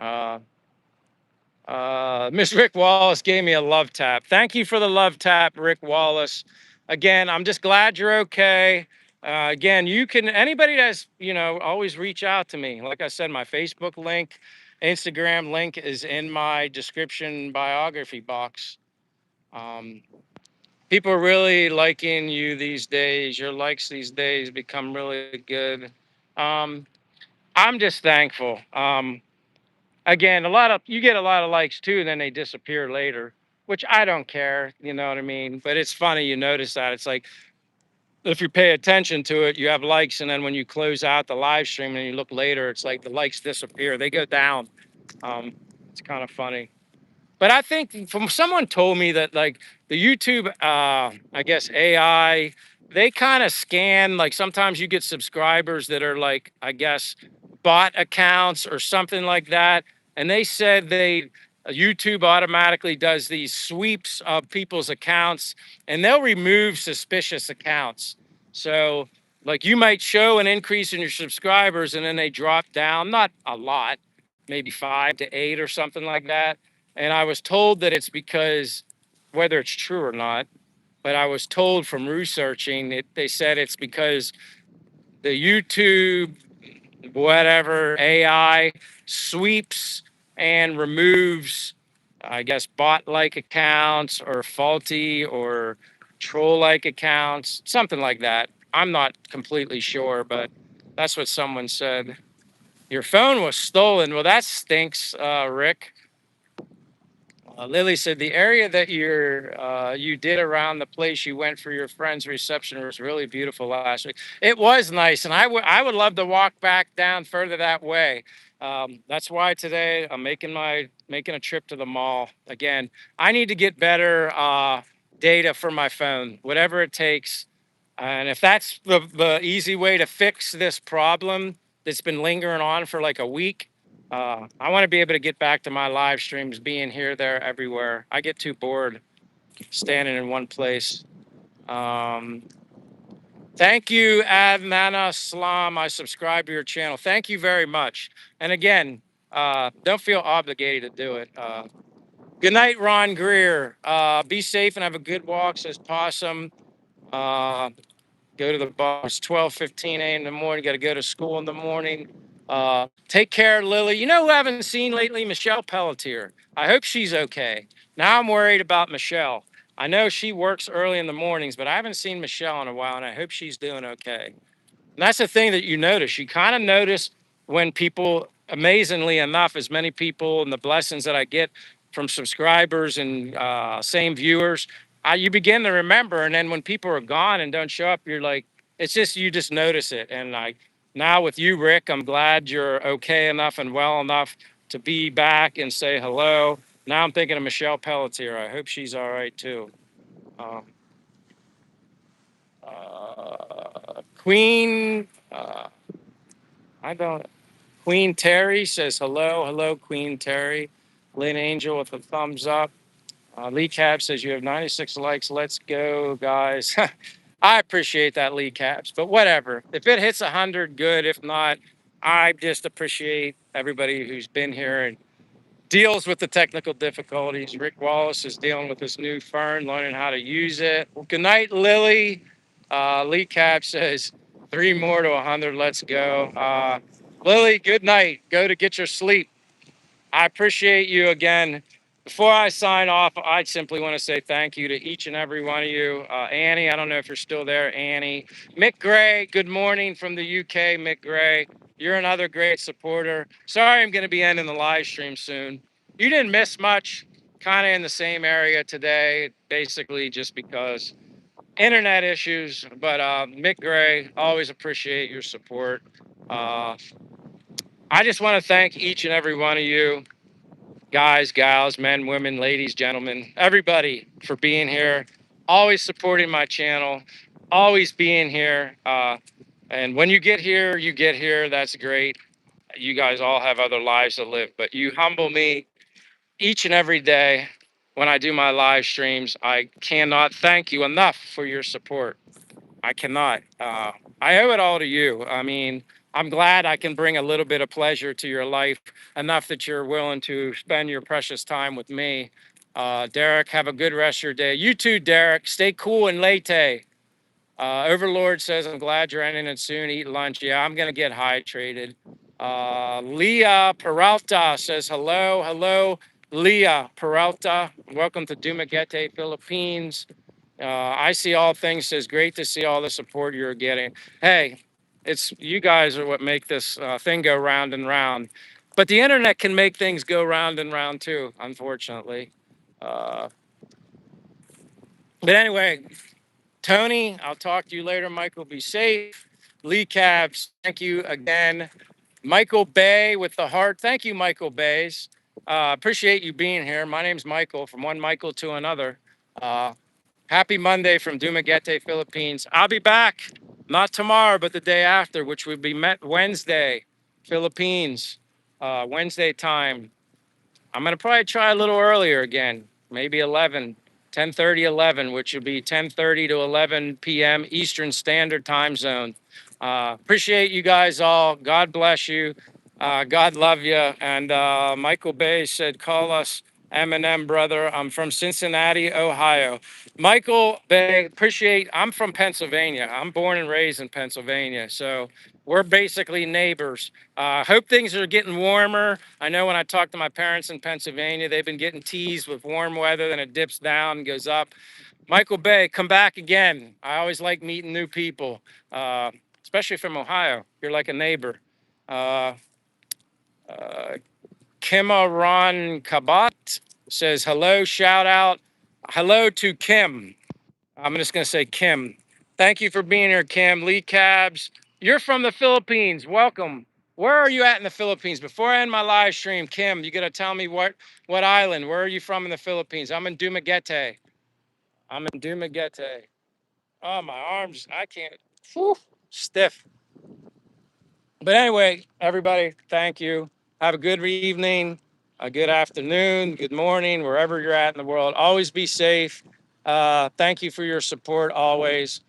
Uh, Miss Rick Wallace gave me a love tap. Thank you for the love tap, Rick Wallace. Again, I'm just glad you're okay. Again, you can, anybody that's, always reach out to me. Like I said, my Facebook link, Instagram link is in my description biography box. Um, People are really liking you these days. Your likes these days become really good. Um, I'm just thankful. Again, you get a lot of likes too, and then they disappear later, which I don't care. You know what I mean? But it's funny you notice that. It's like if you pay attention to it, you have likes, and then when you close out the live stream and you look later, it's like the likes disappear. They go down. It's kind of funny. But I think from someone told me that like the YouTube, I guess AI, they kind of scan, like sometimes you get subscribers that are like, I guess, bot accounts or something like that. And they said YouTube automatically does these sweeps of people's accounts and they'll remove suspicious accounts. So like you might show an increase in your subscribers and then they drop down, not a lot, maybe 5 to 8 or something like that. And I was told that it's because, whether it's true or not, but I was told from researching it, they said it's because the YouTube, whatever, AI sweeps and removes, I guess, bot like accounts or faulty or troll like accounts, something like that. I'm not completely sure, but that's what someone said. Your phone was stolen. Well, that stinks, Rick. Lily said the area that you did around the place you went for your friend's reception was really beautiful last week. It was nice, and I would love to walk back down further that way. That's why today I'm making a trip to the mall again. I need to get better data for my phone, whatever it takes. And if that's the easy way to fix this problem that's been lingering on for like a week, I want to be able to get back to my live streams, being here, there, everywhere. I get too bored standing in one place. Um, Thank you, Adnana Slam. I subscribe to your channel. Thank you very much. And again, don't feel obligated to do it. Good night, Ron Greer. Be safe and have a good walk, says Possum. Uh, Go to the bar. It's 12:15 a.m. in the morning. Got to go to school in the morning. Take care, Lily. You know who I haven't seen lately? Michelle Pelletier. I hope she's okay. Now I'm worried about Michelle. I know she works early in the mornings, but I haven't seen Michelle in a while, and I hope she's doing okay. And that's the thing that you notice. You kind of notice when people, amazingly enough, as many people and the blessings that I get from subscribers and same viewers, you begin to remember. And then when people are gone and don't show up, you're like, it's just, you just notice it. And Now with you, Rick, I'm glad you're okay enough and well enough to be back and say hello. Now I'm thinking of Michelle Pelletier. I hope she's all right too. Um, Queen, I don't. Queen Terry says hello, hello, Queen Terry. Lynn Angel with a thumbs up. Lee Cab says you have 96 likes. Let's go, guys. I appreciate that, Lee Cabs, but whatever. If it hits 100, good. If not, I just appreciate everybody who's been here and deals with the technical difficulties. Rick Wallace is dealing with this new fern, learning how to use it. Well, good night, Lily. Lee Cab says 3 more to 100. Let's go. Lily, good night. Go to get your sleep. I appreciate you again. Before I sign off, I simply want to say thank you to each and every one of you. Annie, I don't know if you're still there, Annie. Mick Gray, good morning from the UK, Mick Gray. You're another great supporter. Sorry, I'm going to be ending the live stream soon. You didn't miss much, kind of in the same area today, basically just because internet issues. But Mick Gray, always appreciate your support. Uh, I just want to thank each and every one of you guys, gals, men, women, ladies, gentlemen, everybody for being here, always supporting my channel, always being here. And when you get here, you get here. That's great. You guys all have other lives to live, but you humble me each and every day when I do my live streams. I cannot thank you enough for your support. I cannot. I owe it all to you. I mean, I'm glad I can bring a little bit of pleasure to your life, enough that you're willing to spend your precious time with me. Derek, have a good rest of your day. You too, Derek. Stay cool and late. Overlord says, I'm glad you're ending it soon. Eat lunch. Yeah, I'm going to get hydrated. Leah Peralta says, hello. Hello, Leah Peralta. Welcome to Dumaguete, Philippines. I see all things says great to see all the support you're getting. Hey, it's you guys are what make this thing go round and round. But the internet can make things go round and round too, unfortunately. Uh, but anyway, Tony, I'll talk to you later. Michael, be safe. Lee Cabs, thank you again. Michael Bay with the heart. Thank you, Michael Bays. Appreciate you being here. My name's Michael, from one Michael to another. Uh, Happy Monday from Dumaguete, Philippines. I'll be back, not tomorrow, but the day after, which would be Wednesday, Philippines, Wednesday time. I'm going to probably try a little earlier again, maybe 11, 10:30, 11, which would be 10:30 to 11 p.m. Eastern Standard Time Zone. Appreciate you guys all. God bless you. God love you. And Michael Bay said, call us Eminem, brother. I'm from Cincinnati, Ohio. Michael Bay, appreciate, I'm from Pennsylvania. I'm born and raised in Pennsylvania. So we're basically neighbors. Hope things are getting warmer. I know when I talk to my parents in Pennsylvania, they've been getting teased with warm weather, then it dips down and goes up. Michael Bay, come back again. I always like meeting new people, uh, especially from Ohio. You're like a neighbor. Uh, uh, Kima Ron Kabat says hello, shout out. Hello to Kim. I'm just going to say Kim. Thank you for being here, Kim. Lee Cabs, you're from the Philippines. Welcome. Where are you at in the Philippines? Before I end my live stream, Kim, you got to tell me what island? Where are you from in the Philippines? I'm in Dumaguete. I'm in Dumaguete. Oh, my arms, I can't. Whew, stiff. But anyway, everybody, thank you. Have a good evening, a good afternoon, good morning, wherever you're at in the world. Always be safe. Thank you for your support always.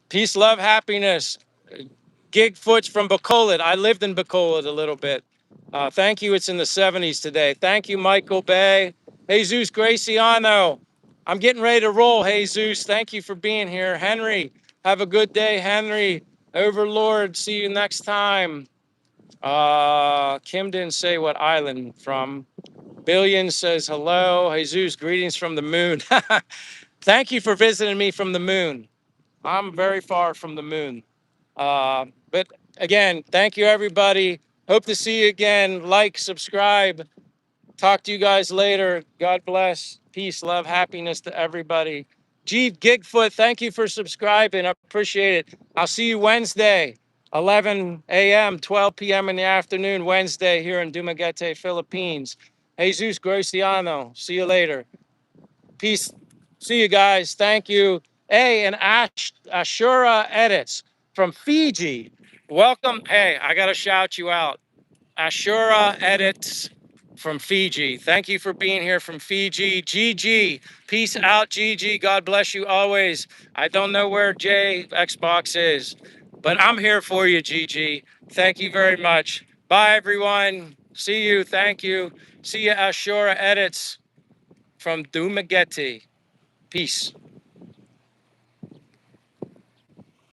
Peace, love, happiness. Gigfoot's from Bacolod. I lived in Bacolod a little bit. Thank you. It's in the 70s today. Thank you, Michael Bay. Jesus Graciano. I'm getting ready to roll, Jesus. Thank you for being here. Henry, have a good day, Henry. Overlord, see you next time. Kim didn't say what island from. Billion says hello. Jesus, greetings from the moon. Thank you for visiting me from the moon. I'm very far from the moon. But again, thank you, everybody. Hope to see you again. Like, subscribe. Talk to you guys later. God bless. Peace, love, happiness to everybody. Gee, Gigfoot, thank you for subscribing. I appreciate it. I'll see you Wednesday. 11 a.m., 12 p.m. in the afternoon, Wednesday here in Dumaguete, Philippines. Jesus Graciano. See you later. Peace. See you guys. Thank you. Hey, and Ashura Edits from Fiji. Welcome. Hey, I got to shout you out. Ashura Edits from Fiji. Thank you for being here from Fiji. GG. Peace out, GG. God bless you always. I don't know where J Xbox is, but I'm here for you, GG. Thank you very much. Bye, everyone. See you. Thank you. See you, Ashura Edits from Dumaguete. Peace.